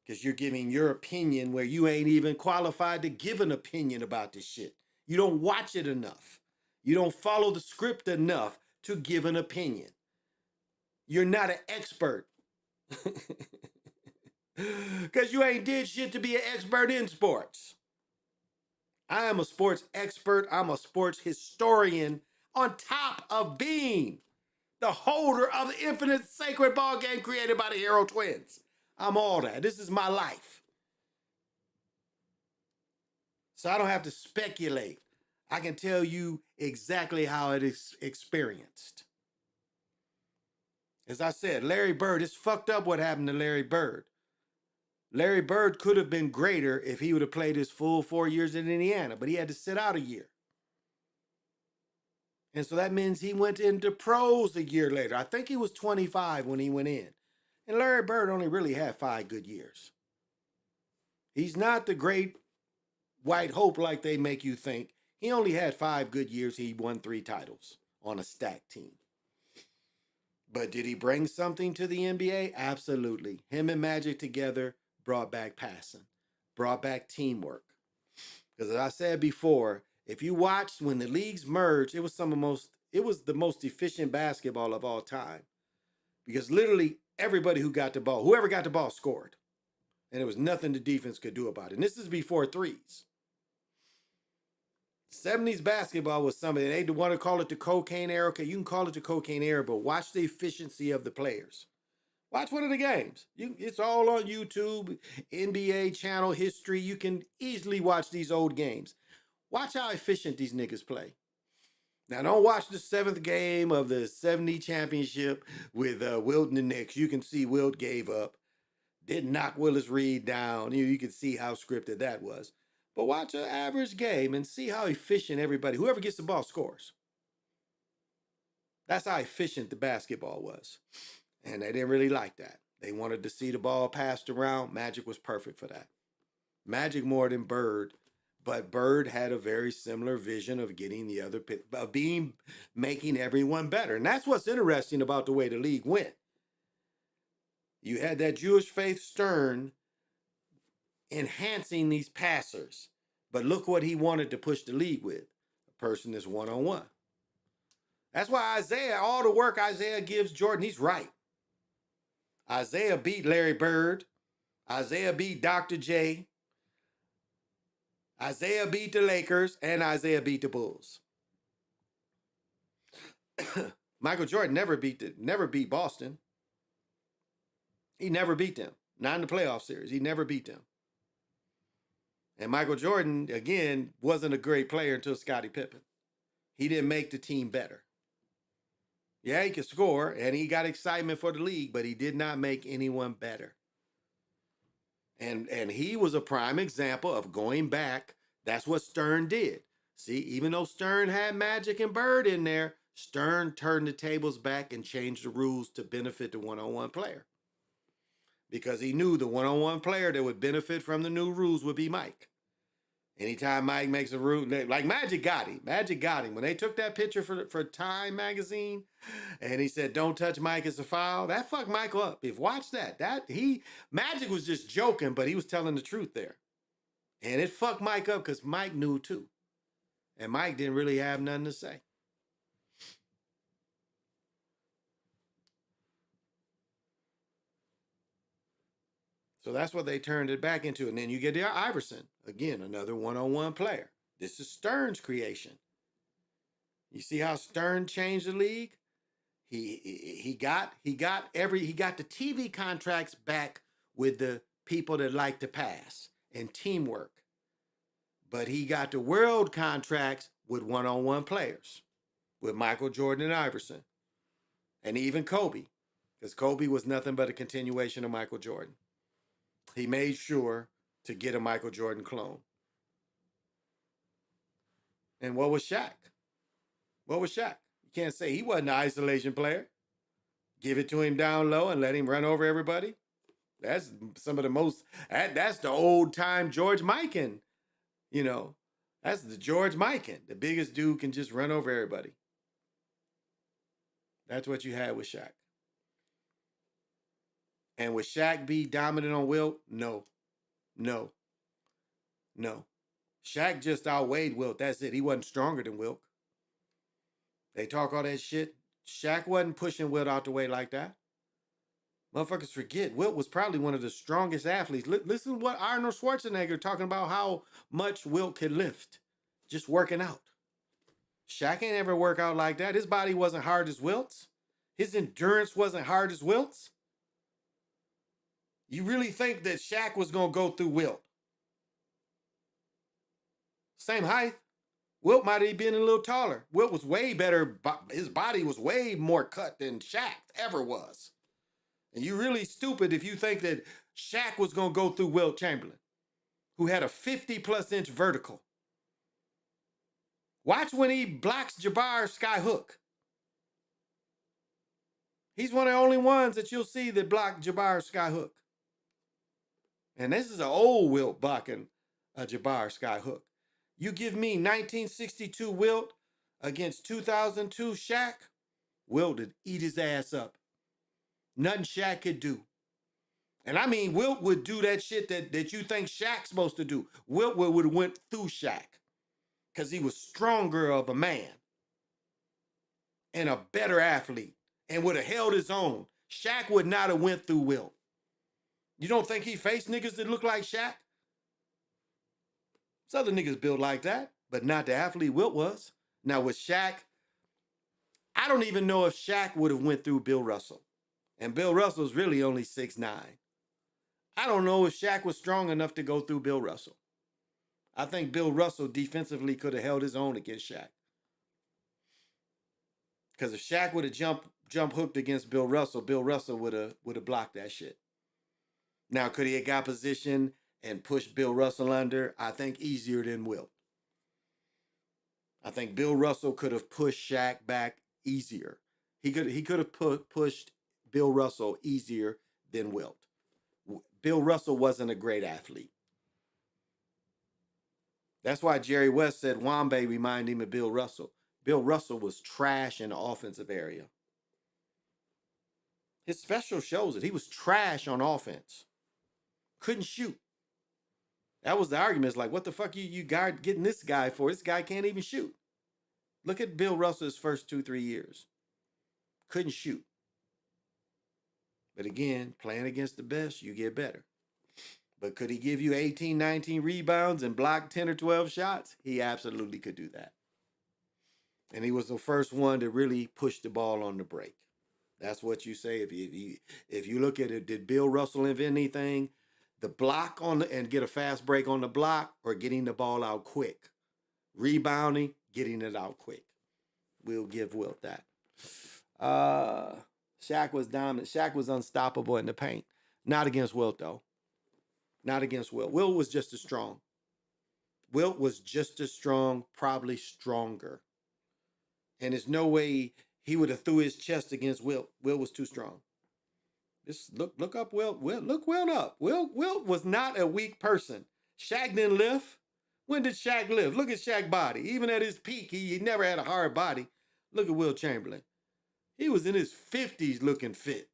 Because you're giving your opinion where you ain't even qualified to give an opinion about this shit. You don't watch it enough. You don't follow the script enough to give an opinion. You're not an expert. Because you ain't did shit to be an expert in sports. I am a sports expert. I'm a sports historian on top of being the holder of the infinite sacred ball game created by the Hero Twins. I'm all that. This is my life. So I don't have to speculate. I can tell you exactly how it is experienced. As I said, Larry Bird, it's fucked up what happened to Larry Bird. Larry Bird could have been greater if he would have played his full 4 years in Indiana, but he had to sit out a year. And so that means he went into pros a year later. I think he was 25 when he went in. And Larry Bird only really had 5 good years. He's not the great white hope like they make you think. He only had 5 good years. He won 3 titles on a stacked team. But did he bring something to the NBA? Absolutely. Him and Magic together brought back passing, brought back teamwork. Because as I said before, if you watched when the leagues merged, it was the most efficient basketball of all time. Because literally everybody who got the ball, whoever got the ball scored. And there was nothing the defense could do about it. And this is before threes. 70s basketball was something, they want to call it the cocaine era. Okay, you can call it the cocaine era, but watch the efficiency of the players. Watch one of the games. It's all on YouTube, NBA channel history. You can easily watch these old games. Watch how efficient these niggas play. Now, don't watch the 7th game of the 70 championship with Wilt and the Knicks. You can see Wilt gave up. Didn't knock Willis Reed down. You can see how scripted that was. But watch an average game and see how efficient everybody, whoever gets the ball, scores. That's how efficient the basketball was. And they didn't really like that. They wanted to see the ball passed around. Magic was perfect for that. Magic more than Bird, but Bird had a very similar vision of getting the other, of making everyone better. And that's what's interesting about the way the league went. You had that Jewish faith Stern enhancing these passers. But look what he wanted to push the league with. A person that's one-on-one. That's why Isaiah, all the work Isaiah gives Jordan, he's right. Isaiah beat Larry Bird. Isaiah beat Dr. J. Isaiah beat the Lakers. And Isaiah beat the Bulls. Michael Jordan never beat Boston. He never beat them. Not in the playoff series. He never beat them. And Michael Jordan, again, wasn't a great player until Scottie Pippen. He didn't make the team better. Yeah, he could score, and he got excitement for the league, but he did not make anyone better. And he was a prime example of going back. That's what Stern did. See, even though Stern had Magic and Bird in there, Stern turned the tables back and changed the rules to benefit the one-on-one player. Because he knew the one-on-one player that would benefit from the new rules would be Mike. Anytime Mike makes a rule, like Magic got him. Magic got him. When they took that picture for Time magazine and he said, "Don't touch Mike, it's a foul," that fucked Michael up. If watch that. Magic was just joking, but he was telling the truth there. And it fucked Mike up because Mike knew too. And Mike didn't really have nothing to say. So that's what they turned it back into. And then you get the Iverson. Again, another one-on-one player. This is Stern's creation. You see how Stern changed the league? He got the TV contracts back with the people that like to pass and teamwork. But he got the world contracts with one-on-one players, with Michael Jordan and Iverson. And even Kobe, because Kobe was nothing but a continuation of Michael Jordan. He made sure to get a Michael Jordan clone. And what was Shaq? What was Shaq? You can't say he wasn't an isolation player. Give it to him down low and let him run over everybody. That's some of the most, that's the old time George Mikan. You know, that's the George Mikan. The biggest dude can just run over everybody. That's what you had with Shaq. And would Shaq be dominant on Wilt? No. Shaq just outweighed Wilt. That's it. He wasn't stronger than Wilt. They talk all that shit. Shaq wasn't pushing Wilt out the way like that. Motherfuckers forget. Wilt was probably one of the strongest athletes. Listen to what Arnold Schwarzenegger talking about how much Wilt could lift. Just working out. Shaq ain't ever work out like that. His body wasn't hard as Wilt's. His endurance wasn't hard as Wilt's. You really think that Shaq was going to go through Wilt? Same height. Wilt might have been a little taller. Wilt was way better. His body was way more cut than Shaq ever was. And you're really stupid if you think that Shaq was going to go through Wilt Chamberlain, who had a 50-plus inch vertical. Watch when he blocks Jabbar's skyhook. He's one of the only ones that you'll see that block Jabbar's skyhook. And this is an old Wilt blocking a Jabbar skyhook. You give me 1962 Wilt against 2002 Shaq, Wilt would eat his ass up. Nothing Shaq could do. And I mean, Wilt would do that shit that you think Shaq's supposed to do. Wilt would have went through Shaq because he was stronger of a man and a better athlete and would have held his own. Shaq would not have went through Wilt. You don't think he faced niggas that look like Shaq? Some other niggas built like that, but not the athlete Wilt was. Now with Shaq, I don't even know if Shaq would have went through Bill Russell. And Bill Russell's really only 6'9". I don't know if Shaq was strong enough to go through Bill Russell. I think Bill Russell defensively could have held his own against Shaq. Because if Shaq would have jump hooked against Bill Russell would have blocked that shit. Now, could he have got position and pushed Bill Russell under? I think easier than Wilt. I think Bill Russell could have pushed Shaq back easier. He could have pushed Bill Russell easier than Wilt. Bill Russell wasn't a great athlete. That's why Jerry West said Wambe reminded him of Bill Russell. Bill Russell was trash in the offensive area. His special shows it. He was trash on offense. Couldn't shoot. That was the argument. It's like, what the fuck you guard getting this guy for? This guy can't even shoot. Look at Bill Russell's first 2-3 years. Couldn't shoot. But again, playing against the best, you get better. But could he give you 18, 19 rebounds and block 10 or 12 shots? He absolutely could do that. And he was the first one to really push the ball on the break. That's what you say. If you look at it, did Bill Russell invent anything? The block and get a fast break on the block, or getting the ball out quick. Rebounding, getting it out quick. We'll give Wilt that. Shaq was dominant. Shaq was unstoppable in the paint. Not against Wilt, though. Not against Wilt. Wilt was just as strong. Wilt was just as strong, probably stronger. And there's no way he would have threw his chest against Wilt. Wilt was too strong. Just look up Wilt. Look Wilt up. Wilt was not a weak person. Shaq didn't lift. When did Shaq lift? Look at Shaq's body. Even at his peak, he never had a hard body. Look at Wilt Chamberlain. He was in his 50s looking fit.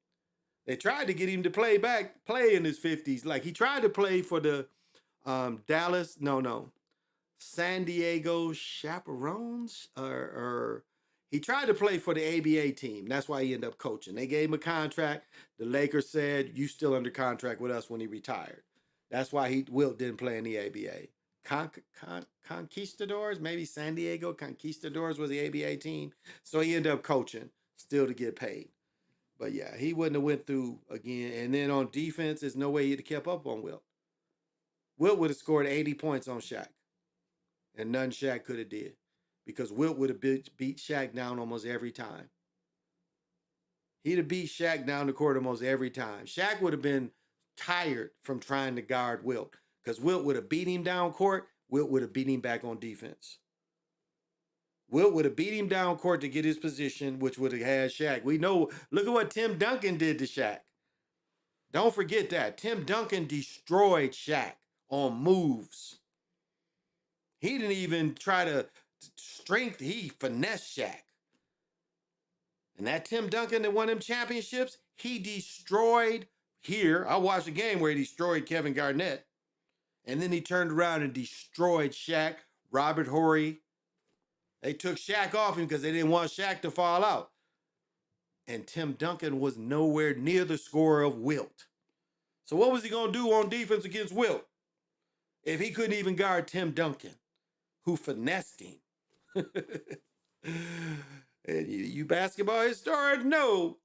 They tried to get him to play in his 50s. Like he tried to play for the San Diego Chaperones or he tried to play for the ABA team. That's why he ended up coaching. They gave him a contract. The Lakers said, you still under contract with us when he retired. That's why Wilt didn't play in the ABA. Conquistadors, maybe San Diego Conquistadors was the ABA team. So he ended up coaching, still to get paid. But yeah, he wouldn't have went through again. And then on defense, there's no way he'd have kept up on Wilt. Wilt would have scored 80 points on Shaq. And none Shaq could have did. Because Wilt would have beat Shaq down almost every time. He'd have beat Shaq down the court almost every time. Shaq would have been tired from trying to guard Wilt. Because Wilt would have beat him down court. Wilt would have beat him back on defense. Wilt would have beat him down court to get his position, which would have had Shaq. We know, look at what Tim Duncan did to Shaq. Don't forget that. Tim Duncan destroyed Shaq on moves. He didn't even try to he finessed Shaq. And that Tim Duncan that won them championships, he destroyed here. I watched a game where he destroyed Kevin Garnett. And then he turned around and destroyed Shaq, Robert Horry. They took Shaq off him because they didn't want Shaq to fall out. And Tim Duncan was nowhere near the score of Wilt. So what was he going to do on defense against Wilt if he couldn't even guard Tim Duncan, who finessed him? And you basketball historians know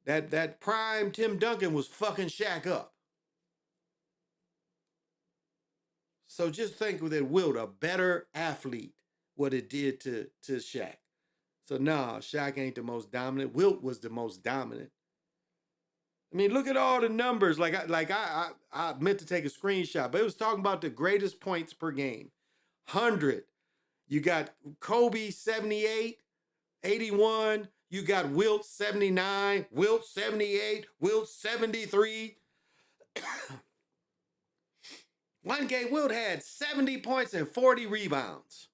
that prime Tim Duncan was fucking Shaq up. So just think that Wilt, a better athlete, what it did to Shaq. So no, Shaq ain't the most dominant. Wilt was the most dominant. I mean, look at all the numbers. I meant to take a screenshot, but it was talking about the greatest points per game. 100. You got Kobe 78, 81. You got Wilt 79, Wilt 78, Wilt 73. One game, Wilt had 70 points and 40 rebounds.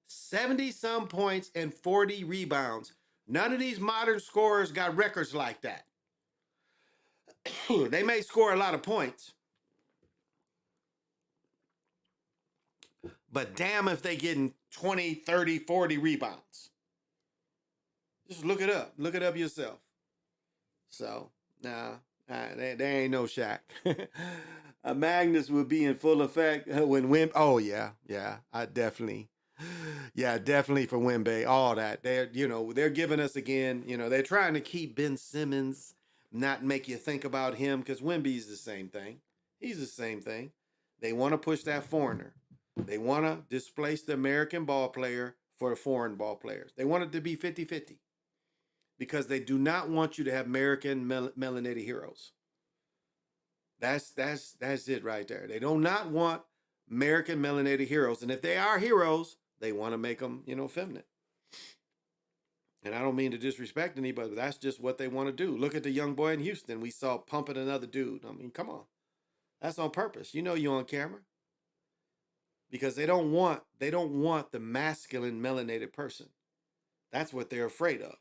70-some points and 40 rebounds. None of these modern scorers got records like that. They may score a lot of points, but damn if they getting 20, 30, 40 rebounds. Just look it up. Look it up yourself. So, there ain't no Shaq. Magnus would be in full effect when Wimby. Oh, yeah, definitely for Wimby. All that. They're giving us again, they're trying to keep Ben Simmons, not make you think about him, because Wimby's the same thing. He's the same thing. They want to push that foreigner. They want to displace the American ball player for the foreign ball players. They want it to be 50-50 because they do not want you to have American melanated heroes. That's it right there. They do not want American melanated heroes. And if they are heroes, they want to make them, feminine. And I don't mean to disrespect anybody, but that's just what they want to do. Look at the young boy in Houston we saw pumping another dude. I mean, come on. That's on purpose. You on camera. Because they don't want the masculine melanated person. That's what they're afraid of.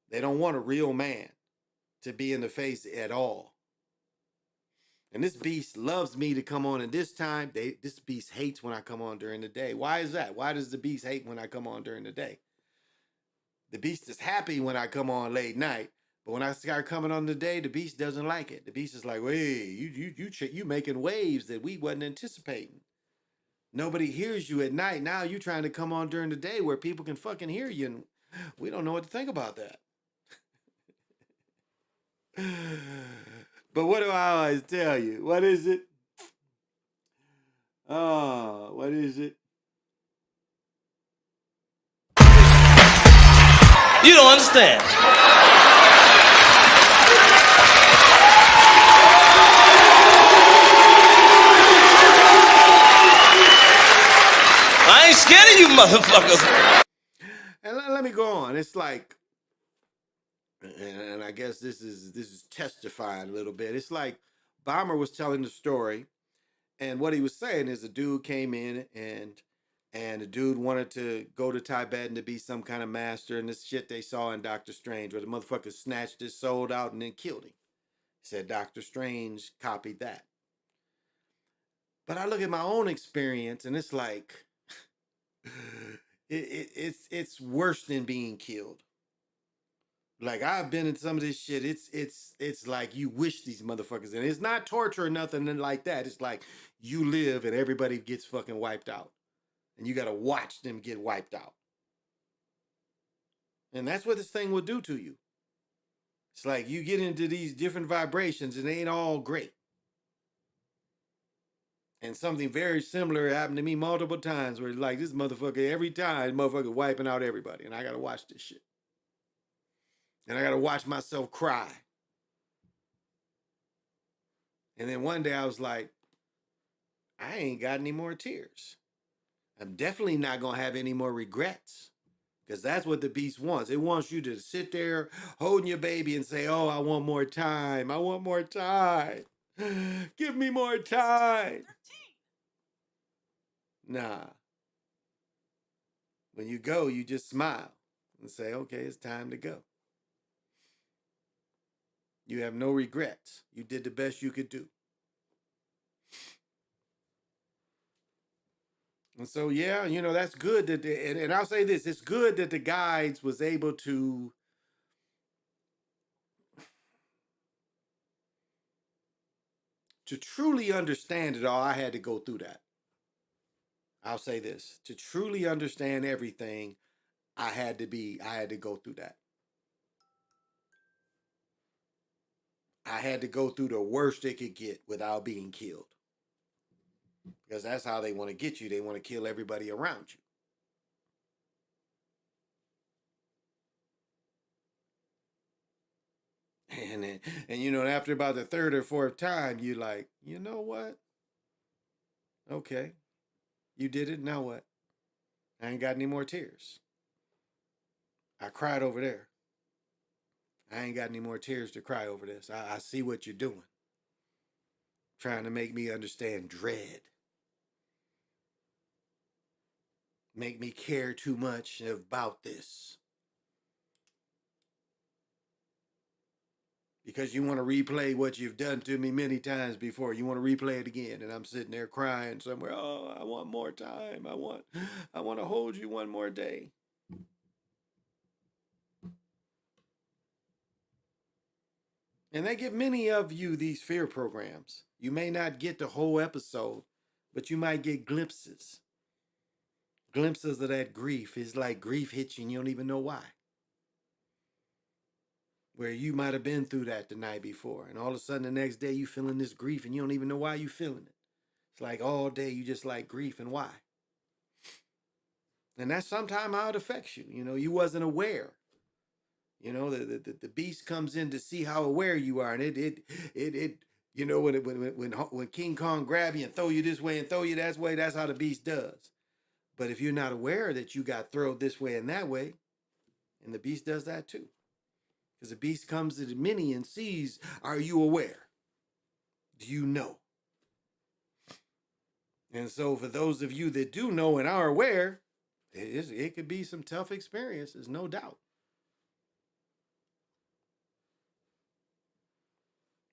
They don't want a real man to be in the face at all. And this beast loves me to come on, and this time, this beast hates when I come on during the day. Why is that? Why does the beast hate when I come on during the day? The beast is happy when I come on late night, but when I start coming on the day, the beast doesn't like it. The beast is like, "Hey, you making waves that we wasn't anticipating. Nobody hears you at night. Now you trying to come on during the day where people can fucking hear you, and we don't know what to think about that." But what do I always tell you? What is it? Oh, what is it? You don't understand. motherfuckers. And let me go on. It's like, and I guess this is testifying a little bit. It's like Bomber was telling the story, and what he was saying is a dude came in and the dude wanted to go to Tibet and to be some kind of master, and this shit they saw in Doctor Strange, where the motherfucker snatched his soul out and then killed him. He said Doctor Strange copied that. But I look at my own experience, and it's like it's worse than being killed. Like I've been in some of this shit. It's like you wish these motherfuckers. And it's not torture or nothing like that. It's like you live and everybody gets fucking wiped out, and you got to watch them get wiped out. And that's what this thing will do to you. It's like you get into these different vibrations and they ain't all great. And something very similar happened to me multiple times where it's like this motherfucker, every time, motherfucker wiping out everybody. And I got to watch this shit. And I got to watch myself cry. And then one day I was like, I ain't got any more tears. I'm definitely not going to have any more regrets. Because that's what the beast wants. It wants you to sit there holding your baby and say, oh, I want more time. I want more time. Give me more time. Nah. When you go, you just smile and say, okay, it's time to go. You have no regrets. You did the best you could do. And so, yeah, you know, that's good that, and I'll say this, it's good that the guides was able to truly understand it all. I had to go through that. I'll say this, to truly understand everything, I had to go through that. I had to go through the worst they could get without being killed. Because that's how they want to get you. They want to kill everybody around you. And you know, after about the third or fourth time, you're like, you know what? Okay, you did it. Now what? I ain't got any more tears. I cried over there. I ain't got any more tears to cry over this. I see what you're doing. Trying to make me understand dread. Make me care too much about this. Because you want to replay what you've done to me many times before. You want to replay it again. And I'm sitting there crying somewhere. Oh, I want more time. I want to hold you one more day. And they give many of you these fear programs. You may not get the whole episode, but you might get glimpses. Glimpses of that grief. It's like grief hits you and you don't even know why. Where you might have been through that the night before, and all of a sudden the next day you feeling this grief and you don't even know why you feeling it. It's like all day you just like grief and why. And that's sometimes how it affects you. You know, you wasn't aware. You know, the beast comes in to see how aware you are, and it you know, when King Kong grab you and throw you this way and throw you that way, that's how the beast does. But if you're not aware that you got thrown this way and that way, and the beast does that too. Because the beast comes to the mini and sees, are you aware? Do you know? And so for those of you that do know and are aware, it could be some tough experiences, no doubt.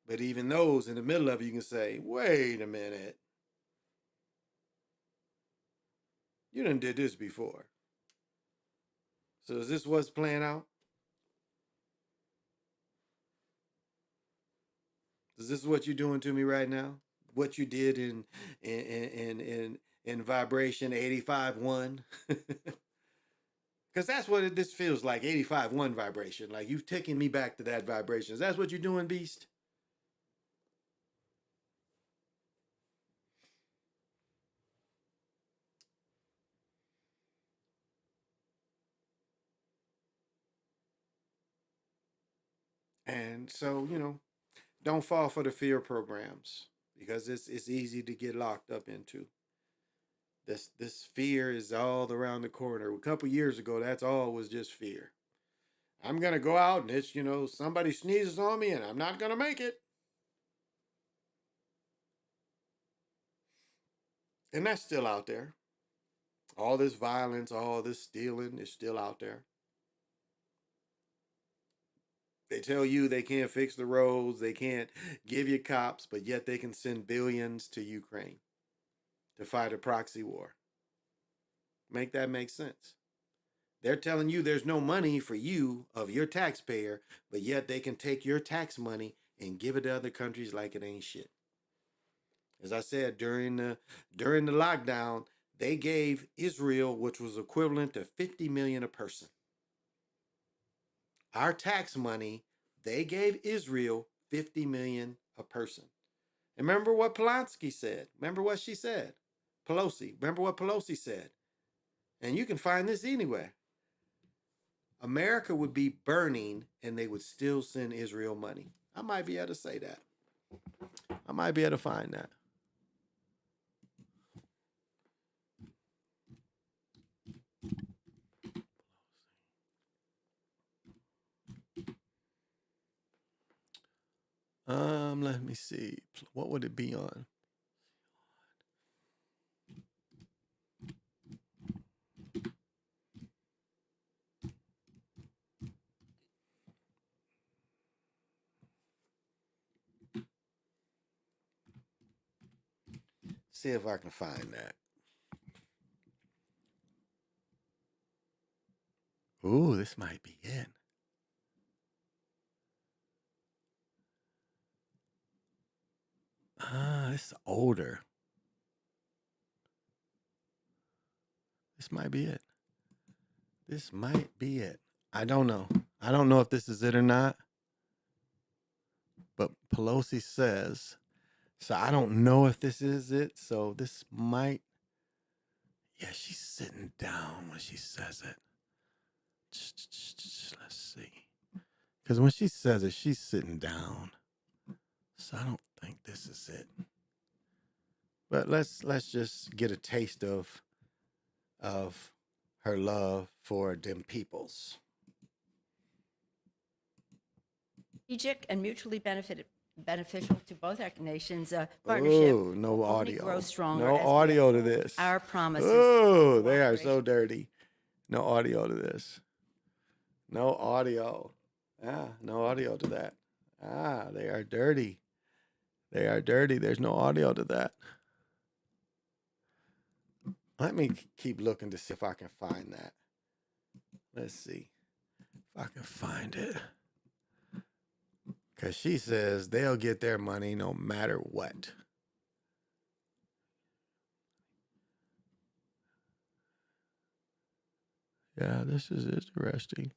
But even those in the middle of it, you can say, wait a minute. You done did this before. So is this what's playing out? Is this what you're doing to me right now? What you did in vibration 85-1? Because that's what this feels like, 85-1 vibration. Like you've taken me back to that vibration. Is that what you're doing, Beast? And so, you know, don't fall for the fear programs because it's easy to get locked up into. This fear is all around the corner. A couple years ago, that's all was just fear. I'm gonna go out and it's, somebody sneezes on me and I'm not gonna make it. And that's still out there. All this violence, all this stealing is still out there. They tell you they can't fix the roads, they can't give you cops, but yet they can send billions to Ukraine to fight a proxy war. Make that make sense. They're telling you there's no money for you of your taxpayer, but yet they can take your tax money and give it to other countries like it ain't shit. As I said, during the lockdown, they gave Israel, which was equivalent to $50 million a person. Our tax money, they gave Israel $50 million a person. And remember what Polanski said. Remember what she said. Pelosi. Remember what Pelosi said. And you can find this anywhere. America would be burning and they would still send Israel money. I might be able to say that. I might be able to find that. Let me see. What would it be on? See if I can find that. Ooh, this might be it. It's older. This might be it. This might be it. I don't know. I don't know if this is it or not. But Pelosi says, so I don't know if this is it. So this might. Yeah, she's sitting down when she says it. Let's see. Because when she says it, she's sitting down. So I don't think this is it. But let's just get a taste of her love for them peoples. Strategic and mutually beneficial to both our nations. Partnership. Oh, no audio. Grow stronger No audio to this. Our promises. Oh, they are so dirty. No audio to this. No audio. No audio to that. They are dirty. They are dirty. There's no audio to that. Let me keep looking to see if I can find that. Let's see if I can find it. Because she says they'll get their money no matter what. Yeah, this is interesting.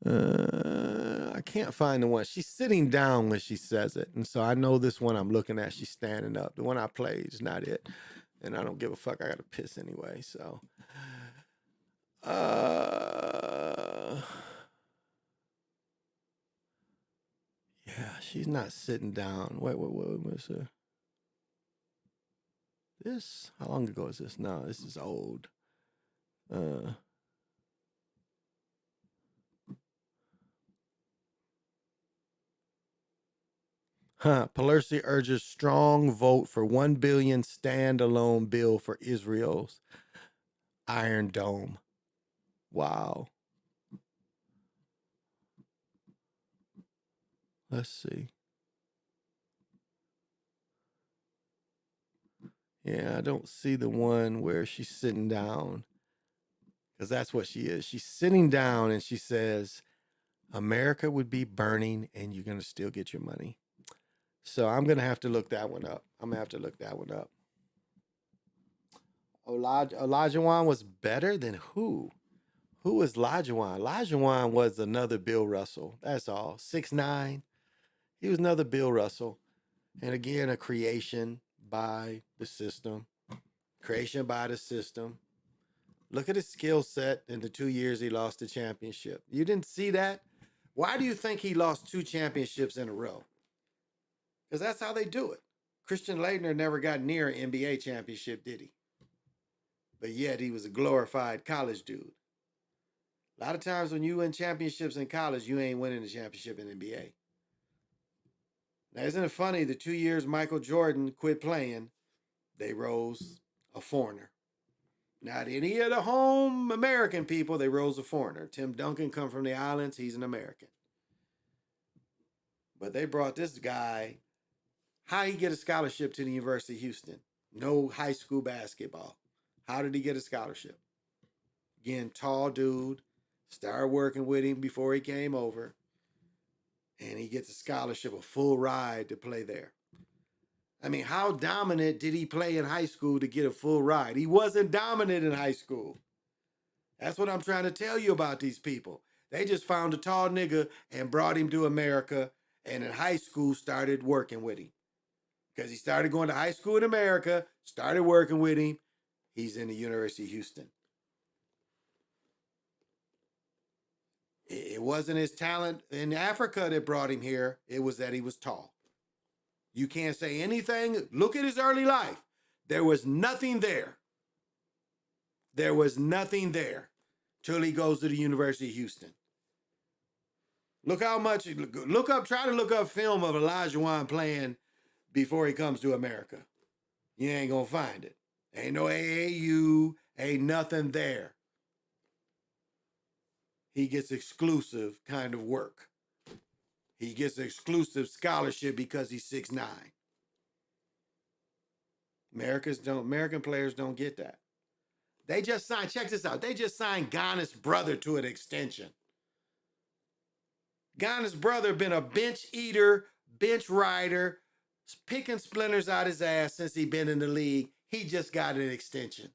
I can't find the one. She's sitting down when she says it. And so I know this one I'm looking at, she's standing up. The one I played is not it. And I don't give a fuck. I got to piss anyway. So, yeah, she's not sitting down. Wait, what's this? How long ago is this? No, this is old. Pelosi urges strong vote for $1 billion standalone bill for Israel's Iron Dome. Wow. Let's see. Yeah, I don't see the one where she's sitting down, because that's what she is. She's sitting down and she says, America would be burning and you're going to still get your money. So I'm going to have to look that one up. Olajuwon was better than who? Who was Olajuwon? Olajuwon was another Bill Russell. That's all. 6'9". He was another Bill Russell. And again, a creation by the system. Look at his skill set in the 2 years he lost the championship. You didn't see that? Why do you think he lost 2 championships in a row? Because that's how they do it. Christian Laettner never got near an NBA championship, did he? but yet he was a glorified college dude. A lot of times when you win championships in college, you ain't winning the championship in NBA. Now, isn't it funny? The 2 years Michael Jordan quit playing, they rose a foreigner. Not any of the home American people, they rose a foreigner. Tim Duncan come from the islands, he's an American. But they brought this guy, how he get a scholarship to the University of Houston? No high school basketball. How did he get a scholarship? Again, tall dude, started working with him before he came over, and he gets a scholarship, a full ride to play there. I mean, how dominant did he play in high school to get a full ride? He wasn't dominant in high school. That's what I'm trying to tell you about these people. They just found a tall nigga and brought him to America, and in high school started working with him. Because he started going to high school in America, started working with him. He's in the University of Houston. It wasn't his talent in Africa that brought him here. It was that he was tall. You can't say anything. Look at his early life. There was nothing there. There was nothing there till he goes to the University of Houston. Look how much, try to look up film of Olajuwon playing before he comes to America. You ain't gonna find it. Ain't no AAU, ain't nothing there. He gets exclusive kind of work. He gets exclusive scholarship because he's 6'9". American players don't get that. They just signed, check this out, they just signed Ghana's brother to an extension. Ghana's brother been a bench eater, bench rider, picking splinters out his ass since he been in the league. He just got an extension.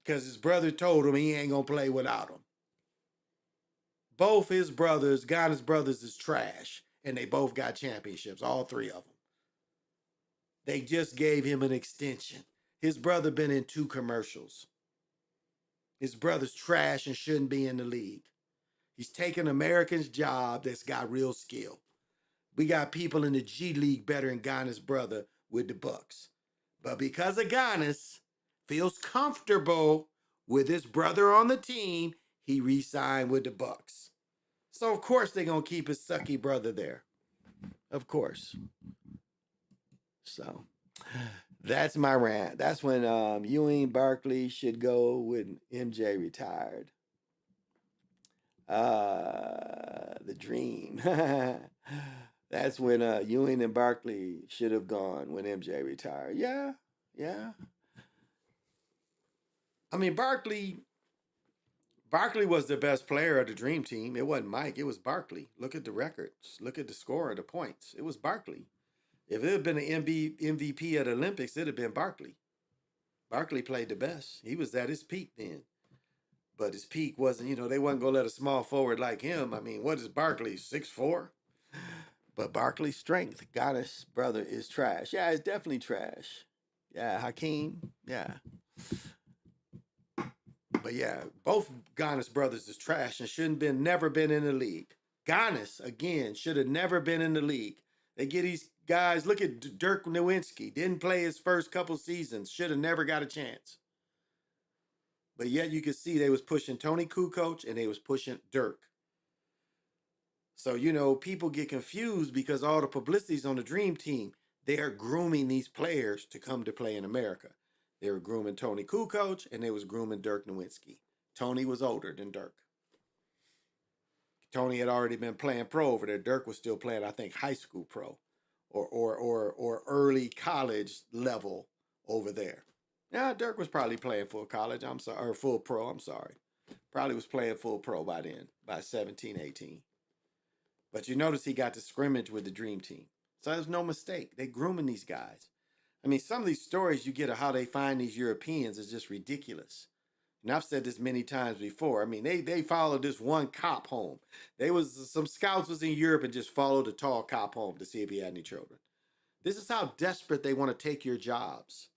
Because his brother told him he ain't gonna play without him. Both his brothers, Ghana's brothers, is trash. And they both got championships, all three of them. They just gave him an extension. His brother been in 2 commercials. His brother's trash and shouldn't be in the league. He's taking Americans' job that's got real skill. We got people in the G League better than Ghana's brother with the Bucks. But because of Ghana's feels comfortable with his brother on the team, he re-signed with the Bucks. So of course they're gonna keep his sucky brother there. Of course. So that's my rant. That's when Ewing Barkley should go when MJ retired. The dream. That's when Ewing and Barkley should have gone when MJ retired. Yeah. I mean, Barkley was the best player of the dream team. It wasn't Mike. It was Barkley. Look at the records. Look at the score of the points. It was Barkley. If it had been an MVP at the Olympics, it'd have been Barkley. Barkley played the best. He was at his peak then. But his peak wasn't, they wasn't going to let a small forward like him. I mean, what is Barkley, 6'4"? But Barkley's strength, Ghana's brother, is trash. Yeah, it's definitely trash. Yeah, Hakeem, yeah. But yeah, both Ghana's brothers is trash and never been in the league. Ghana's, again, should have never been in the league. They get these guys, look at Dirk Nowitzki, didn't play his first couple seasons, should have never got a chance. But yet you could see they was pushing Tony Kukoc and they was pushing Dirk. So, people get confused because all the publicity's on the Dream Team. They are grooming these players to come to play in America. They were grooming Tony Kukoc and they was grooming Dirk Nowitzki. Tony was older than Dirk. Tony had already been playing pro over there. Dirk was still playing, I think, high school pro or early college level over there. Yeah, Dirk was probably playing full college, or full pro, Probably was playing full pro by then, by 17, 18. But you notice he got to scrimmage with the Dream Team. So there's no mistake. They grooming these guys. I mean, some of these stories you get of how they find these Europeans is just ridiculous. And I've said this many times before. I mean, they followed this one cop home. Some scouts was in Europe and just followed a tall cop home to see if he had any children. This is how desperate they want to take your jobs.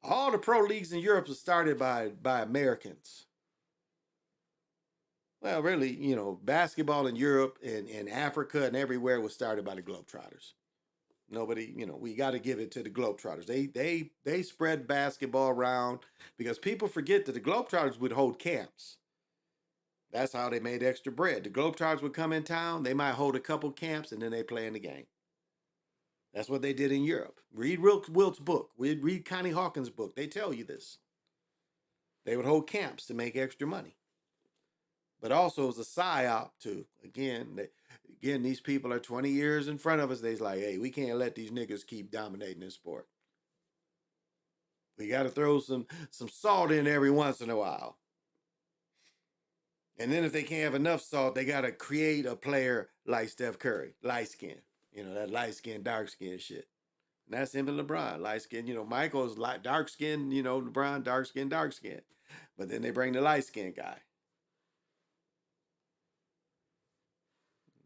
All the pro leagues in Europe were started by Americans. Well, really, basketball in Europe and Africa and everywhere was started by the Globetrotters. Nobody, we got to give it to the Globetrotters. They spread basketball around because people forget that the Globetrotters would hold camps. That's how they made extra bread. The Globetrotters would come in town, they might hold a couple camps, and then they play in the game. That's what they did in Europe. Read Wilt's book. Read Connie Hawkins' book. They tell you this. They would hold camps to make extra money. But also as a psyop to, again, these people are 20 years in front of us. They's like, hey, we can't let these niggas keep dominating this sport. We got to throw some salt in every once in a while. And then if they can't have enough salt, they got to create a player like Steph Curry, light skin. That light skin, dark skin shit. And that's him and LeBron, light skin. Michael's dark skin, LeBron, dark skin, dark skin. But then they bring the light skin guy.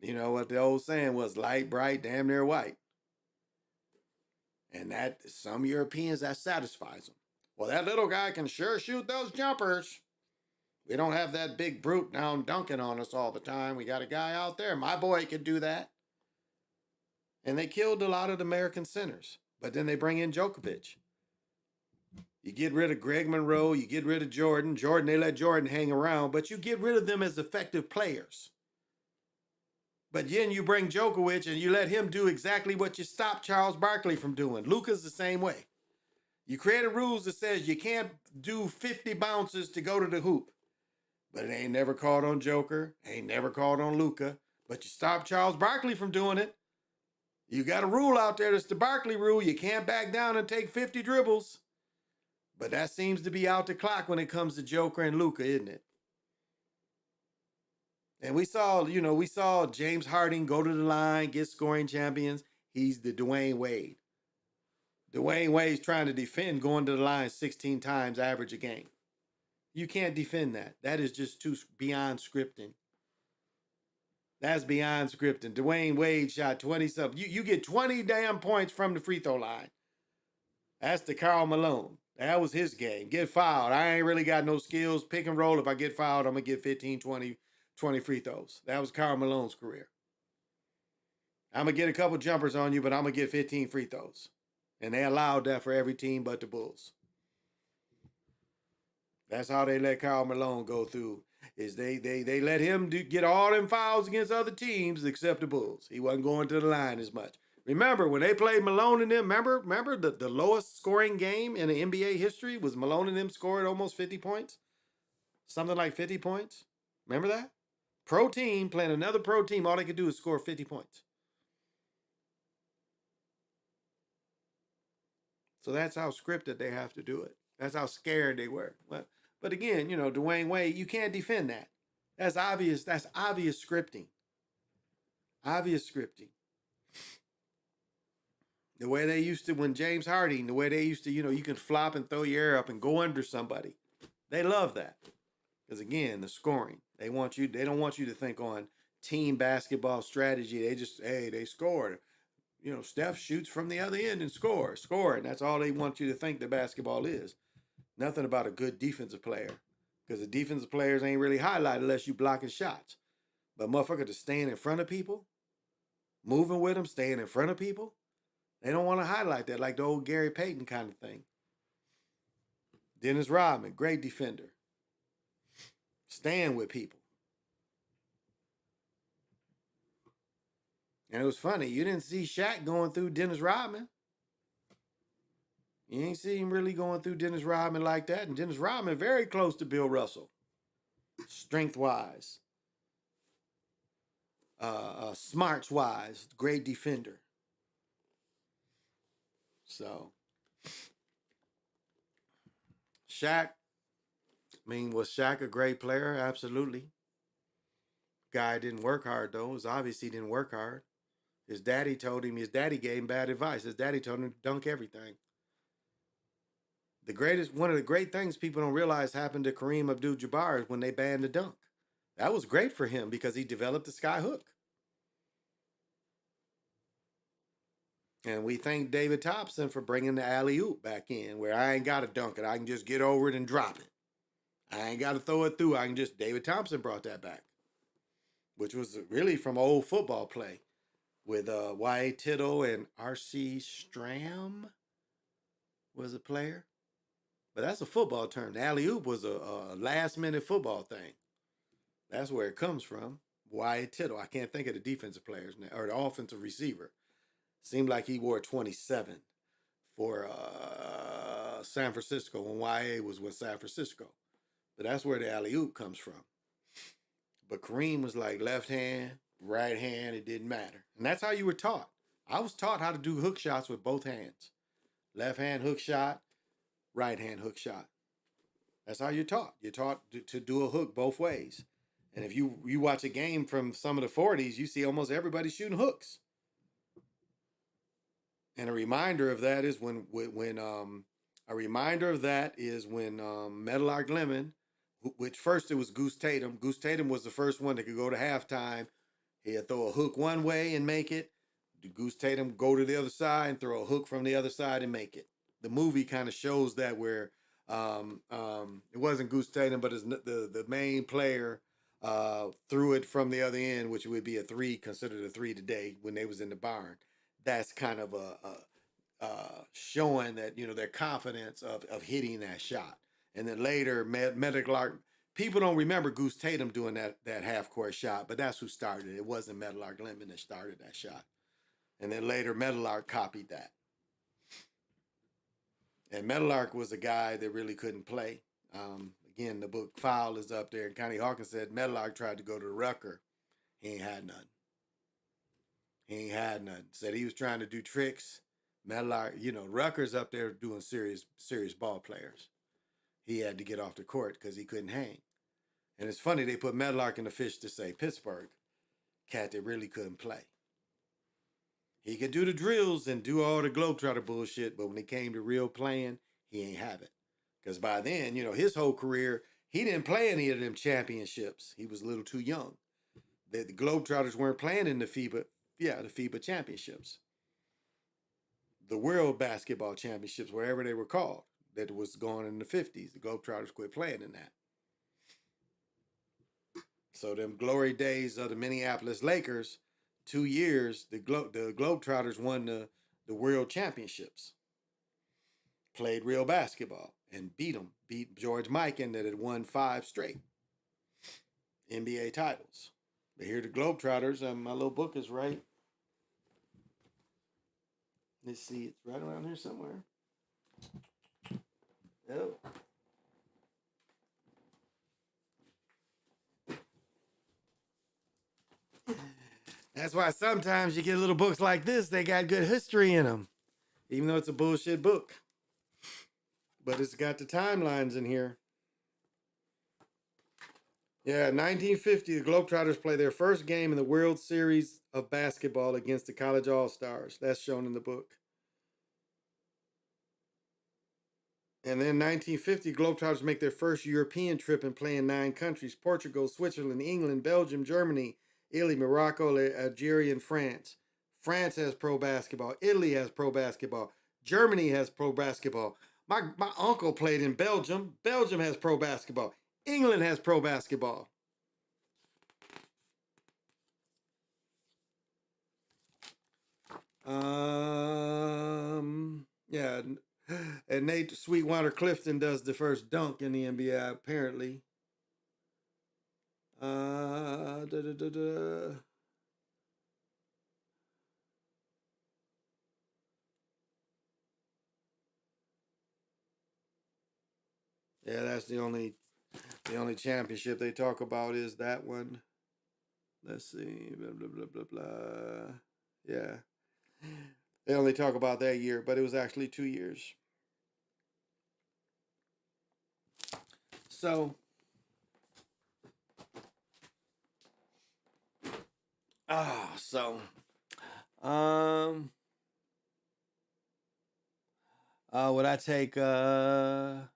You know what the old saying was, light, bright, damn near white. And that, some Europeans, that satisfies them. Well, that little guy can sure shoot those jumpers. We don't have that big brute down dunking on us all the time. We got a guy out there. My boy could do that. And they killed a lot of the American centers. But then they bring in Djokovic. You get rid of Greg Monroe. You get rid of Jordan. They let Jordan hang around. But you get rid of them as effective players. But then you bring Djokovic and you let him do exactly what you stopped Charles Barkley from doing. Luka's the same way. You created rules that says you can't do 50 bounces to go to the hoop. But it ain't never called on Joker, ain't never called on Luka. But you stop Charles Barkley from doing it. You got a rule out there that's the Barkley rule. You can't back down and take 50 dribbles. But that seems to be out the clock when it comes to Joker and Luka, isn't it? And we saw James Harden go to the line, get scoring champions. He's the Dwayne Wade. Dwayne Wade's trying to defend going to the line 16 times average a game. You can't defend that. That is just too beyond scripting. That's beyond scripting. Dwayne Wade shot 20-something. You get 20 damn points from the free throw line. That's the Karl Malone. That was his game. Get fouled. I ain't really got no skills. Pick and roll. If I get fouled, I'm going to get 15, 20 free throws. That was Karl Malone's career. I'm going to get a couple jumpers on you, but I'm going to get 15 free throws. And they allowed that for every team but the Bulls. That's how they let Karl Malone go through, is they let him get all them fouls against other teams except the Bulls. He wasn't going to the line as much. Remember, when they played Malone and them, remember the lowest scoring game in the NBA history was Malone and them scored almost 50 points? Something like 50 points? Remember that? Pro team playing another pro team, all they could do is score 50 points. So that's how scripted they have to do it. That's how scared they were. But again, Dwayne Wade, you can't defend that. That's obvious. That's obvious scripting. Obvious scripting. The way they used to, when James Harden, the way they used to, you can flop and throw your air up and go under somebody. They love that. Because again, the scoring. They don't want you to think on team basketball strategy. They scored. Steph shoots from the other end and score. And that's all they want you to think the basketball is. Nothing about a good defensive player. Because the defensive players ain't really highlighted unless you blocking shots. But motherfucker, to stand in front of people, moving with them, staying in front of people, they don't want to highlight that like the old Gary Payton kind of thing. Dennis Rodman, great defender. Stand with people. And it was funny, you didn't see Shaq going through Dennis Rodman. You ain't see him really going through Dennis Rodman like that. And Dennis Rodman very close to Bill Russell. Strength-wise. Smarts-wise. Great defender. So. Shaq. Was Shaq a great player? Absolutely. Guy didn't work hard, though. It was obvious he didn't work hard. His daddy gave him bad advice. His daddy told him to dunk everything. One of the great things people don't realize happened to Kareem Abdul-Jabbar is when they banned the dunk. That was great for him because he developed the sky hook. And we thank David Thompson for bringing the alley-oop back in, where I ain't got to dunk it. I can just get over it and drop it. I ain't got to throw it through. David Thompson brought that back, which was really from old football play. with Y.A. Tittle and R.C. Stram was a player. But that's a football term. The alley-oop was a last-minute football thing. That's where it comes from. Y.A. Tittle. I can't think of the defensive players now, or the offensive receiver. Seemed like he wore 27 for San Francisco when Y.A. was with San Francisco. But that's where the alley-oop comes from. But Kareem was like left hand, right hand, it didn't matter. And that's how you were taught. I was taught how to do hook shots with both hands. Left hand hook shot, right hand hook shot. That's how you're taught. You're taught to do a hook both ways. And if you watch a game from some of the 40s, you see almost everybody shooting hooks. And a reminder of that is when Meadowlark Lemon, which first it was Goose Tatum. Goose Tatum was the first one that could go to halftime. He'd throw a hook one way and make it. Goose Tatum go to the other side and throw a hook from the other side and make it. The movie kind of shows that where it wasn't Goose Tatum, but the main player threw it from the other end, which would be a three, considered a three today when they was in the barn. That's kind of showing that, you know, their confidence of hitting that shot. And then later, Meadowlark, people don't remember Goose Tatum doing that half-court shot, but that's who started it. It wasn't Meadowlark Lemon that started that shot. And then later, Meadowlark copied that. And Meadowlark was a guy that really couldn't play. Again, the book Foul is up there. And Connie Hawkins said Meadowlark tried to go to Rucker. He ain't had none. Said he was trying to do tricks. Meadowlark, you know, Rucker's up there doing serious ball players. He had to get off the court because he couldn't hang. And it's funny, they put Meadowlark in the fish to say Pittsburgh. Cat that really couldn't play. He could do the drills and do all the Globetrotter bullshit, but when it came to real playing, he ain't have it. Because by then, you know, his whole career, he didn't play any of them championships. He was a little too young. The Globetrotters weren't playing in the FIBA championships. The World Basketball Championships, wherever they were called, that was going in the 50s. The Globetrotters quit playing in that. So them glory days of the Minneapolis Lakers, 2 years, the Globetrotters won the World Championships. Played real basketball and beat George Mikan that had won 5 straight NBA titles. But here the Globetrotters, my little book is right. Let's see, it's right around here somewhere. Oh. That's why sometimes you get little books like this, they got good history in them. Even though it's a bullshit book. But it's got the timelines in here. Yeah, 1950, the Globetrotters play their first game in the World Series of basketball against the College All-Stars. That's shown in the book. And then 1950, Globetrotters make their first European trip and play in 9 countries: Portugal, Switzerland, England, Belgium, Germany, Italy, Morocco, Algeria, and France. France has pro basketball. Italy has pro basketball. Germany has pro basketball. My uncle played in Belgium. Belgium has pro basketball. England has pro basketball. Yeah. And Nate Sweetwater Clifton does the first dunk in the NBA, apparently. Yeah, that's the only championship they talk about is that one. Let's see, blah, blah, blah, blah, blah. Yeah. They only talk about that year, but it was actually 2 years. So, would I take the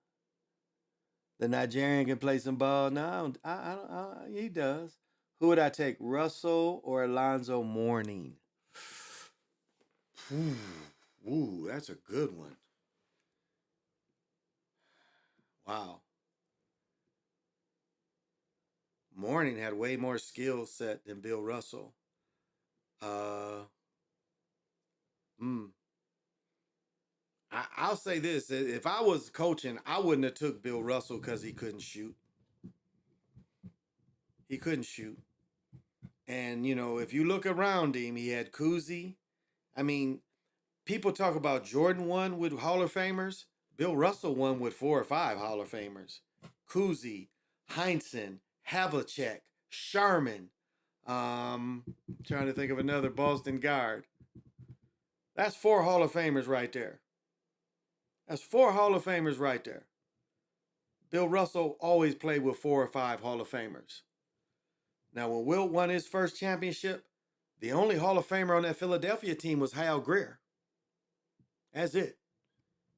Nigerian can play some ball? No, I don't. He does. Who would I take, Russell or Alonzo Mourning? Ooh, that's a good one. Wow. Mourning had way more skill set than Bill Russell. I'll say this: if I was coaching, I wouldn't have took Bill Russell because he couldn't shoot. He couldn't shoot. And if you look around him, he had Kuzi. I mean, people talk about Jordan won with Hall of Famers. Bill Russell won with 4 or 5 Hall of Famers. Kuzi, Heinsohn, Havlicek, Sharman. Trying to think of another Boston guard. That's 4 Hall of Famers right there. That's 4 Hall of Famers right there. Bill Russell always played with 4 or 5 Hall of Famers. Now, when Wilt won his first championship, the only Hall of Famer on that Philadelphia team was Hal Greer. That's it.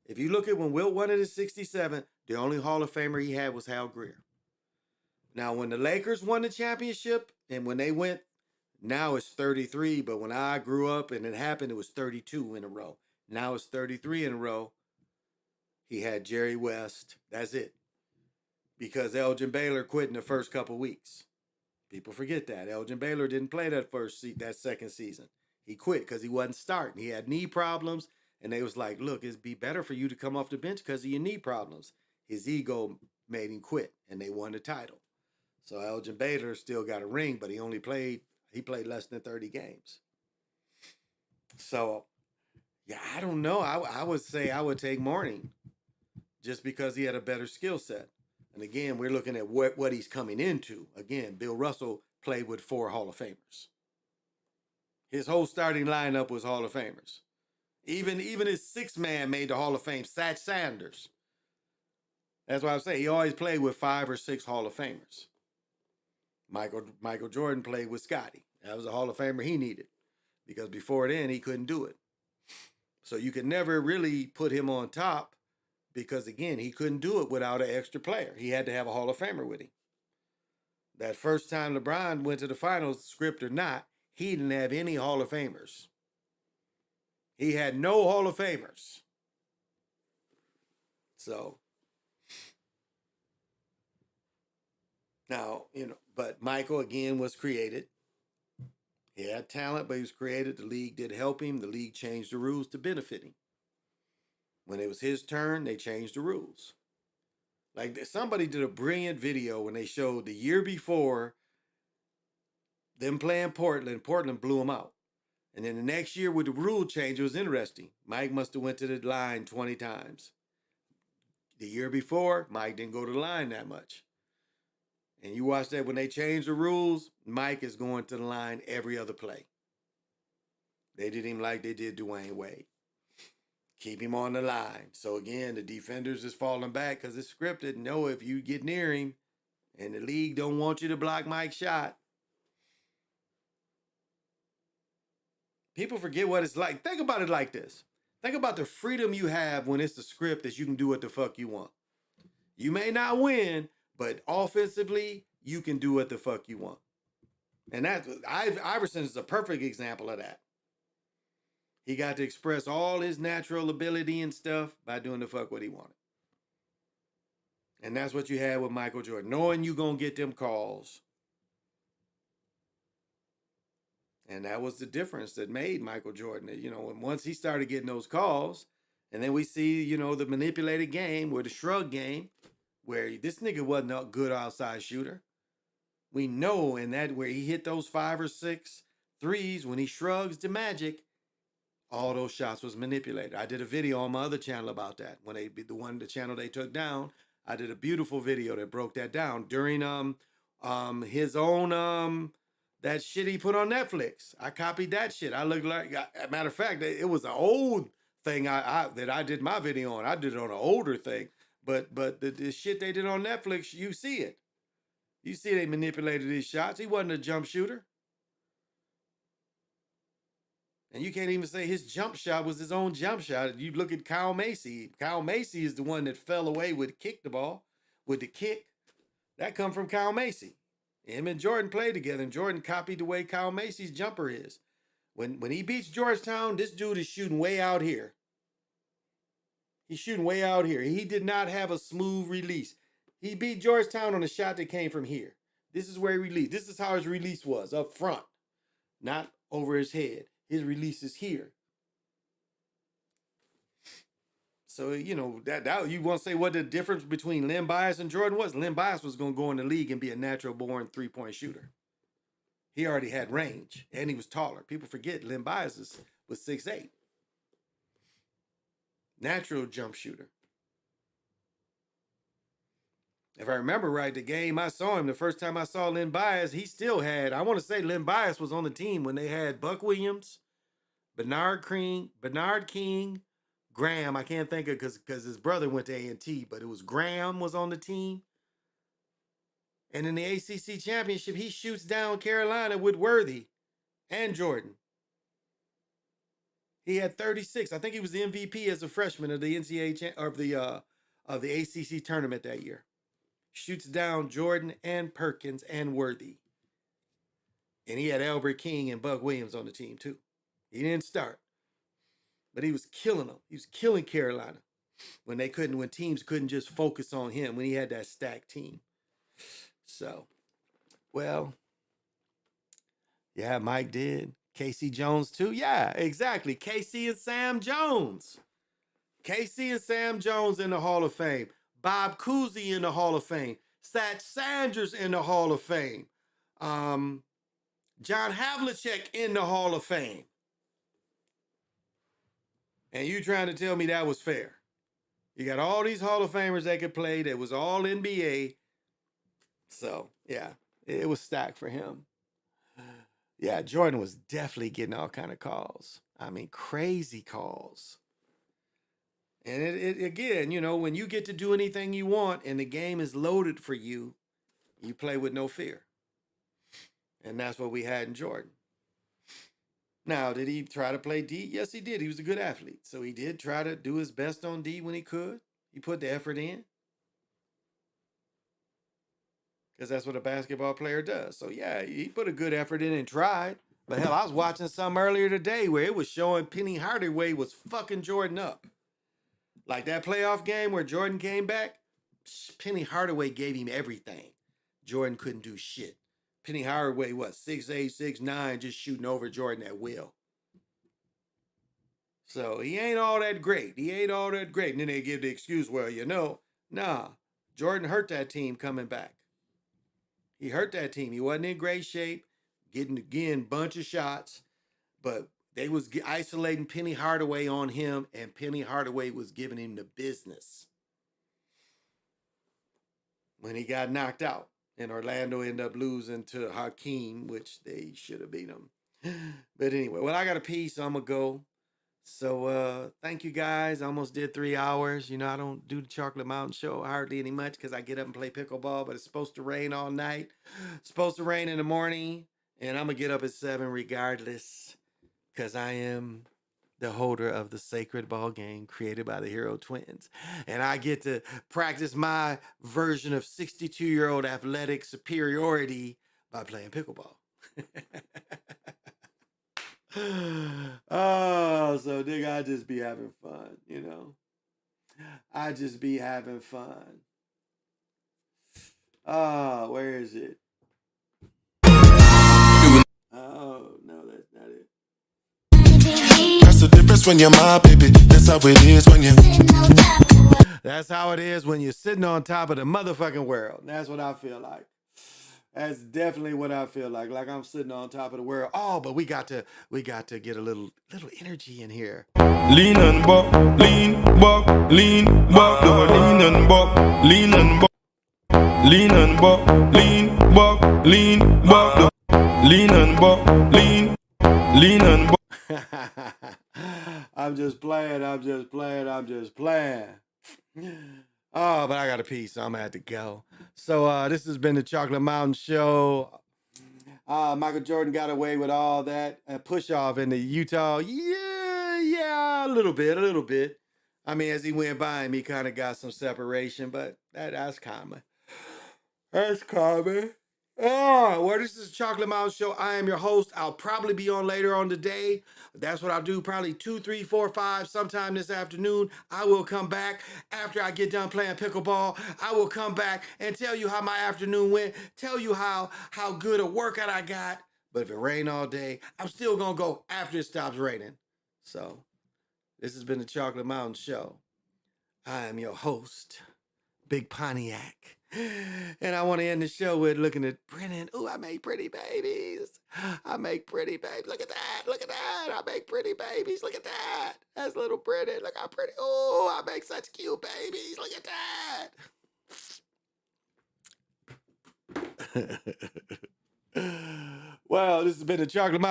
If you look at when Wilt won it in 67, the only Hall of Famer he had was Hal Greer. Now, when the Lakers won the championship, and when they went, now it's 33, but when I grew up and it happened, it was 32 in a row. Now it's 33 in a row. He had Jerry West. That's it. Because Elgin Baylor quit in the first couple weeks. People forget that. Elgin Baylor didn't play that second season. He quit because he wasn't starting. He had knee problems, and they was like, look, it'd be better for you to come off the bench because of your knee problems. His ego made him quit, and they won the title. So Elgin Baylor still got a ring, but he played less than 30 games. So, yeah, I don't know. I would say I would take Mourning just because he had a better skill set. And again, we're looking at what he's coming into. Again, Bill Russell played with 4 Hall of Famers. His whole starting lineup was Hall of Famers. Even his 6th man made the Hall of Fame, Satch Sanders. That's why I say he always played with 5 or 6 Hall of Famers. Michael Jordan played with Scotty. That was a Hall of Famer he needed because before then he couldn't do it. So you could never really put him on top because, again, he couldn't do it without an extra player. He had to have a Hall of Famer with him. That first time LeBron went to the finals, script or not, he didn't have any Hall of Famers. He had no Hall of Famers. So, now, but Michael, again, was created. He had talent, but he was created. The league did help him. The league changed the rules to benefit him. When it was his turn, they changed the rules. Like somebody did a brilliant video when they showed the year before them playing Portland. Portland blew them out. And then the next year with the rule change, it was interesting. Mike must have went to the line 20 times. The year before, Mike didn't go to the line that much. And you watch that when they changed the rules, Mike is going to the line every other play. They did him like they did Dwayne Wade. Keep him on the line. So again, the defenders is falling back because it's scripted. No, if you get near him and the league don't want you to block Mike's shot. People forget what it's like. Think about it like this. Think about the freedom you have when it's the script that you can do what the fuck you want. You may not win, but offensively, you can do what the fuck you want. And Iverson is a perfect example of that. He got to express all his natural ability and stuff by doing the fuck what he wanted. And that's what you had with Michael Jordan, knowing you going to get them calls. And that was the difference that made Michael Jordan. And once he started getting those calls, and then we see, the manipulated game or the shrug game, where this nigga wasn't a good outside shooter. We know in that where he hit those 5 or 6 threes when he shrugs the magic, all those shots was manipulated. I did a video on my other channel about that. When the channel they took down, I did a beautiful video that broke that down during his own that shit he put on Netflix. I copied that shit. I looked like, matter of fact, it was an old thing that I did my video on. I did it on an older thing, but the shit they did on Netflix, you see it. You see they manipulated his shots. He wasn't a jump shooter. And you can't even say his jump shot was his own jump shot. You look at Kyle Macy. Kyle Macy is the one that fell away with kick the ball, with the kick. That come from Kyle Macy. Him and Jordan played together, and Jordan copied the way Kyle Macy's jumper is. When he beats Georgetown, this dude is shooting way out here. He's shooting way out here. He did not have a smooth release. He beat Georgetown on a shot that came from here. This is where he released. This is how his release was, up front, not over his head. His release is here. So, you know, that you want to say what the difference between Len Bias and Jordan was? Len Bias was going to go in the league and be a natural born 3-point shooter. He already had range and he was taller. People forget Len Bias was 6'8". Natural jump shooter. If I remember right, the game I saw him, the first time I saw Len Bias, he still had, I want to say Len Bias was on the team when they had Buck Williams, Bernard King, Graham. I can't think of because his brother went to A&T, but it was Graham was on the team. And in the ACC championship, he shoots down Carolina with Worthy and Jordan. He had 36. I think he was the MVP as a freshman of the NCAA of the ACC tournament that year. Shoots down Jordan and Perkins and Worthy. And he had Albert King and Buck Williams on the team too. He didn't start, but he was killing them. He was killing Carolina when teams couldn't just focus on him when he had that stacked team. So, well, yeah, Mike did. Casey Jones too. Yeah, exactly. Casey and Sam Jones. Casey and Sam Jones in the Hall of Fame. Bob Cousy in the Hall of Fame. Satch Sanders in the Hall of Fame. John Havlicek in the Hall of Fame. And you trying to tell me that was fair? You got all these Hall of Famers that could play that was all NBA. So, yeah, it was stacked for him. Yeah, Jordan was definitely getting all kind of calls. I mean, crazy calls. And it again, you know, when you get to do anything you want and the game is loaded for you, you play with no fear. And that's what we had in Jordan. Now, did he try to play D? Yes, he did. He was a good athlete. So he did try to do his best on D when he could. He put the effort in. Because that's what a basketball player does. So, yeah, he put a good effort in and tried. But hell, I was watching some earlier today where it was showing Penny Hardaway was fucking Jordan up. Like that playoff game where Jordan came back, Penny Hardaway gave him everything. Jordan couldn't do shit. Penny Hardaway, 6'8", 6'9", just shooting over Jordan at will. So he ain't all that great. And then they give the excuse, well, you know, nah, Jordan hurt that team coming back. He hurt that team. He wasn't in great shape, getting, again, bunch of shots, but they was isolating Penny Hardaway on him, and Penny Hardaway was giving him the business. When he got knocked out, and Orlando ended up losing to Hakeem, which they should have beat him. But anyway, well, I got a piece, so I'm going to go. So thank you guys. I almost did 3 hours. You know, I don't do the Chocolate Mountain Show hardly any much because I get up and play pickleball, but it's supposed to rain all night. It's supposed to rain in the morning, and I'm going to get up at 7 regardless because I am the holder of the sacred ball game created by the Hero Twins. And I get to practice my version of 62-year-old athletic superiority by playing pickleball. Oh, so nigga, I just be having fun, you know. I just be having fun. Where is it? Oh, no, that's not it. That's the difference when you're my baby. That's how it is when you. That's how it is when you're sitting on top of the motherfucking world. That's what I feel like. That's definitely what I feel like. Like I'm sitting on top of the world. Oh, but we got to get a little energy in here. Lean and buck, lean, buck, lean, buck, lean and buck, lean and buck, lean and buck, lean, buck, lean, buck, lean and buck, lean and buck. I'm just playing. Oh, but I got a piece, so I'm gonna have to go. So this has been the Chocolate Mountain Show. Michael Jordan got away with all that push off in the Utah. Yeah, a little bit. I mean, as he went by him, he kind of got some separation, but that's common. That's common. Oh, well, this is the Chocolate Mountain Show. I am your host. I'll probably be on later on today. That's what I'll do, probably 2, 3, 4, 5, sometime this afternoon. I will come back after I get done playing pickleball. I will come back and tell you how my afternoon went, tell you how good a workout I got. But if it rain all day, I'm still going to go after it stops raining. So, this has been the Chocolate Mountain Show. I am your host, Big Pontiac. And I want to end the show with looking at Brennan. Ooh, I make pretty babies. I make pretty babies. Look at that. Look at that. I make pretty babies. Look at that. That's little Brennan. Look how pretty. Ooh, I make such cute babies. Look at that. Well, this has been the Chocolate